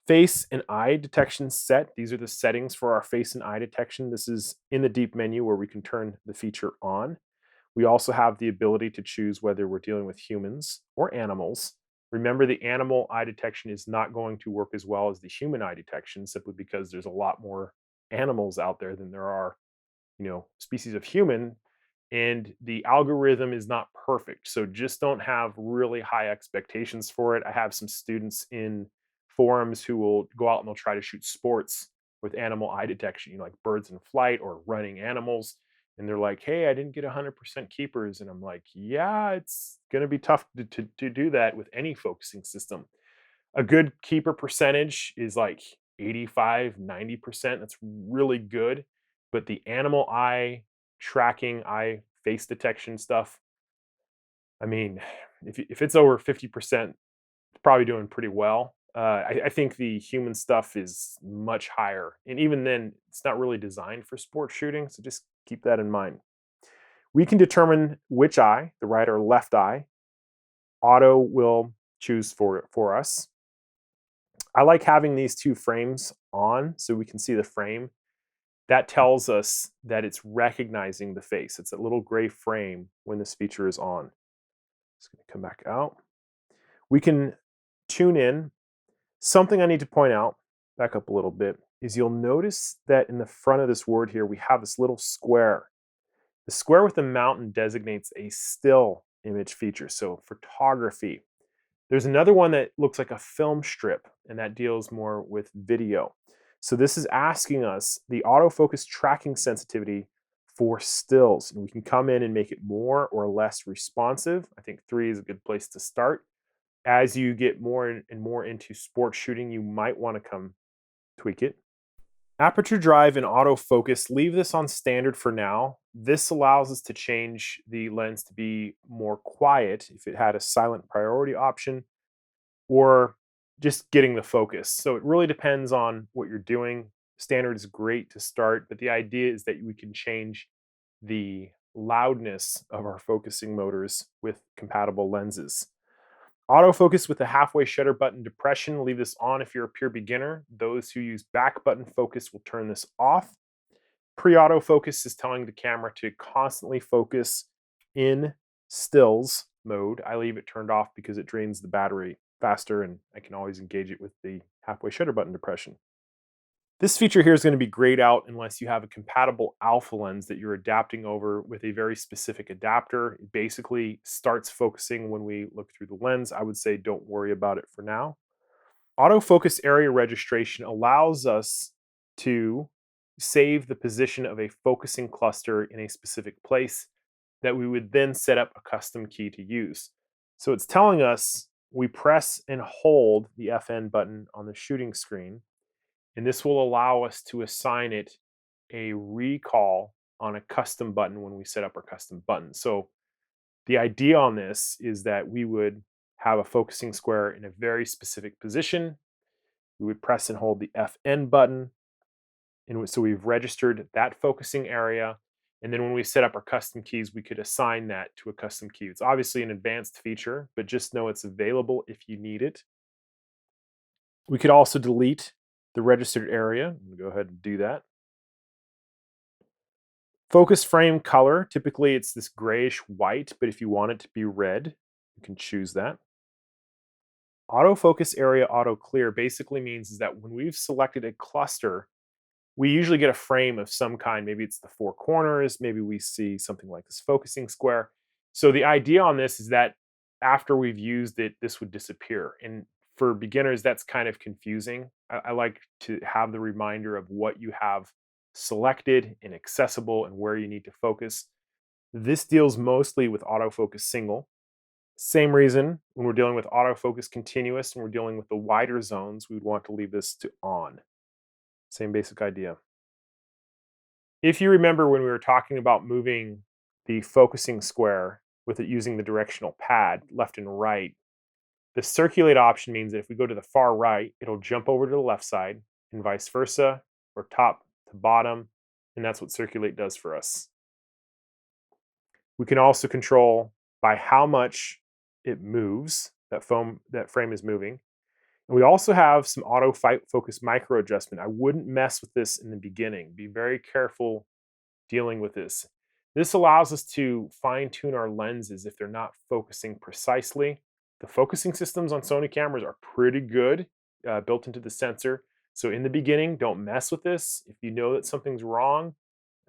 Face and eye detection set. These are the settings for our face and eye detection. This is in the deep menu where we can turn the feature on. We also have the ability to choose whether we're dealing with humans or animals. Remember, the animal eye detection is not going to work as well as the human eye detection simply because there's a lot more animals out there than there are, species of human, and the algorithm is not perfect. So just don't have really high expectations for it. I have some students in forums who will go out and they'll try to shoot sports with animal eye detection, like birds in flight or running animals. And they're like, "Hey, I didn't get 100% keepers." And I'm like, "Yeah, it's going to be tough to do that with any focusing system." A good keeper percentage is like 85, 90%. That's really good. But the animal eye tracking, eye face detection stuff, I mean, if it's over 50%, it's probably doing pretty well. I think the human stuff is much higher. And even then, it's not really designed for sport shooting. So just keep that in mind. We can determine which eye, the right or left eye, auto will choose for us. I like having these 2 frames on so we can see the frame. That tells us that it's recognizing the face. It's a little gray frame when this feature is on. It's going to come back out. We can tune in. Something I need to point out, back up a little bit, is you'll notice that in the front of this word here, we have this little square. The square with the mountain designates a still image feature, so photography. There's another one that looks like a film strip, and that deals more with video. So this is asking us the autofocus tracking sensitivity for stills. And we can come in and make it more or less responsive. I think 3 is a good place to start. As you get more and more into sports shooting, you might want to come tweak it. Aperture drive and autofocus, leave this on standard for now. This allows us to change the lens to be more quiet if it had a silent priority option, or just getting the focus. So it really depends on what you're doing. Standard is great to start, but the idea is that we can change the loudness of our focusing motors with compatible lenses. Autofocus with the halfway shutter button depression, leave this on if you're a pure beginner. Those who use back button focus will turn this off. Pre-autofocus is telling the camera to constantly focus in stills mode. I leave it turned off because it drains the battery faster, and I can always engage it with the halfway shutter button depression. This feature here is going to be grayed out unless you have a compatible alpha lens that you're adapting over with a very specific adapter. It basically starts focusing when we look through the lens. I would say don't worry about it for now. Autofocus area registration allows us to save the position of a focusing cluster in a specific place that we would then set up a custom key to use. So it's telling us we press and hold the FN button on the shooting screen, and this will allow us to assign it a recall on a custom button when we set up our custom button. So the idea on this is that we would have a focusing square in a very specific position. We would press and hold the FN button, and so we've registered that focusing area. And then when we set up our custom keys, we could assign that to a custom key. It's obviously an advanced feature, but just know it's available if you need it. We could also delete the registered area. I'm going to go ahead and do that. Focus frame color, typically it's this grayish white, but if you want it to be red, you can choose that. Autofocus area auto clear basically means is that when we've selected a cluster, we usually get a frame of some kind. Maybe it's the four corners, maybe we see something like this focusing square. So the idea on this is that after we've used it, this would disappear. And for beginners, that's kind of confusing. I like to have the reminder of what you have selected and accessible and where you need to focus. This deals mostly with autofocus single. Same reason when we're dealing with autofocus continuous and we're dealing with the wider zones, we would want to leave this to on. Same basic idea. If you remember when we were talking about moving the focusing square with it using the directional pad left and right, the circulate option means that if we go to the far right, it'll jump over to the left side and vice versa, or top to bottom, and that's what circulate does for us. We can also control by how much it moves, that frame is moving. And we also have some auto focus micro adjustment. I wouldn't mess with this in the beginning. Be very careful dealing with this. This allows us to fine tune our lenses if they're not focusing precisely. The focusing systems on Sony cameras are pretty good, built into the sensor. So in the beginning, don't mess with this. If you know that something's wrong,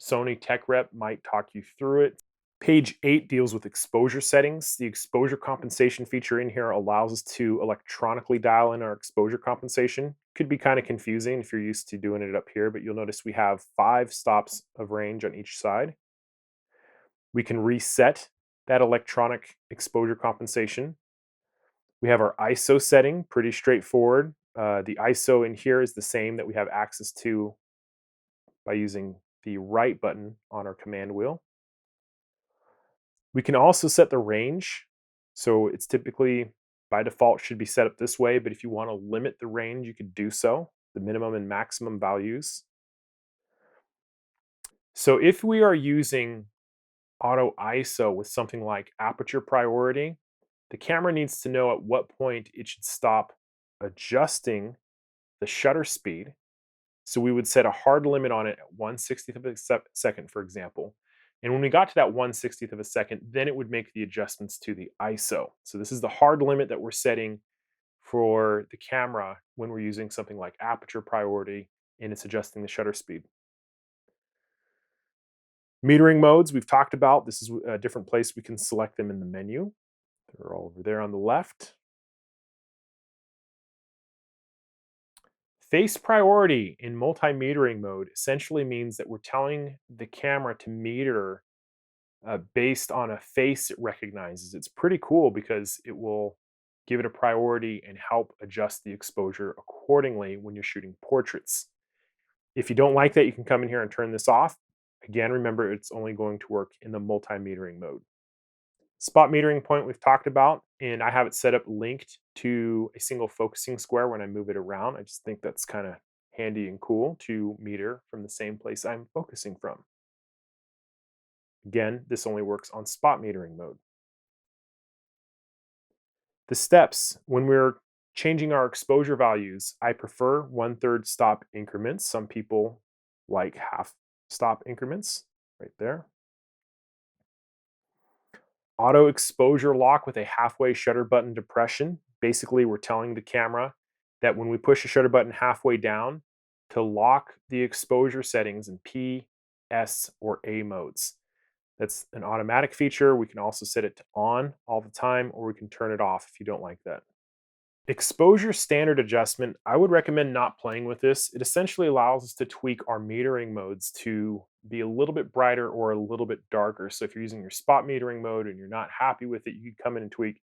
Sony tech rep might talk you through it. Page 8 deals with exposure settings. The exposure compensation feature in here allows us to electronically dial in our exposure compensation. Could be kind of confusing if you're used to doing it up here, but you'll notice we have 5 stops of range on each side. We can reset that electronic exposure compensation. We have our ISO setting, pretty straightforward. The ISO in here is the same that we have access to by using the right button on our command wheel. We can also set the range. So it's typically by default should be set up this way, but if you want to limit the range, you could do so, the minimum and maximum values. So if we are using auto ISO with something like aperture priority, the camera needs to know at what point it should stop adjusting the shutter speed. So we would set a hard limit on it at 1/60th of a second, for example. And when we got to that 1/60th of a second, then it would make the adjustments to the ISO. So this is the hard limit that we're setting for the camera when we're using something like aperture priority and it's adjusting the shutter speed. Metering modes we've talked about. This is a different place we can select them in the menu. They're all over there on the left. Face priority in multi-metering mode essentially means that we're telling the camera to meter based on a face it recognizes. It's pretty cool because it will give it a priority and help adjust the exposure accordingly when you're shooting portraits. If you don't like that, you can come in here and turn this off. Again, remember it's only going to work in the multi-metering mode. Spot metering point we've talked about, and I have it set up linked to a single focusing square when I move it around. I just think that's kind of handy and cool to meter from the same place I'm focusing from. Again, this only works on spot metering mode. The steps, when we're changing our exposure values, I prefer 1/3 stop increments. Some people like half stop increments right there. Auto exposure lock with a halfway shutter button depression. Basically, we're telling the camera that when we push the shutter button halfway down to lock the exposure settings in P, S, or A modes. That's an automatic feature. We can also set it to on all the time, or we can turn it off if you don't like that. Exposure standard adjustment, I would recommend not playing with this. It essentially allows us to tweak our metering modes to be a little bit brighter or a little bit darker. So if you're using your spot metering mode and you're not happy with it, you can come in and tweak.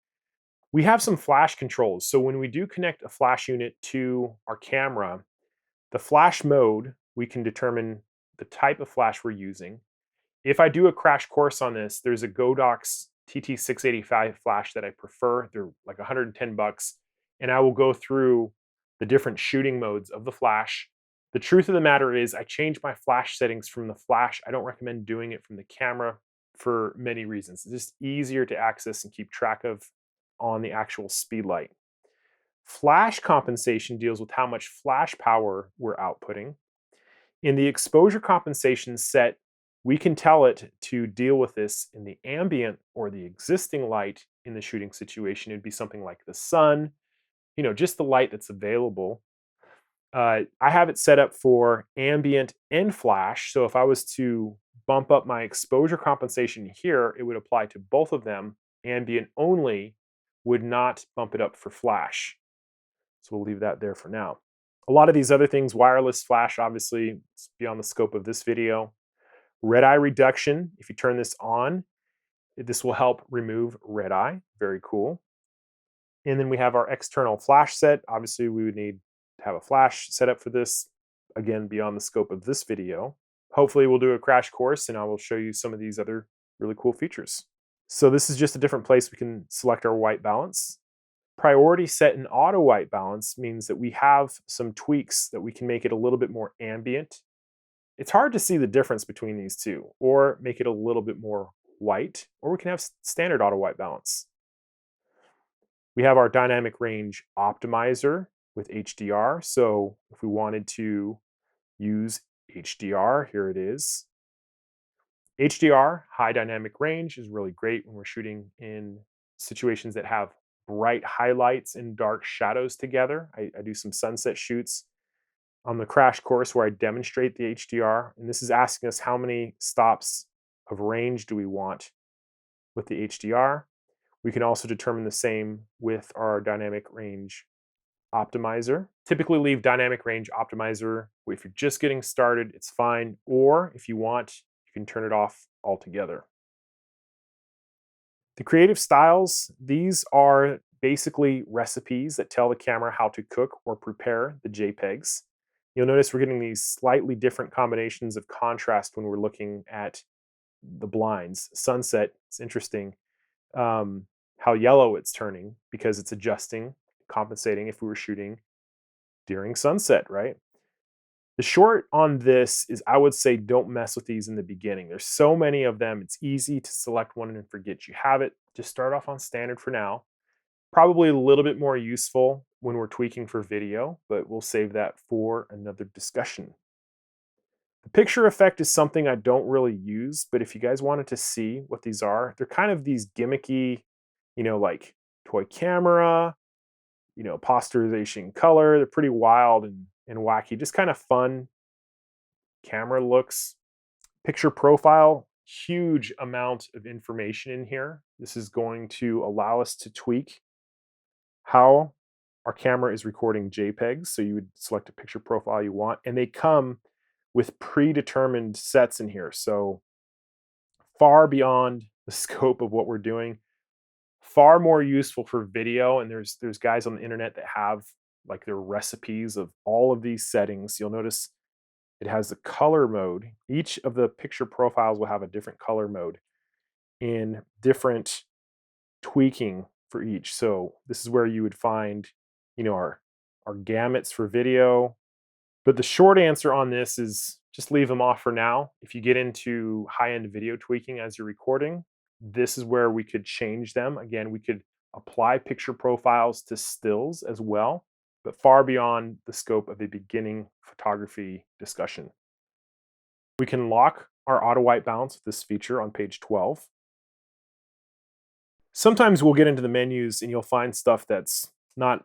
We have some flash controls. So when we do connect a flash unit to our camera, the flash mode, we can determine the type of flash we're using. If I do a crash course on this, there's a Godox TT685 flash that I prefer. They're like 110 bucks. And I will go through the different shooting modes of the flash. The truth of the matter is I changed my flash settings from the flash. I don't recommend doing it from the camera for many reasons. It's just easier to access and keep track of on the actual speed light. Flash compensation deals with how much flash power we're outputting. In the exposure compensation set, we can tell it to deal with this in the ambient or the existing light in the shooting situation. It'd be something like the sun, just the light that's available. I have it set up for ambient and flash. So if I was to bump up my exposure compensation here, it would apply to both of them. Ambient only would not bump it up for flash. So we'll leave that there for now. A lot of these other things, wireless flash, obviously, it's beyond the scope of this video. Red eye reduction, if you turn this on, this will help remove red eye. Very cool. And then we have our external flash set. Obviously, we would need to have a flash set up for this. Again, beyond the scope of this video. Hopefully, we'll do a crash course and I will show you some of these other really cool features. So this is just a different place we can select our white balance. Priority set and auto white balance means that we have some tweaks that we can make it a little bit more ambient. It's hard to see the difference between these two, or make it a little bit more white, or we can have standard auto white balance. We have our dynamic range optimizer with HDR. So if we wanted to use HDR, here it is. HDR, high dynamic range, is really great when we're shooting in situations that have bright highlights and dark shadows together. I do some sunset shoots on the crash course where I demonstrate the HDR. And this is asking us how many stops of range do we want with the HDR. We can also determine the same with our dynamic range optimizer. Typically leave dynamic range optimizer. If you're just getting started, it's fine. Or if you want, you can turn it off altogether. The creative styles, these are basically recipes that tell the camera how to cook or prepare the JPEGs. You'll notice we're getting these slightly different combinations of contrast when we're looking at the blinds. Sunset, it's interesting how yellow it's turning because it's adjusting, compensating if we were shooting during sunset, right? The short on this is I would say don't mess with these in the beginning. There's so many of them. It's easy to select one and forget you have it. Just start off on standard for now. Probably a little bit more useful when we're tweaking for video, but we'll save that for another discussion. The picture effect is something I don't really use, but if you guys wanted to see what these are, they're kind of these gimmicky, like toy camera, posterization color. They're pretty wild and wacky, just kind of fun camera looks. Picture profile, huge amount of information in here. This is going to allow us to tweak how our camera is recording JPEGs. So you would select a picture profile you want, and they come with predetermined sets in here. So far beyond the scope of what we're doing, far more useful for video. And there's guys on the internet that have like their recipes of all of these settings. You'll notice it has the color mode. Each of the picture profiles will have a different color mode in different tweaking for each. So this is where you would find, our gamuts for video, But the short answer on this is just leave them off for now. If you get into high-end video tweaking as you're recording, this is where we could change them. Again, we could apply picture profiles to stills as well, but far beyond the scope of a beginning photography discussion. We can lock our auto white balance with this feature on page 12. Sometimes we'll get into the menus and you'll find stuff that's not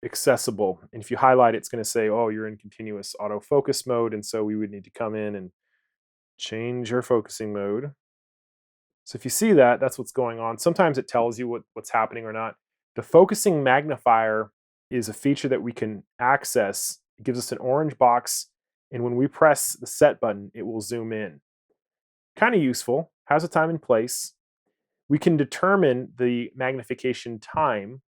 accessible. And if you highlight, it's going to say, oh, you're in continuous autofocus mode. And so we would need to come in and change our focusing mode. So if you see that, that's what's going on. Sometimes it tells you what's happening or not. The focusing magnifier is a feature that we can access. It gives us an orange box. And when we press the set button, it will zoom in. Kind of useful, has a time and place. We can determine the magnification time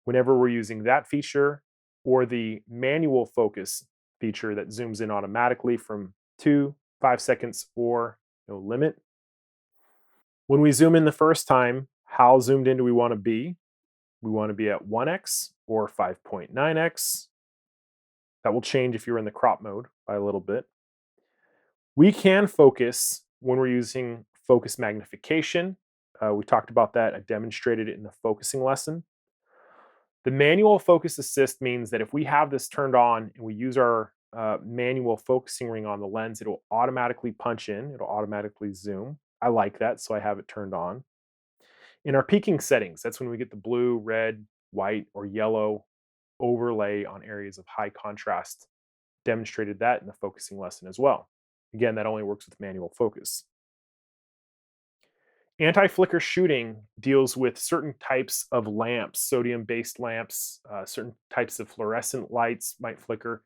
whenever we're using that feature or the manual focus feature that zooms in automatically from 2, 5 seconds or no limit. When we zoom in the first time, how zoomed in do we want to be? We want to be at 1x or 5.9x. That will change if you're in the crop mode by a little bit. We can focus when we're using focus magnification. We talked about that. I demonstrated it in the focusing lesson. The manual focus assist means that if we have this turned on and we use our manual focusing ring on the lens, it'll automatically punch in, it'll automatically zoom. I like that, so I have it turned on. In our peaking settings, that's when we get the blue, red, white, or yellow overlay on areas of high contrast. Demonstrated that in the focusing lesson as well. Again, that only works with manual focus. Anti-flicker shooting deals with certain types of lamps, sodium-based lamps, certain types of fluorescent lights might flicker.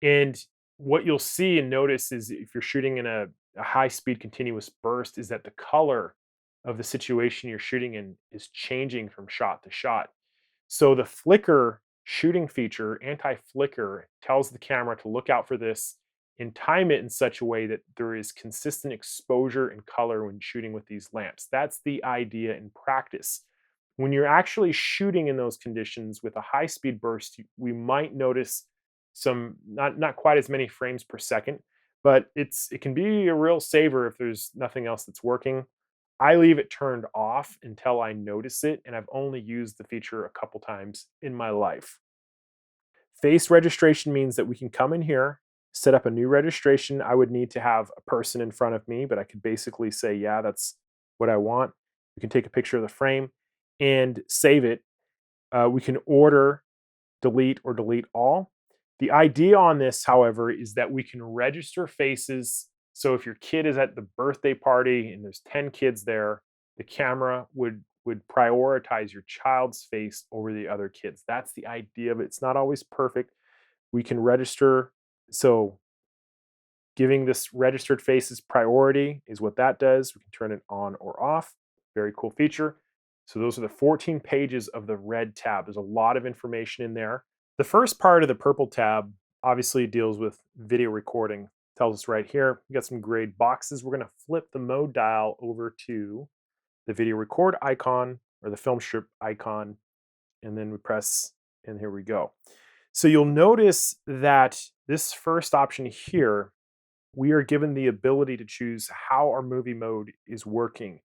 And what you'll see and notice is if you're shooting in a high-speed continuous burst is that the color of the situation you're shooting in is changing from shot to shot. So the flicker shooting feature, anti-flicker, tells the camera to look out for this and time it in such a way that there is consistent exposure and color when shooting with these lamps. That's the idea in practice. When you're actually shooting in those conditions with a high speed burst, we might notice some not quite as many frames per second, but it can be a real saver if there's nothing else that's working. I leave it turned off until I notice it, and I've only used the feature a couple times in my life. Face registration means that we can come in here, set up a new registration. I would need to have a person in front of me, but I could basically say, yeah, that's what I want. We can take a picture of the frame and save it. We can order, delete, or delete all. The idea on this, however, is that we can register faces. So if your kid is at the birthday party and there's 10 kids there, the camera would prioritize your child's face over the other kids. That's the idea of it. It's not always perfect. We can register. So giving this registered faces priority is what that does. We can turn it on or off. Very cool feature. So those are the 14 pages of the red tab. There's a lot of information in there. The first part of the purple tab obviously deals with video recording. Tells us right here, we got some grayed boxes. We're going to flip the mode dial over to the video record icon or the film strip icon, and then we press, and here we go. So you'll notice that this first option here, we are given the ability to choose how our movie mode is working.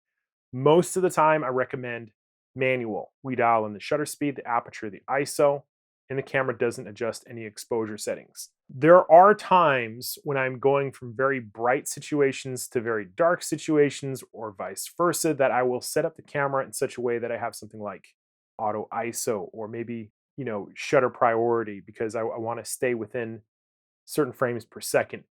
Most of the time, I recommend manual. We dial in the shutter speed, the aperture, the ISO, and the camera doesn't adjust any exposure settings. There are times when I'm going from very bright situations to very dark situations or vice versa that I will set up the camera in such a way that I have something like auto ISO or maybe, shutter priority because I want to stay within certain frames per second.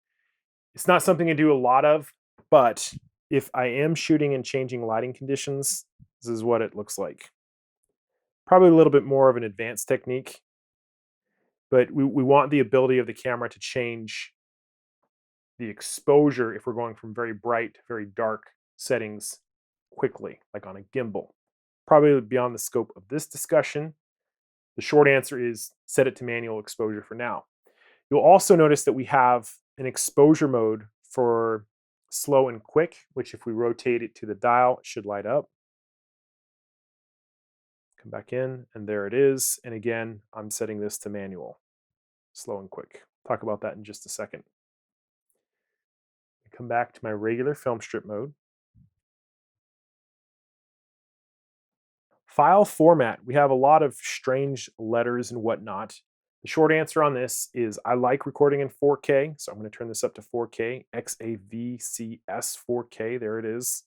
It's not something I do a lot of, but if I am shooting and changing lighting conditions, this is what it looks like. Probably a little bit more of an advanced technique, but we want the ability of the camera to change the exposure if we're going from very bright to very dark settings quickly, like on a gimbal. Probably beyond the scope of this discussion. The short answer is set it to manual exposure for now. You'll also notice that we have an exposure mode for slow and quick, which if we rotate it to the dial, it should light up. Come back in, and there it is. And again, I'm setting this to manual, slow and quick. Talk about that in just a second. Come back to my regular film strip mode. File format. We have a lot of strange letters and whatnot. The short answer on this is I like recording in 4K, so I'm going to turn this up to 4K, XAVCS 4K, there it is.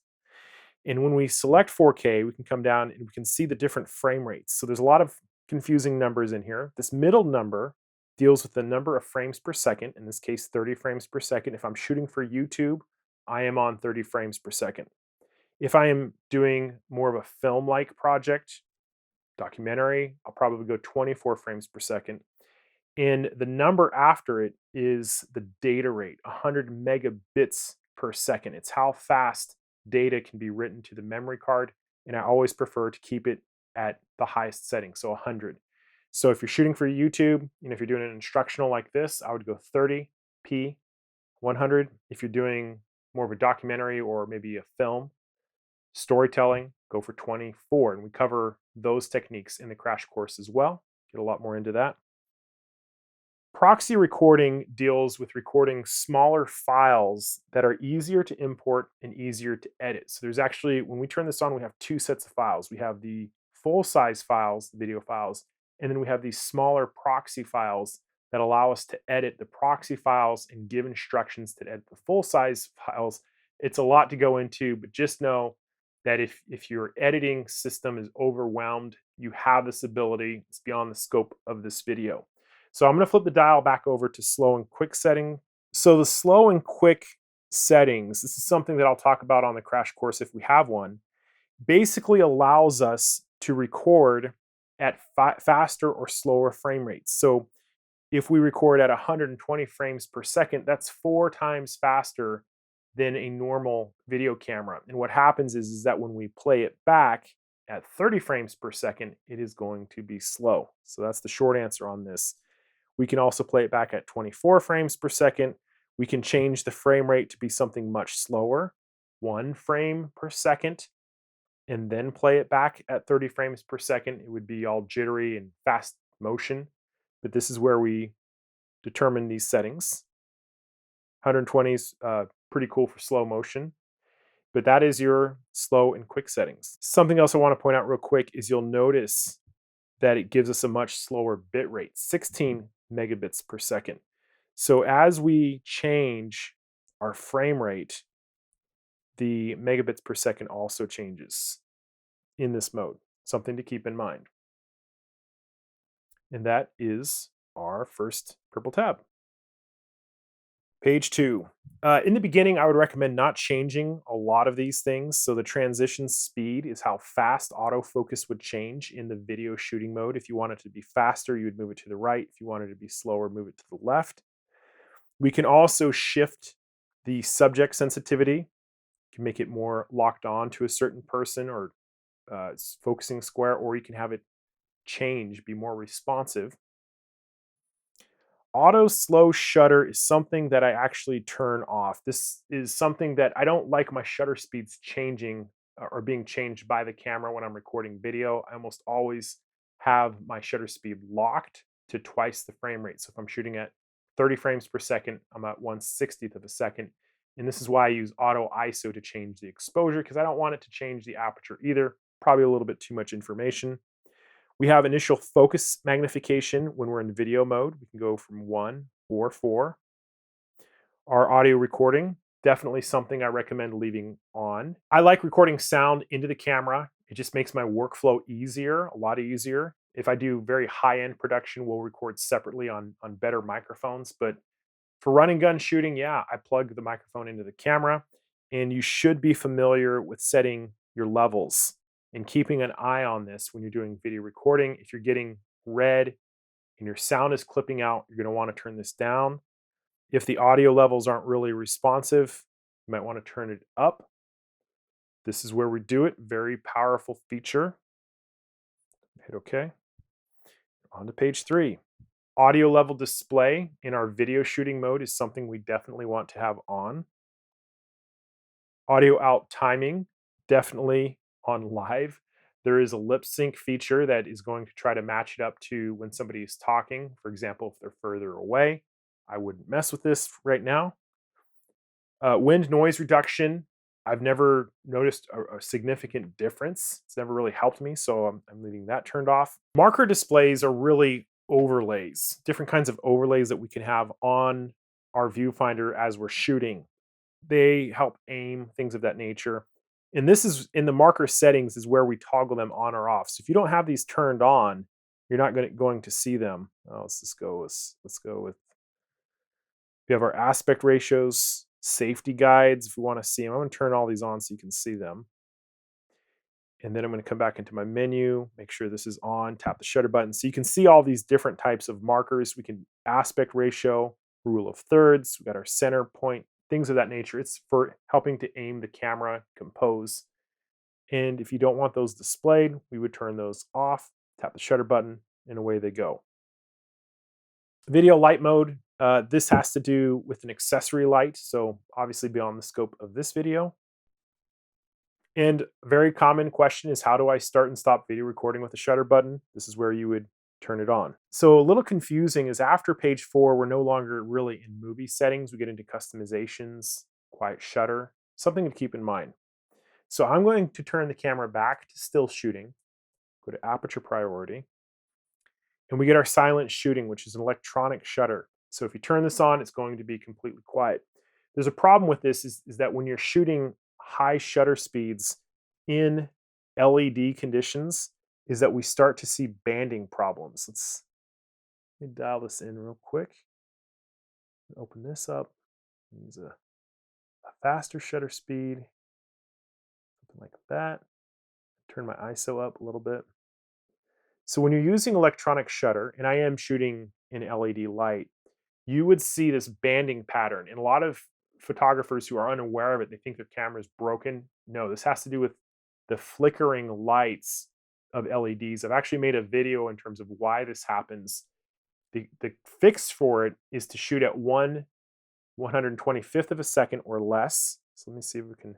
And when we select 4K, we can come down and we can see the different frame rates. So there's a lot of confusing numbers in here. This middle number deals with the number of frames per second, in this case 30 frames per second. If I'm shooting for YouTube, I am on 30 frames per second. If I am doing more of a film-like project, documentary, I'll probably go 24 frames per second. And the number after it is the data rate, 100 megabits per second. It's how fast data can be written to the memory card. And I always prefer to keep it at the highest setting, so 100. So if you're shooting for YouTube, if you're doing an instructional like this, I would go 30p, 100. If you're doing more of a documentary or maybe a film, storytelling, go for 24. And we cover those techniques in the crash course as well. Get a lot more into that. Proxy recording deals with recording smaller files that are easier to import and easier to edit. So there's actually, when we turn this on, we have two sets of files. We have the full-size files, the video files, and then we have these smaller proxy files that allow us to edit the proxy files and give instructions to edit the full-size files. It's a lot to go into, but just know that if your editing system is overwhelmed, you have this ability. It's beyond the scope of this video. So I'm going to flip the dial back over to slow and quick setting. So the slow and quick settings, this is something that I'll talk about on the crash course if we have one, basically allows us to record at faster or slower frame rates. So if we record at 120 frames per second, that's 4 times faster than a normal video camera. And what happens is that when we play it back at 30 frames per second, it is going to be slow. So that's the short answer on this. We can also play it back at 24 frames per second. We can change the frame rate to be something much slower, 1 frame per second, and then play it back at 30 frames per second. It would be all jittery and fast motion, but this is where we determine these settings. 120 is pretty cool for slow motion, but that is your slow and quick settings. Something else I want to point out real quick is you'll notice that it gives us a much slower bit rate, 16 megabits per second. So as we change our frame rate, the megabits per second also changes in this mode. Something to keep in mind. And that is our first purple tab. Page 2. In the beginning, I would recommend not changing a lot of these things. So the transition speed is how fast autofocus would change in the video shooting mode. If you want it to be faster, you would move it to the right. If you want it to be slower, move it to the left. We can also shift the subject sensitivity. You can make it more locked on to a certain person or focusing square, or you can have it change, be more responsive. Auto slow shutter is something that I actually turn off. This is something that I don't like my shutter speeds changing or being changed by the camera when I'm recording video. I almost always have my shutter speed locked to twice the frame rate. So if I'm shooting at 30 frames per second, I'm at 1/60th of a second. And this is why I use auto ISO to change the exposure, because I don't want it to change the aperture either. Probably a little bit too much information. We have initial focus magnification when we're in video mode. We can go from 1 or 4. Our audio recording, definitely something I recommend leaving on. I like recording sound into the camera. It just makes my workflow easier, a lot easier. If I do very high-end production, we'll record separately on better microphones. But for run and gun shooting, yeah, I plug the microphone into the camera. And you should be familiar with setting your levels and keeping an eye on this when you're doing video recording. If you're getting red and your sound is clipping out, you're going to want to turn this down. If the audio levels aren't really responsive, you might want to turn it up. This is where we do it. Very powerful feature. Hit OK. On to page 3. Audio level display in our video shooting mode is something we definitely want to have on. Audio out timing, definitely on live. There is a lip sync feature that is going to try to match it up to when somebody is talking. For example, if they're further away, I wouldn't mess with this right now. Wind noise reduction, I've never noticed a significant difference. It's never really helped me, so I'm leaving that turned off. Marker displays are really overlays, different kinds of overlays that we can have on our viewfinder as we're shooting. They help aim, things of that nature. And this is in the marker settings is where we toggle them on or off. So if you don't have these turned on, you're not going to see them. Let's just go with, we have our aspect ratios, safety guides, if we want to see them. I'm going to turn all these on so you can see them. And then I'm going to come back into my menu, make sure this is on, tap the shutter button. So you can see all these different types of markers. We can aspect ratio, rule of thirds, we got our center point, things of that nature. It's for helping to aim the camera, compose. And if you don't want those displayed, we would turn those off, tap the shutter button, and away they go. Video light mode, this has to do with an accessory light, so obviously beyond the scope of this video. And a very common question is, how do I start and stop video recording with the shutter button? This is where you would turn it on. So a little confusing is after page 4, we're no longer really in movie settings. We get into customizations, quiet shutter, something to keep in mind. So I'm going to turn the camera back to still shooting, go to aperture priority, and we get our silent shooting, which is an electronic shutter. So if you turn this on, it's going to be completely quiet. There's a problem with this is that when you're shooting high shutter speeds in LED conditions, is that we start to see banding problems. Let me dial this in real quick. Open this up. Use a faster shutter speed, something like that. Turn my ISO up a little bit. So when you're using electronic shutter, and I am shooting in LED light, you would see this banding pattern. And a lot of photographers who are unaware of it, they think their camera is broken. No, this has to do with the flickering lights of LEDs. I've actually made a video in terms of why this happens. The fix for it is to shoot at 1/125th of a second or less. So let me see if we can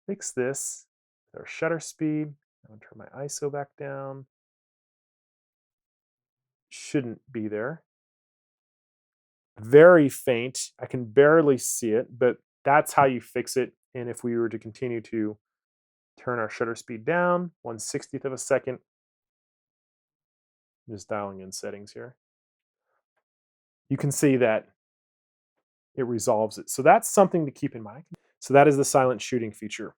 fix this with our shutter speed. I'm going to turn my ISO back down. Shouldn't be there. Very faint. I can barely see it, but that's how you fix it. And if we were to continue to turn our shutter speed down, 1/60th of a second, I'm just dialing in settings here, you can see that it resolves it. So that's something to keep in mind. So that is the silent shooting feature.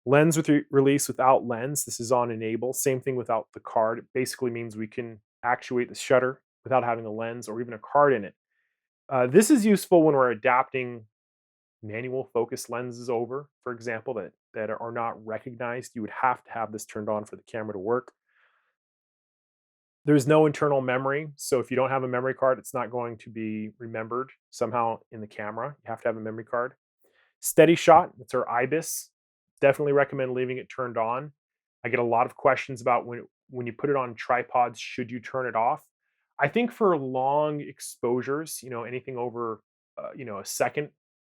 Lens with release without lens. This is on enable. Same thing without the card. It basically means we can actuate the shutter without having a lens or even a card in it. This is useful when we're adapting manual focus lenses over, for example, that are not recognized. You would have to have this turned on for the camera to work. There's no internal memory, so if you don't have a memory card, it's not going to be remembered somehow in the camera. You have to have a memory card. Steady shot, that's our IBIS. Definitely recommend leaving it turned on. I get a lot of questions about when you put it on tripods, should you turn it off? I think for long exposures, anything over, a second,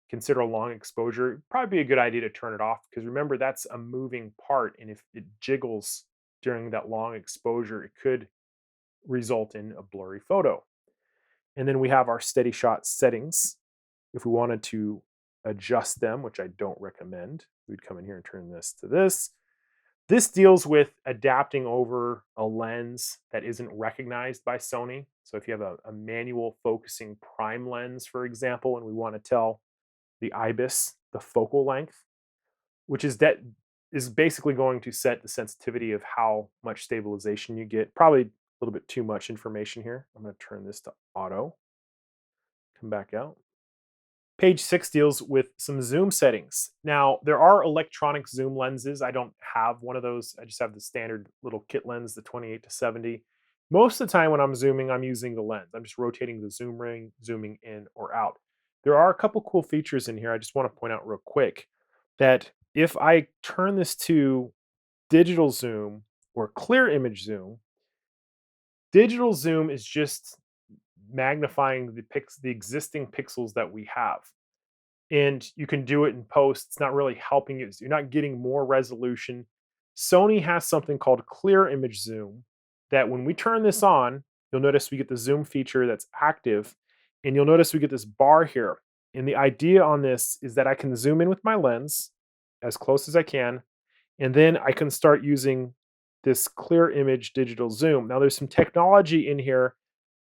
consider a long exposure. It'd probably be a good idea to turn it off because remember that's a moving part, and if it jiggles during that long exposure, it could result in a blurry photo. And then we have our steady shot settings. If we wanted to adjust them, which I don't recommend, we'd come in here and turn this to this. This deals with adapting over a lens that isn't recognized by Sony. So if you have a manual focusing prime lens, for example, and we want to tell the IBIS the focal length, which is basically going to set the sensitivity of how much stabilization you get. Probably a little bit too much information here. I'm going to turn this to auto. Come back out. Page 6 deals with some zoom settings. Now, there are electronic zoom lenses. I don't have one of those. I just have the standard little kit lens, the 28-70. Most of the time when I'm zooming, I'm using the lens. I'm just rotating the zoom ring, zooming in or out. There are a couple cool features in here I just want to point out real quick, that if I turn this to digital zoom or clear image zoom, digital zoom is just magnifying the existing pixels that we have. And you can do it in post. It's not really helping you. You're not getting more resolution. Sony has something called clear image zoom that when we turn this on, you'll notice we get the zoom feature that's active. And you'll notice we get this bar here. And the idea on this is that I can zoom in with my lens as close as I can, and then I can start using this clear image digital zoom. Now there's some technology in here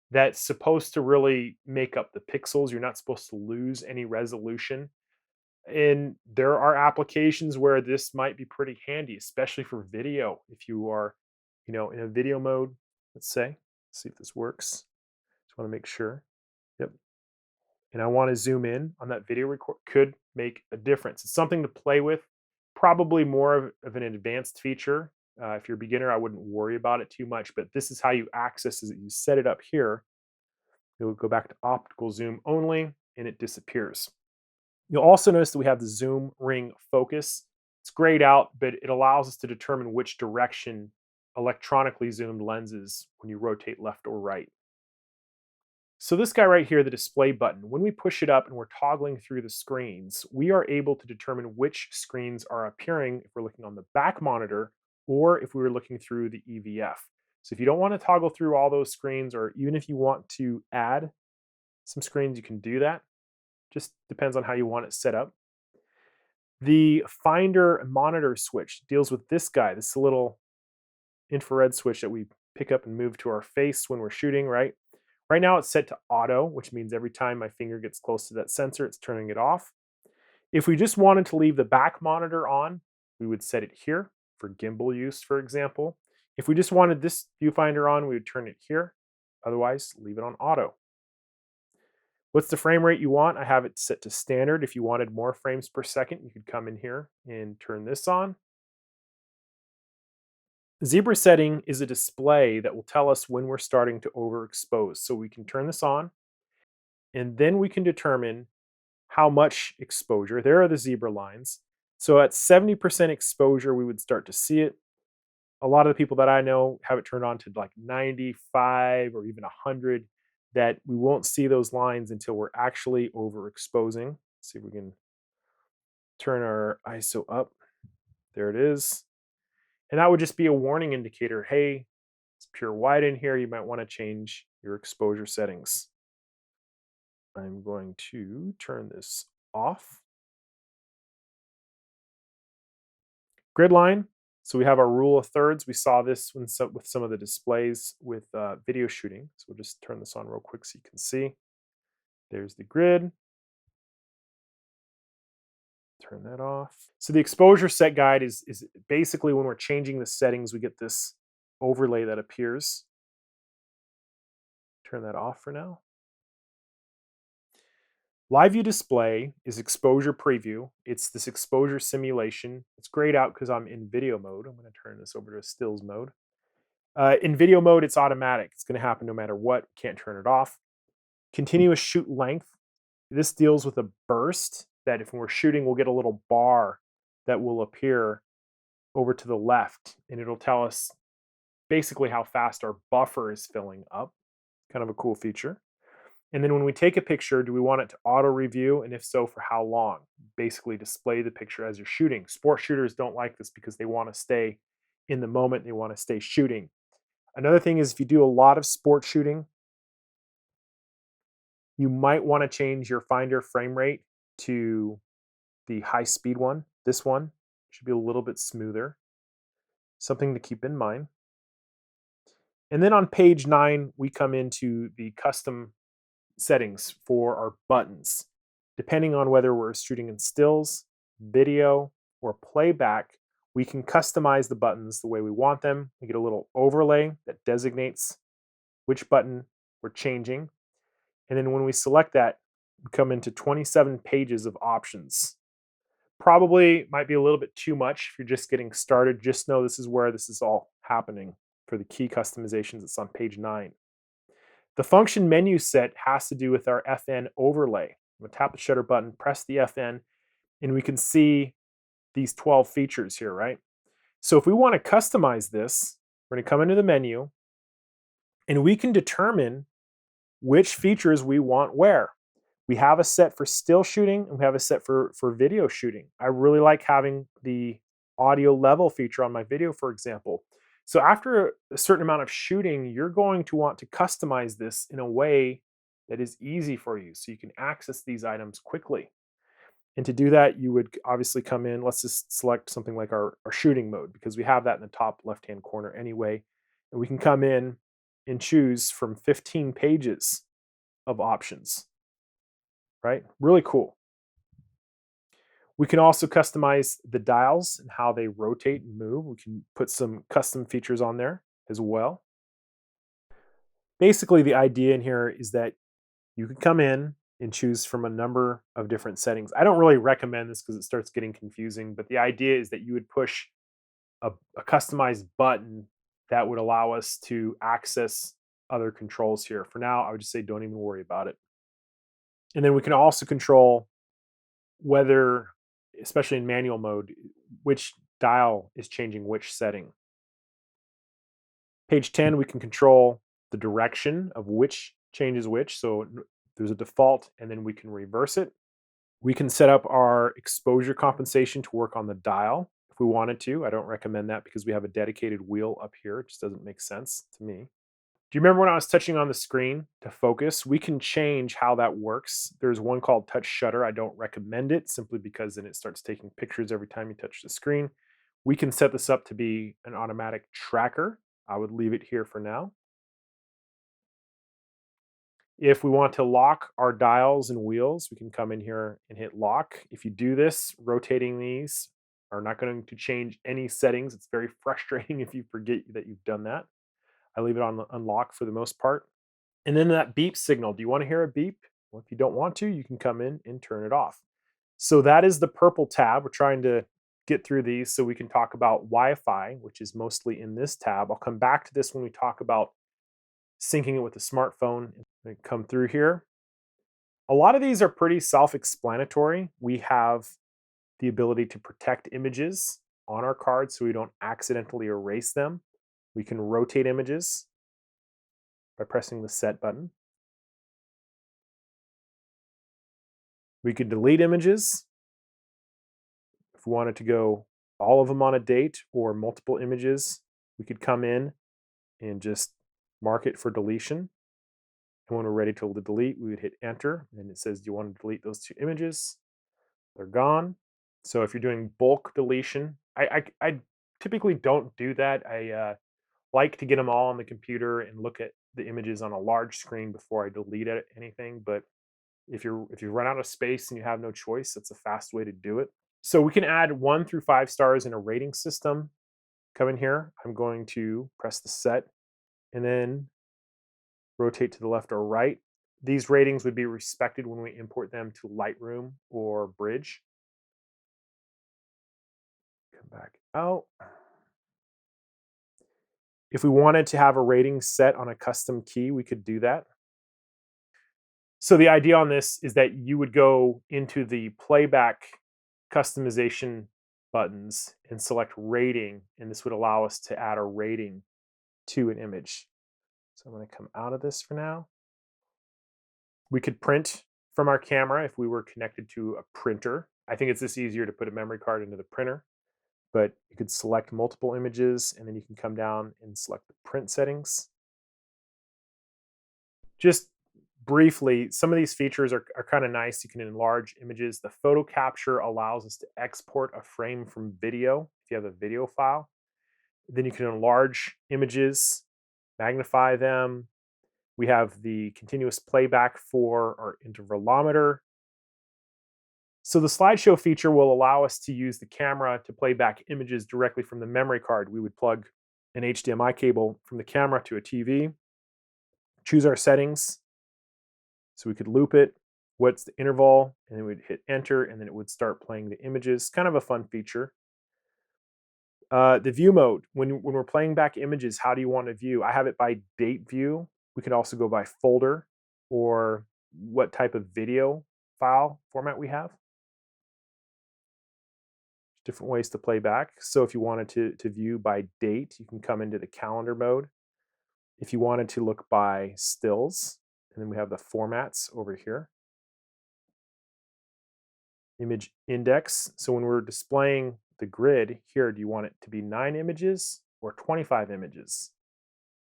that's supposed to really make up the pixels. You're not supposed to lose any resolution. And there are applications where this might be pretty handy, especially for video. If you are, in a video mode, let's say, see if this works. Just want to make sure. Yep. And I want to zoom in on that video record, could make a difference. It's something to play with, probably more of an advanced feature. If you're a beginner, I wouldn't worry about it too much, but this is how you access it. You set it up here. You'll go back to optical zoom only, and it disappears. You'll also notice that we have the zoom ring focus. It's grayed out, but it allows us to determine which direction electronically zoomed lenses when you rotate left or right. So this guy right here, the display button, when we push it up and we're toggling through the screens, we are able to determine which screens are appearing if we're looking on the back monitor or if we were looking through the EVF. So if you don't want to toggle through all those screens, or even if you want to add some screens, you can do that. Just depends on how you want it set up. The finder monitor switch deals with this guy, this little infrared switch that we pick up and move to our face when we're shooting, right? Right now it's set to auto, which means every time my finger gets close to that sensor, it's turning it off. If we just wanted to leave the back monitor on, we would set it here for gimbal use, for example. If we just wanted this viewfinder on, we would turn it here. Otherwise, leave it on auto. What's the frame rate you want? I have it set to standard. If you wanted more frames per second, you could come in here and turn this on. Zebra setting is a display that will tell us when we're starting to overexpose. So we can turn this on, and then we can determine how much exposure. There are the zebra lines. So at 70% exposure, we would start to see it. A lot of the people that I know have it turned on to like 95 or even 100, that we won't see those lines until we're actually overexposing. Let's see if we can turn our ISO up. There it is. And that would just be a warning indicator. Hey, it's pure white in here. You might want to change your exposure settings. I'm going to turn this off. Grid line. So we have our rule of thirds. We saw this with some of the displays with video shooting. So we'll just turn this on real quick so you can see. There's the grid. Turn that off. So the exposure set guide is basically when we're changing the settings, we get this overlay that appears. Turn that off for now. Live view display is exposure preview. It's this exposure simulation. It's grayed out because I'm in video mode. I'm going to turn this over to stills mode. In video mode, it's automatic. It's going to happen no matter what. Can't turn it off. Continuous shoot length. This deals with a burst that if we're shooting, we'll get a little bar that will appear over to the left, and it'll tell us basically how fast our buffer is filling up. Kind of a cool feature. And then when we take a picture, do we want it to auto review? And if so, for how long? Basically display the picture as you're shooting. Sport shooters don't like this because they want to stay in the moment. They want to stay shooting. Another thing is if you do a lot of sport shooting, you might want to change your finder frame rate to the high speed one. This one should be a little bit smoother. Something to keep in mind. And then on page 9, we come into the custom settings for our buttons. Depending on whether we're shooting in stills, video, or playback, we can customize the buttons the way we want them. We get a little overlay that designates which button we're changing. And then when we select that, we come into 27 pages of options. Probably might be a little bit too much if you're just getting started. Just know this is where this is all happening for the key customizations. It's on page 9. The function menu set has to do with our FN overlay. I'm going to tap the shutter button, press the FN, and we can see these 12 features here, right? So if we want to customize this, we're going to come into the menu, and we can determine which features we want where. We have a set for still shooting, and we have a set for video shooting. I really like having the audio level feature on my video, for example. So after a certain amount of shooting, you're going to want to customize this in a way that is easy for you so you can access these items quickly. And to do that, you would obviously come in, let's just select something like our shooting mode because we have that in the top left-hand corner anyway. And we can come in and choose from 15 pages of options, right? Really cool. We can also customize the dials and how they rotate and move. We can put some custom features on there as well. Basically, the idea in here is that you can come in and choose from a number of different settings. I don't really recommend this because it starts getting confusing, but the idea is that you would push a customized button that would allow us to access other controls here. For now, I would just say don't even worry about it. And then we can also control whether, especially in manual mode, which dial is changing which setting. Page 10, we can control the direction of which changes which. So there's a default, and then we can reverse it. We can set up our exposure compensation to work on the dial if we wanted to. I don't recommend that because we have a dedicated wheel up here. It just doesn't make sense to me. Do you remember when I was touching on the screen to focus? We can change how that works. There's one called touch shutter. I don't recommend it simply because then it starts taking pictures every time you touch the screen. We can set this up to be an automatic tracker. I would leave it here for now. If we want to lock our dials and wheels, we can come in here and hit lock. If you do this, rotating these are not going to change any settings. It's very frustrating if you forget that you've done that. I leave it on unlock for the most part. And then that beep signal, do you want to hear a beep? Well, if you don't want to, you can come in and turn it off. So that is the purple tab. We're trying to get through these so we can talk about Wi-Fi, which is mostly in this tab. I'll come back to this when we talk about syncing it with a smartphone and come through here. A lot of these are pretty self-explanatory. We have the ability to protect images on our card so we don't accidentally erase them. We can rotate images by pressing the set button. We could delete images if we wanted to go all of them on a date or multiple images. We could come in and just mark it for deletion. And when we're ready to delete, we would hit enter and it says, do you want to delete those 2 images? They're gone. So if you're doing bulk deletion, I typically don't do that. I like to get them all on the computer and look at the images on a large screen before I delete anything. But if you run out of space and you have no choice, that's a fast way to do it. So we can add 1 through 5 stars in a rating system. Come in here. I'm going to press the set and then rotate to the left or right. These ratings would be respected when we import them to Lightroom or Bridge. Come back out. If we wanted to have a rating set on a custom key, we could do that. So the idea on this is that you would go into the Playback customization buttons and select rating, and this would allow us to add a rating to an image. So I'm going to come out of this for now. We could print from our camera if we were connected to a printer. I think it's just easier to put a memory card into the printer, but you could select multiple images and then you can come down and select the print settings. Just briefly, some of these features are kind of nice. You can enlarge images. The photo capture allows us to export a frame from video if you have a video file. Then you can enlarge images, magnify them. We have the continuous playback for our intervalometer. So the slideshow feature will allow us to use the camera to play back images directly from the memory card. We would plug an HDMI cable from the camera to a TV, choose our settings. So we could loop it, what's the interval, and then we'd hit enter, and then it would start playing the images. Kind of a fun feature. The view mode, when we're playing back images, how do you want to view? I have it by date view. We could also go by folder or what type of video file format we have. Different ways to play back. So if you wanted to view by date, you can come into the calendar mode. If you wanted to look by stills, and then we have the formats over here. Image index. So when we're displaying the grid here, do you want it to be 9 images or 25 images?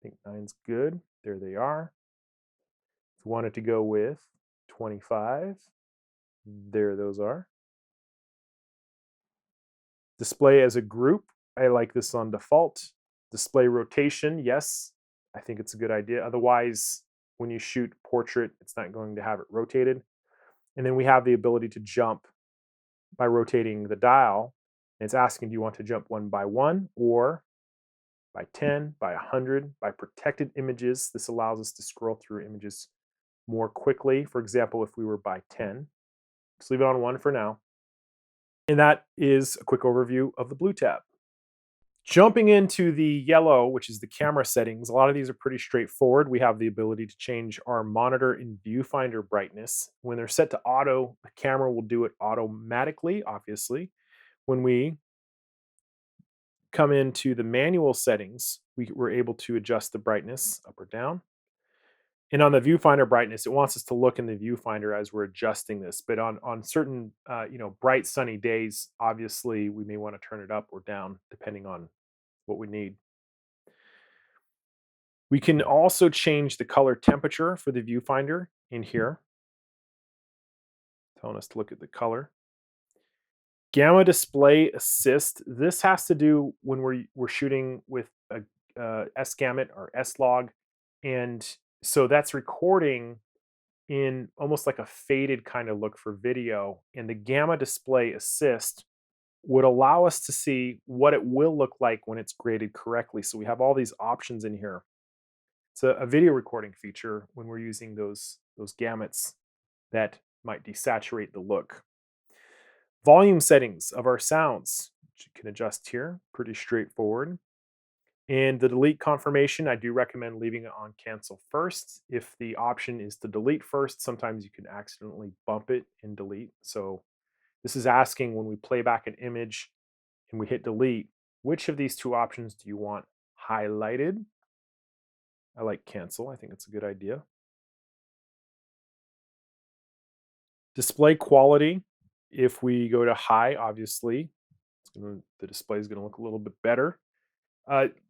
I think 9's good. There they are. If we wanted to go with 25, there those are. Display as a group, I like this on default. Display rotation, yes, I think it's a good idea. Otherwise, when you shoot portrait, it's not going to have it rotated. And then we have the ability to jump by rotating the dial. And it's asking, do you want to jump one by one or by 10, by 100, by protected images? This allows us to scroll through images more quickly. For example, if we were by 10, just leave it on 1 for now. And that is a quick overview of the blue tab. Jumping into the yellow, which is the camera settings, a lot of these are pretty straightforward. We have the ability to change our monitor and viewfinder brightness. When they're set to auto, the camera will do it automatically, obviously. When we come into the manual settings, we're able to adjust the brightness up or down. And on the viewfinder brightness, it wants us to look in the viewfinder as we're adjusting this. But on certain, bright sunny days, obviously we may want to turn it up or down depending on what we need. We can also change the color temperature for the viewfinder in here, telling us to look at the color. Gamma display assist. This has to do when we're shooting with a S-gamut or S-log, and so that's recording in almost like a faded kind of look for video. And the gamma display assist would allow us to see what it will look like when it's graded correctly. So we have all these options in here. It's a video recording feature when we're using those gamuts that might desaturate the look. Volume settings of our sounds, which you can adjust here, pretty straightforward. And the delete confirmation, I do recommend leaving it on cancel first. If the option is to delete first, sometimes you can accidentally bump it and delete. So this is asking when we play back an image and we hit delete, which of these two options do you want highlighted? I like cancel. I think it's a good idea. Display quality. If we go to high, obviously, the display is going to look a little bit better.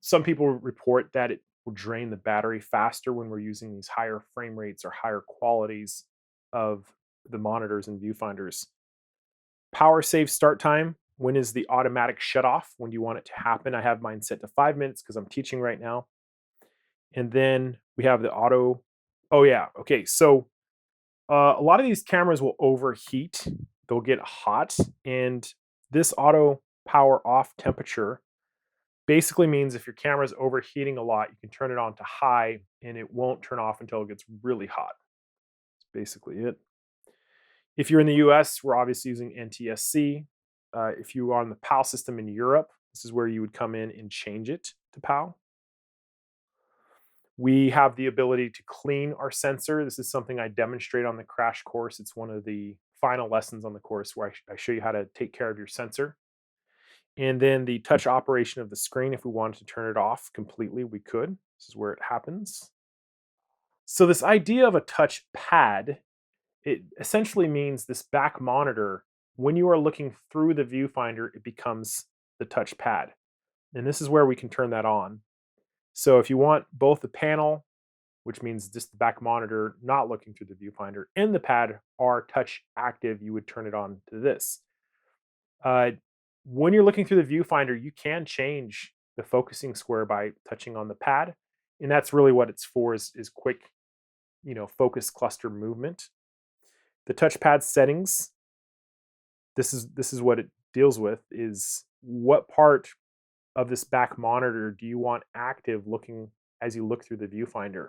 Some people report that it will drain the battery faster when we're using these higher frame rates or higher qualities of the monitors and viewfinders. Power save start time. When is the automatic shut off? When do you want it to happen? I have mine set to 5 minutes because I'm teaching right now. And then we have the auto. Oh yeah, okay. So a lot of these cameras will overheat. They'll get hot, and this auto power off temperature basically means if your camera is overheating a lot, you can turn it on to high and it won't turn off until it gets really hot. That's basically it. If you're in the US, we're obviously using NTSC. If you are on the PAL system in Europe, this is where you would come in and change it to PAL. We have the ability to clean our sensor. This is something I demonstrate on the crash course. It's one of the final lessons on the course where I show you how to take care of your sensor. And then the touch operation of the screen, if we wanted to turn it off completely, we could. This is where it happens. So this idea of a touch pad, it essentially means this back monitor, when you are looking through the viewfinder, it becomes the touch pad. And this is where we can turn that on. So if you want both the panel, which means just the back monitor not looking through the viewfinder, and the pad are touch active, you would turn it on to this. When you're looking through the viewfinder, you can change the focusing square by touching on the pad. And that's really what it's for, is quick, focus cluster movement. The touchpad settings, this is what it deals with, is what part of this back monitor do you want active looking as you look through the viewfinder.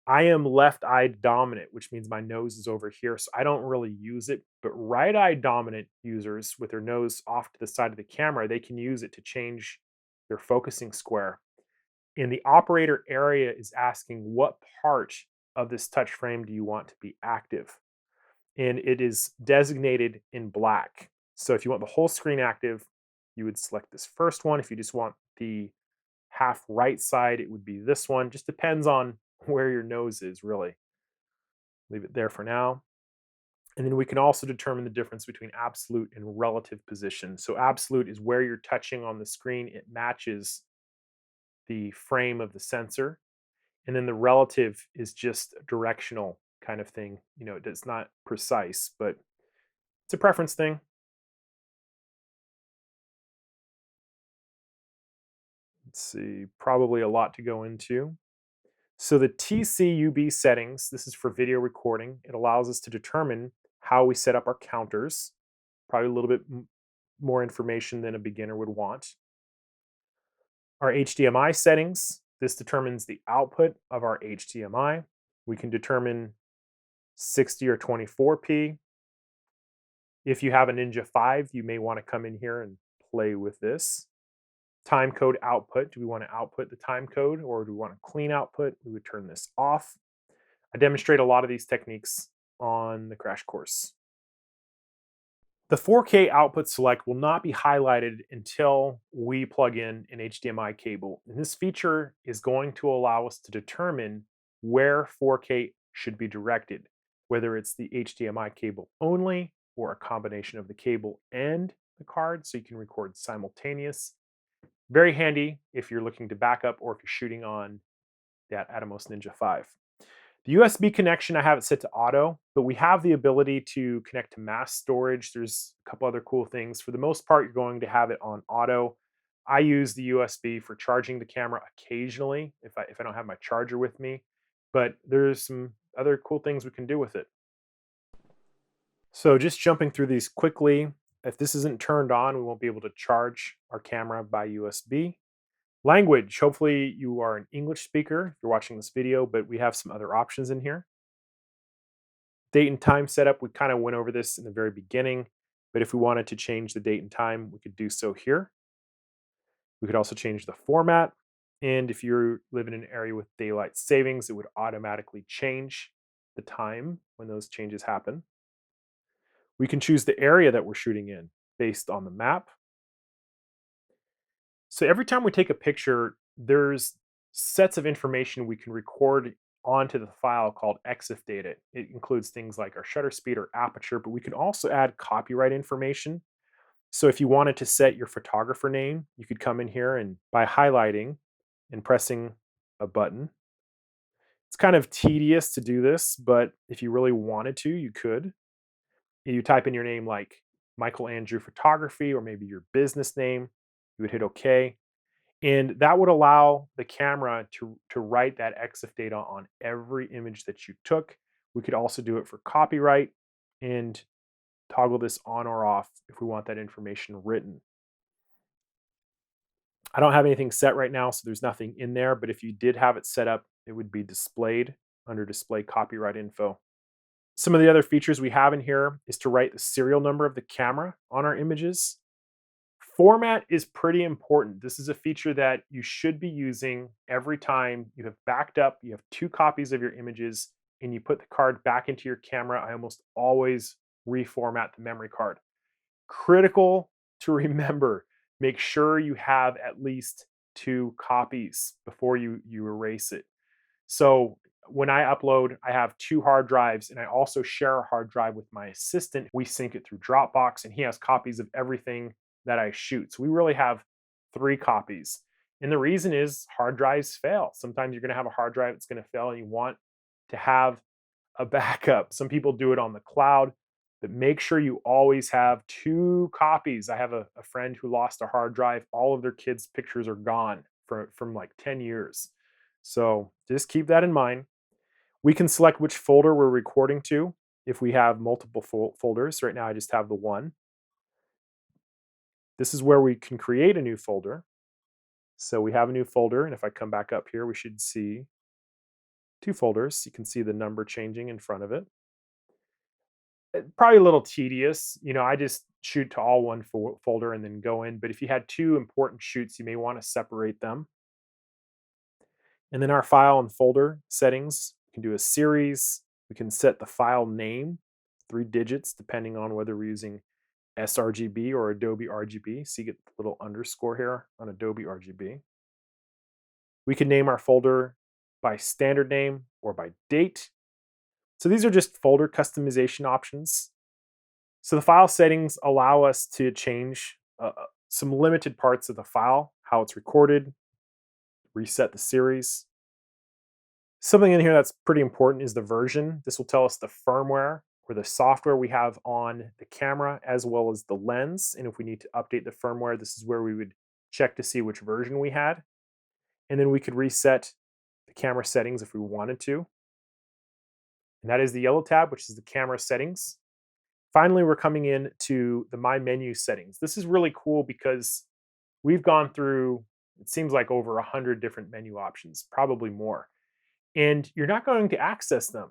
I am left-eye dominant, which means my nose is over here, so I don't really use it. But right-eye dominant users with their nose off to the side of the camera, they can use it to change their focusing square. And the operator area is asking what part of this touch frame do you want to be active? And it is designated in black. So if you want the whole screen active, you would select this first one. If you just want the half right side, it would be this one. Just depends on where your nose is, really. Leave it there for now. And then we can also determine the difference between absolute and relative position. So absolute is where you're touching on the screen. It matches the frame of the sensor. And then the relative is just a directional kind of thing. It's not precise, but it's a preference thing. Let's see, probably a lot to go into. So the TCUB settings, this is for video recording. It allows us to determine how we set up our counters. Probably a little bit more information than a beginner would want. Our HDMI settings, this determines the output of our HDMI. We can determine 60 or 24p. If you have a Ninja 5, you may want to come in here and play with this. Time code output, do we want to output the time code or do we want a clean output? We would turn this off. I demonstrate a lot of these techniques on the crash course. The 4K output select will not be highlighted until we plug in an HDMI cable. And this feature is going to allow us to determine where 4K should be directed, whether it's the HDMI cable only or a combination of the cable and the card, so you can record simultaneous. Very handy if you're looking to back up or if you're shooting on that Atomos Ninja 5. The USB connection, I have it set to auto, but we have the ability to connect to mass storage. There's a couple other cool things. For the most part, you're going to have it on auto. I use the USB for charging the camera occasionally if I don't have my charger with me, but there's some other cool things we can do with it. So just jumping through these quickly, if this isn't turned on, we won't be able to charge our camera by USB. Language, hopefully you are an English speaker if you're watching this video, but we have some other options in here. Date and time setup, we kind of went over this in the very beginning, but if we wanted to change the date and time, we could do so here. We could also change the format, and if you live in an area with daylight savings, it would automatically change the time when those changes happen. We can choose the area that we're shooting in based on the map. So every time we take a picture, there's sets of information we can record onto the file called EXIF data. It includes things like our shutter speed or aperture, but we can also add copyright information. So if you wanted to set your photographer name, you could come in here and by highlighting and pressing a button. It's kind of tedious to do this, but if you really wanted to, you could. You type in your name like Michael Andrew Photography or maybe your business name. You would hit OK. And that would allow the camera to write that EXIF data on every image that you took. We could also do it for copyright and toggle this on or off if we want that information written. I don't have anything set right now, so there's nothing in there, but if you did have it set up, it would be displayed under Display Copyright Info. Some of the other features we have in here is to write the serial number of the camera on our images. Format is pretty important. This is a feature that you should be using every time you have backed up, you have 2 copies of your images, and you put the card back into your camera. I almost always reformat the memory card. Critical to remember, make sure you have at least 2 copies before you erase it. So when I upload, I have 2 hard drives, and I also share a hard drive with my assistant. We sync it through Dropbox, and he has copies of everything that I shoot. So we really have 3 copies. And the reason is hard drives fail. Sometimes you're going to have a hard drive that's going to fail, and you want to have a backup. Some people do it on the cloud, but make sure you always have 2 copies. I have a friend who lost a hard drive. All of their kids' pictures are gone from like 10 years. So just keep that in mind. We can select which folder we're recording to if we have multiple folders. Right now, I just have the one. This is where we can create a new folder. So we have a new folder, and if I come back up here, we should see 2 folders. You can see the number changing in front of it. Probably a little tedious. I just shoot to all one folder and then go in. But if you had 2 important shoots, you may want to separate them. And then our file and folder settings, we can do a series. We can set the file name, 3 digits, depending on whether we're using sRGB or Adobe RGB. So you get the little underscore here on Adobe RGB. We can name our folder by standard name or by date. So these are just folder customization options. So the file settings allow us to change some limited parts of the file, how it's recorded, reset the series. Something in here that's pretty important is the version. This will tell us the firmware or the software we have on the camera as well as the lens. And if we need to update the firmware, this is where we would check to see which version we had. And then we could reset the camera settings if we wanted to. And that is the yellow tab, which is the camera settings. Finally, we're coming in to the My Menu settings. This is really cool because we've gone through, it seems like over 100 different menu options, probably more. And you're not going to access them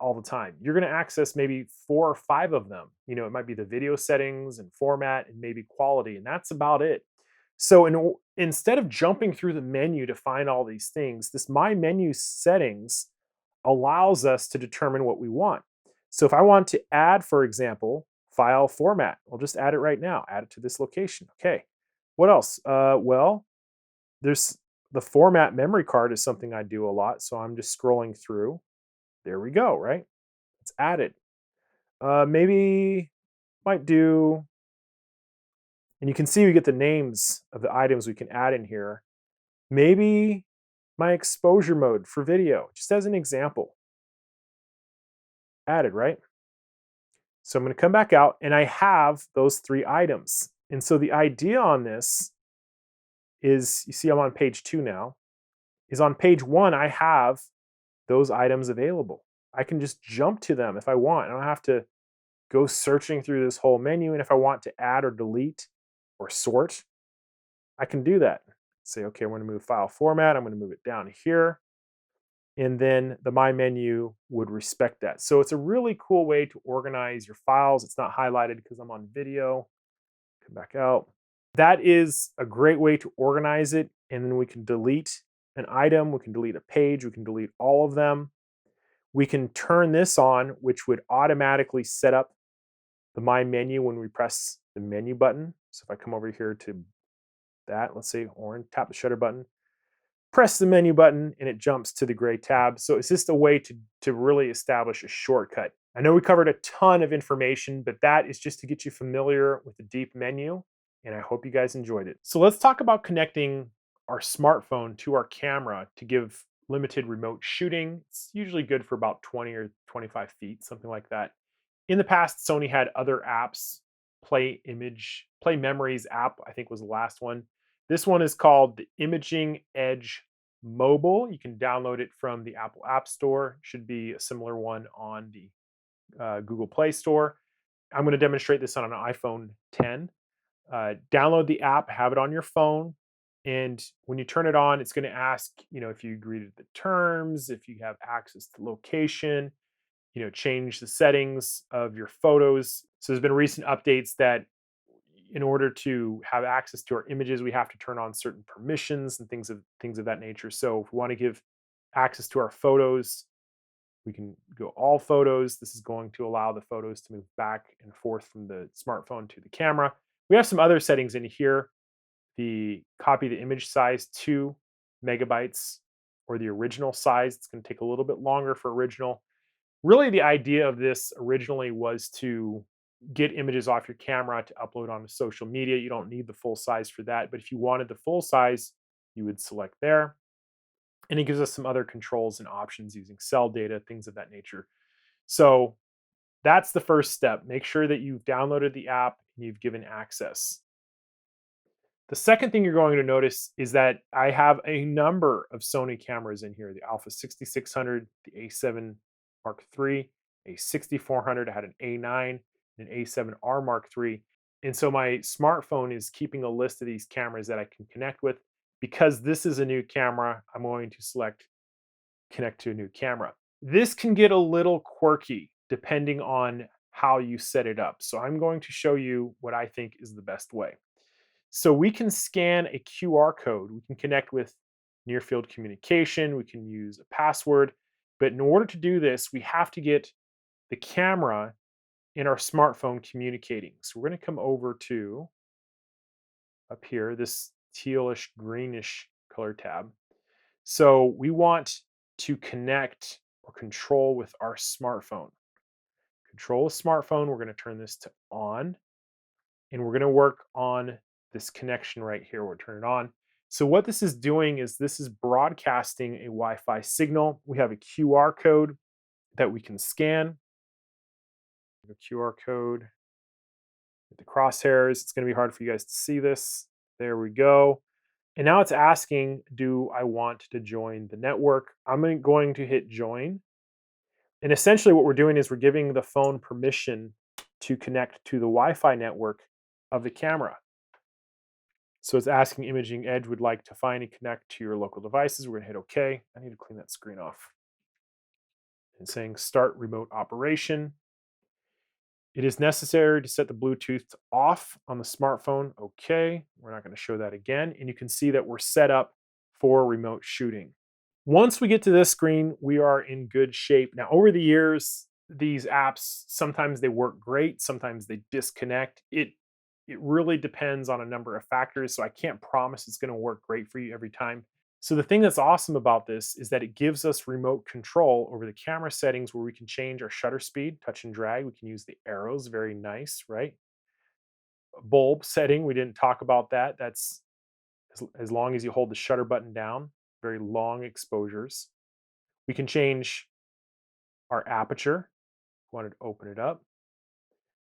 all the time. You're going to access maybe 4 or 5 of them. It might be the video settings and format and maybe quality, and that's about it. So instead of jumping through the menu to find all these things, this My Menu settings allows us to determine what we want. So if I want to add, for example, file format, I'll just add it right now, add it to this location. Okay. What else? Well, there's the format memory card is something I do a lot. So I'm just scrolling through. There we go, right? It's added. Maybe might do, and you can see we get the names of the items we can add in here. Maybe my exposure mode for video, just as an example. Added, right? So I'm going to come back out and I have those 3 items. And so the idea on this is, you see I'm on page 2 now, is on page 1 I have those items available. I can just jump to them if I want. I don't have to go searching through this whole menu. And if I want to add or delete or sort, I can do that. Say, okay, I'm going to move file format. I'm going to move it down here. And then the My Menu would respect that. So it's a really cool way to organize your files. It's not highlighted because I'm on video. Come back out. That is a great way to organize it. And then we can delete an item. We can delete a page. We can delete all of them. We can turn this on, which would automatically set up the My Menu when we press the menu button. So if I come over here to that, let's say orange, tap the shutter button, press the menu button, and it jumps to the gray tab. So it's just a way to really establish a shortcut. I know we covered a ton of information, but that is just to get you familiar with the deep menu, and I hope you guys enjoyed it. So let's talk about connecting our smartphone to our camera to give limited remote shooting. It's usually good for about 20 or 25 feet, something like that. In the past, Sony had other apps. Play Memories app, I think was the last one. This one is called the Imaging Edge Mobile. You can download it from the Apple App Store. Should be a similar one on the Google Play Store. I'm going to demonstrate this on an iPhone 10. Download the app, have it on your phone, and when you turn it on, it's going to ask, if you agree to the terms, if you have access to location, change the settings of your photos. So there's been recent updates that in order to have access to our images, we have to turn on certain permissions and things of that nature. So if we want to give access to our photos, we can go all photos. This is going to allow the photos to move back and forth from the smartphone to the camera. We have some other settings in here. Copy the image size 2 megabytes or the original size. It's going to take a little bit longer for original. Really, the idea of this originally was to get images off your camera to upload onto social media. You don't need the full size for that, but if you wanted the full size, you would select there. And it gives us some other controls and options using cell data, things of that nature. So that's the first step. Make sure that you've downloaded the app and you've given access. The second thing you're going to notice is that I have a number of Sony cameras in here: the Alpha 6600, the A7 Mark III, a 6400, I had an A9, and an A7R Mark III. And so my smartphone is keeping a list of these cameras that I can connect with. Because this is a new camera, I'm going to select connect to a new camera. This can get a little quirky depending on how you set it up. So I'm going to show you what I think is the best way. So we can scan a QR code. We can connect with near field communication. We can use a password. But in order to do this, we have to get the camera in our smartphone communicating. So we're going to come over to up here, this tealish greenish color tab. So we want to connect or control with our smartphone. Control a smartphone. We're going to turn this to on, and we're going to work on this connection right here. We'll turn it on. So what this is doing is this is broadcasting a Wi-Fi signal. We have a QR code that we can scan. The QR code with the crosshairs. It's going to be hard for you guys to see this. There we go. And now it's asking, do I want to join the network? I'm going to hit join. And essentially what we're doing is we're giving the phone permission to connect to the Wi-Fi network of the camera. So it's asking Imaging Edge would like to find and connect to your local devices. We're going to hit OK. I need to clean that screen off. And saying start remote operation. It is necessary to set the Bluetooth off on the smartphone. Okay, we're not going to show that again. And you can see that we're set up for remote shooting. Once we get to this screen, we are in good shape. Now, over the years, these apps, sometimes they work great, sometimes they disconnect. It really depends on a number of factors, so I can't promise it's going to work great for you every time. So the thing that's awesome about this is that it gives us remote control over the camera settings where we can change our shutter speed, touch and drag. We can use the arrows, very nice, right? Bulb setting, we didn't talk about that. That's as long as you hold the shutter button down, very long exposures. We can change our aperture. If we wanted to open it up.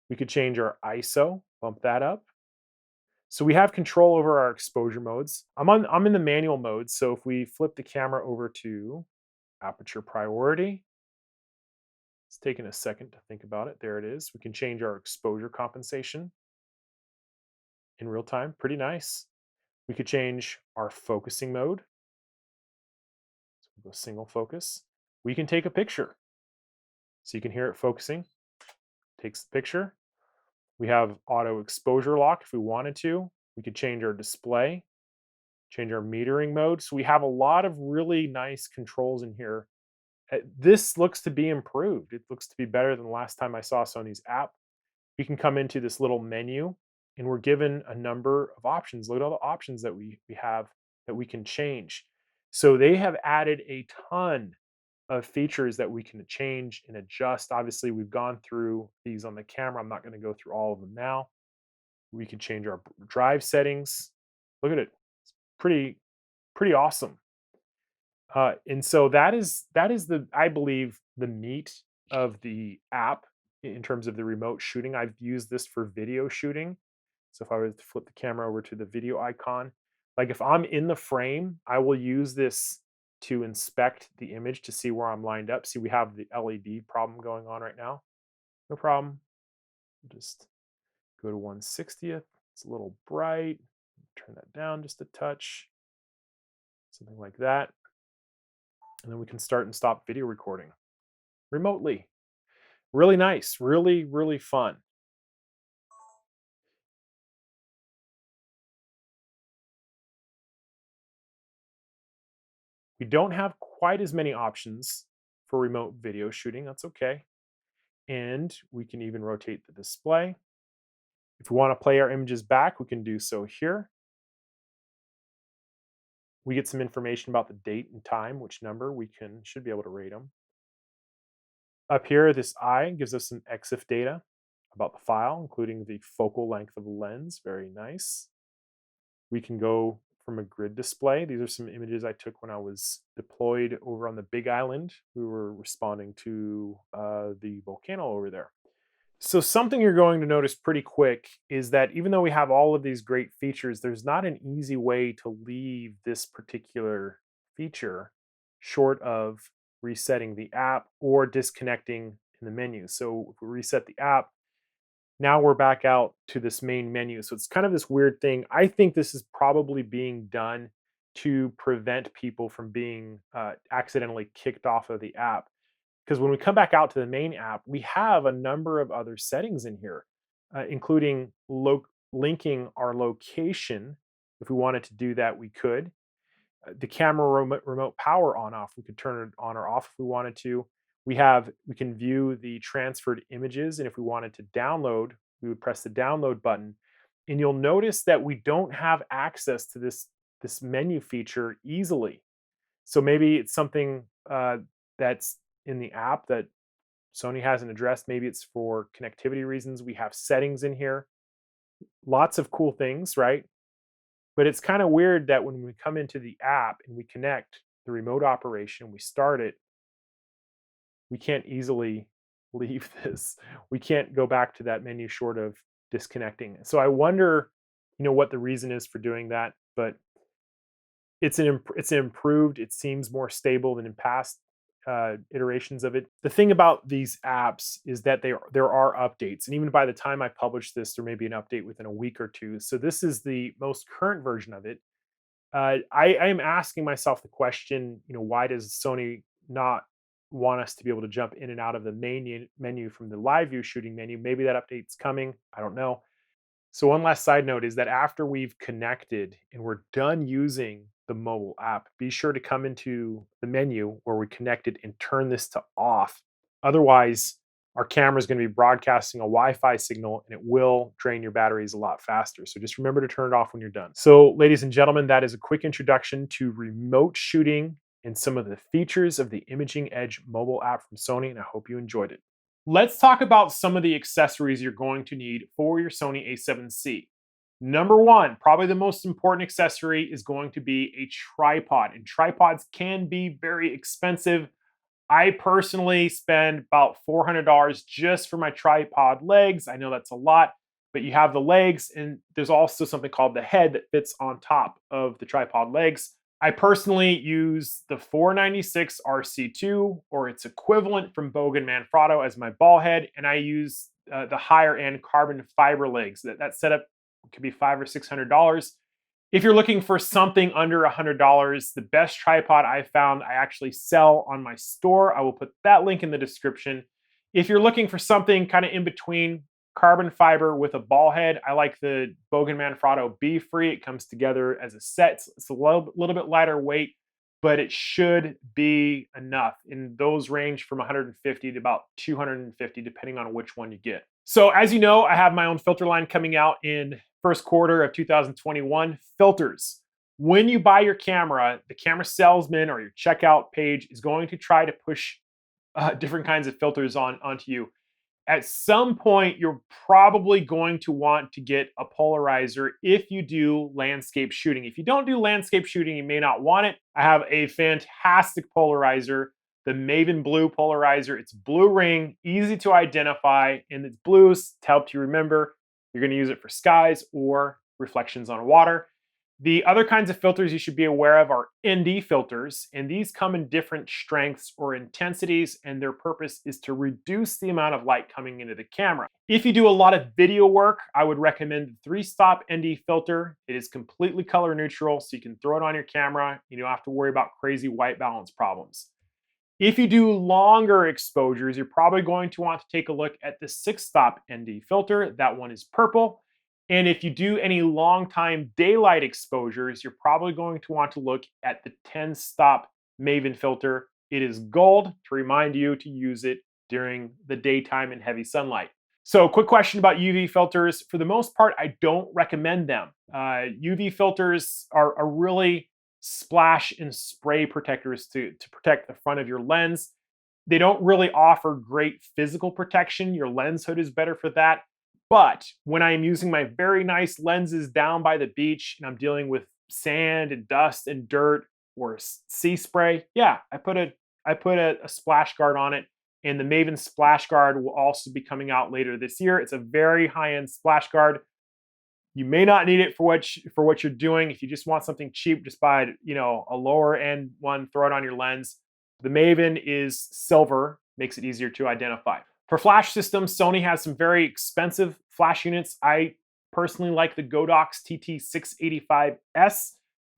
We could change our ISO, bump that up. So we have control over our exposure modes. I'm in the manual mode, so if we flip the camera over to aperture priority, it's taking a second to think about it. There it is. We can change our exposure compensation in real time. Pretty nice. We could change our focusing mode. So we'll go single focus. We can take a picture. So you can hear it focusing. Takes the picture. We have auto exposure lock if we wanted to. We could change our display, change our metering mode. So we have a lot of really nice controls in here. This looks to be improved. It looks to be better than the last time I saw Sony's app. We can come into this little menu and we're given a number of options. Look at all the options that we have that we can change. So they have added a ton of features that we can change and adjust. Obviously, we've gone through these on the camera. I'm not going to go through all of them now. We can change our drive settings. Look at it. It's pretty awesome. And so that is the, I believe, the meat of the app in terms of the remote shooting. I've used this for video shooting. So if I were to flip the camera over to the video icon, like if I'm in the frame, I will use this to inspect the image to see where I'm lined up. See, we have the LED problem going on right now. No problem. Just go to 1/60th. It's a little bright. Turn that down just a touch. Something like that. And then we can start and stop video recording remotely. Really nice, really, really fun. We don't have quite as many options for remote video shooting. That's okay. And we can even rotate the display. If we want to play our images back, we can do so here. We get some information about the date and time, which number we should be able to rate them. Up here, this eye gives us some EXIF data about the file, including the focal length of the lens. Very nice. We can go from a grid display. These are some images I took when I was deployed over on the Big Island. We were responding to the volcano over there. So something you're going to notice pretty quick is that even though we have all of these great features, there's not an easy way to leave this particular feature short of resetting the app or disconnecting in the menu. So if we reset the app, now we're back out to this main menu. So it's kind of this weird thing. I think this is probably being done to prevent people from being accidentally kicked off of the app. Because when we come back out to the main app, we have a number of other settings in here, including linking our location. If we wanted to do that, we could. The camera remote power on off, we could turn it on or off if we wanted to. We can view the transferred images, and if we wanted to download, we would press the download button. And you'll notice that we don't have access to this menu feature easily. So maybe it's something that's in the app that Sony hasn't addressed. Maybe it's for connectivity reasons. We have settings in here. Lots of cool things, right? But it's kind of weird that when we come into the app and we connect the remote operation, we start it, we can't easily leave this. We can't go back to that menu short of disconnecting. So I wonder, what the reason is for doing that, but it's improved. It seems more stable than in past iterations of it. The thing about these apps is that there are updates, and even by the time I publish this, there may be an update within a week or two. So this is the most current version of it. I am asking myself the question, why does Sony not want us to be able to jump in and out of the main menu from the live view shooting menu? Maybe that update's coming. I don't know. So one last side note is that after we've connected and we're done using the mobile app, be sure to come into the menu where we connected and turn this to off. Otherwise, our camera is going to be broadcasting a Wi-Fi signal and it will drain your batteries a lot faster. So just remember to turn it off when you're done. So ladies and gentlemen, that is a quick introduction to remote shooting and some of the features of the Imaging Edge mobile app from Sony, and I hope you enjoyed it. Let's talk about some of the accessories you're going to need for your Sony A7C. Number one, probably the most important accessory is going to be a tripod, and tripods can be very expensive. I personally spend about $400 just for my tripod legs. I know that's a lot, but you have the legs, and there's also something called the head that fits on top of the tripod legs. I personally use the 496 RC2 or its equivalent from Bogen Manfrotto as my ball head, and I use the higher end carbon fiber legs. That setup could be $500 or $600. If you're looking for something under $100, the best tripod I found I actually sell on my store. I will put that link in the description. If you're looking for something kind of in between, carbon fiber with a ball head, I like the Bogen Manfrotto Be Free. It comes together as a set. It's a little bit lighter weight, but it should be enough. And those range from 150 to about 250, depending on which one you get. So as you know, I have my own filter line coming out in first quarter of 2021. Filters. When you buy your camera, the camera salesman or your checkout page is going to try to push different kinds of filters onto you. At some point, you're probably going to want to get a polarizer if you do landscape shooting. If you don't do landscape shooting, you may not want it. I have a fantastic polarizer, the Maven Blue polarizer. It's blue ring, easy to identify, and it's blues to help you remember. You're going to use it for skies or reflections on water. The other kinds of filters you should be aware of are ND filters, and these come in different strengths or intensities, and their purpose is to reduce the amount of light coming into the camera. If you do a lot of video work, I would recommend the 3-stop ND filter. It is completely color neutral, so you can throw it on your camera. You don't have to worry about crazy white balance problems. If you do longer exposures, you're probably going to want to take a look at the 6-stop ND filter. That one is purple. And if you do any long time daylight exposures, you're probably going to want to look at the 10-stop Maven filter. It is gold to remind you to use it during the daytime in heavy sunlight. So quick question about UV filters. For the most part, I don't recommend them. UV filters are really splash and spray protectors to protect the front of your lens. They don't really offer great physical protection. Your lens hood is better for that. But when I'm using my very nice lenses down by the beach and I'm dealing with sand and dust and dirt or sea spray, yeah, I put a splash guard on it. And the Maven splash guard will also be coming out later this year. It's a very high-end splash guard. You may not need it for what you're doing. If you just want something cheap, just buy a lower end one, throw it on your lens. The Maven is silver, makes it easier to identify. For flash systems, Sony has some very expensive flash units. I personally like the Godox TT685S.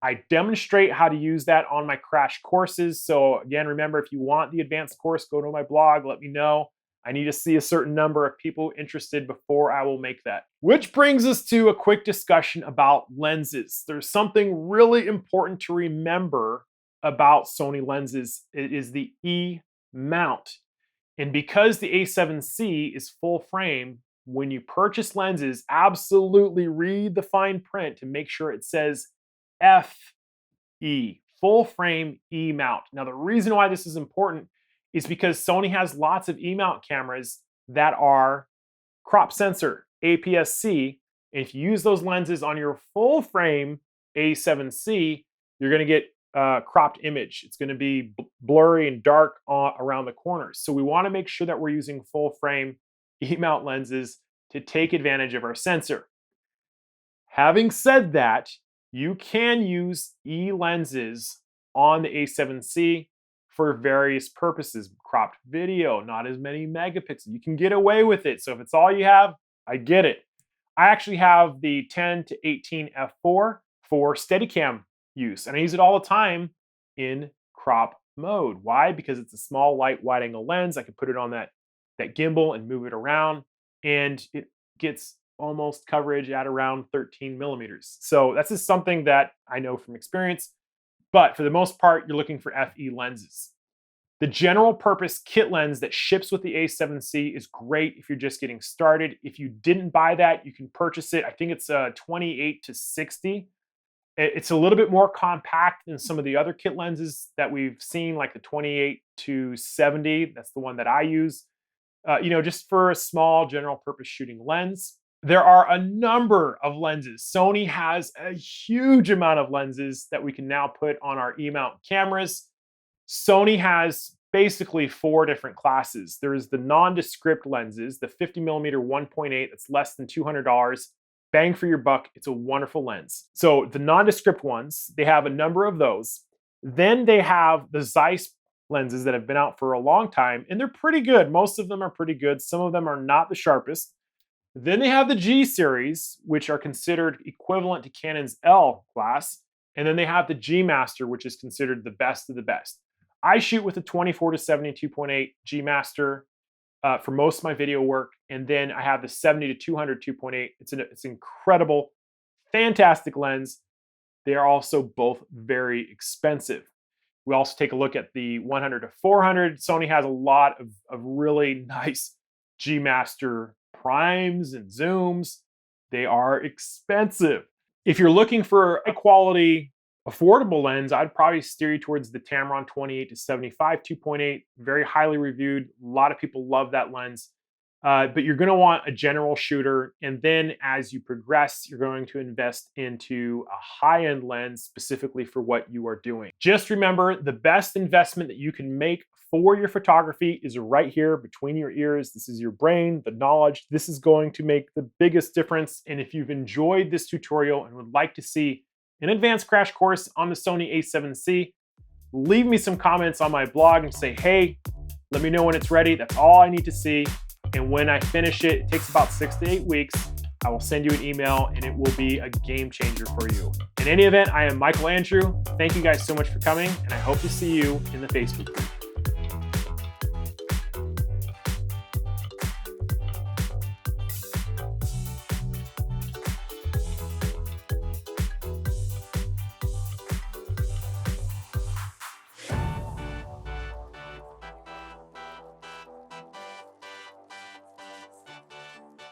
I demonstrate how to use that on my crash courses. So again, remember, if you want the advanced course, go to my blog, let me know. I need to see a certain number of people interested before I will make that. Which brings us to a quick discussion about lenses. There's something really important to remember about Sony lenses. It is the E-mount. And because the A7C is full frame, when you purchase lenses, absolutely read the fine print to make sure it says FE, full frame E-mount. Now, the reason why this is important is because Sony has lots of E-mount cameras that are crop sensor, APS-C. And if you use those lenses on your full frame, A7C, you're going to get cropped image. It's going to be blurry and dark around the corners. So we want to make sure that we're using full frame E-mount lenses to take advantage of our sensor. Having said that, you can use E lenses on the A7C for various purposes. Cropped video, not as many megapixels. You can get away with it. So if it's all you have, I get it. I actually have the 10 to 18 f4 for Steadicam use, and I use it all the time in crop mode. Why? Because it's a small, light, wide-angle lens. I can put it on that gimbal and move it around, and it gets almost coverage at around 13 millimeters. So that's just something that I know from experience. But for the most part, you're looking for FE lenses. The general purpose kit lens that ships with the A7C is great if you're just getting started. If you didn't buy that, you can purchase it. I think it's 28 to 60. It's a little bit more compact than some of the other kit lenses that we've seen, like the 28 to 70. That's the one that I use, just for a small general purpose shooting lens. There are a number of lenses. Sony has a huge amount of lenses that we can now put on our E-mount cameras. Sony has basically 4 different classes. There's the nondescript lenses, the 50mm 1.8, that's less than $200. Bang for your buck, it's a wonderful lens. So the nondescript ones, they have a number of those. Then they have the Zeiss lenses that have been out for a long time, and they're pretty good. Most of them are pretty good. Some of them are not the sharpest. Then they have the G series, which are considered equivalent to Canon's L class. And then they have the G Master, which is considered the best of the best. I shoot with a 24 to 72.8 G Master for most of my video work. And then I have the 70 to 200 2.8. It's an incredible, fantastic lens. They are also both very expensive. We also take a look at the 100 to 400. Sony has a lot of really nice G Master primes and zooms. They are expensive. If you're looking for a quality, affordable lens, I'd probably steer you towards the Tamron 28 to 75 2.8. Very highly reviewed. A lot of people love that lens. But you're going to want a general shooter. And then as you progress, you're going to invest into a high-end lens specifically for what you are doing. Just remember, the best investment that you can make for your photography is right here between your ears. This is your brain, the knowledge. This is going to make the biggest difference. And if you've enjoyed this tutorial and would like to see an advanced crash course on the Sony A7C, leave me some comments on my blog and say, hey, let me know when it's ready. That's all I need to see. And when I finish it, it takes about 6 to 8 weeks. I will send you an email and it will be a game changer for you. In any event, I am Michael Andrew. Thank you guys so much for coming, and I hope to see you in the Facebook group.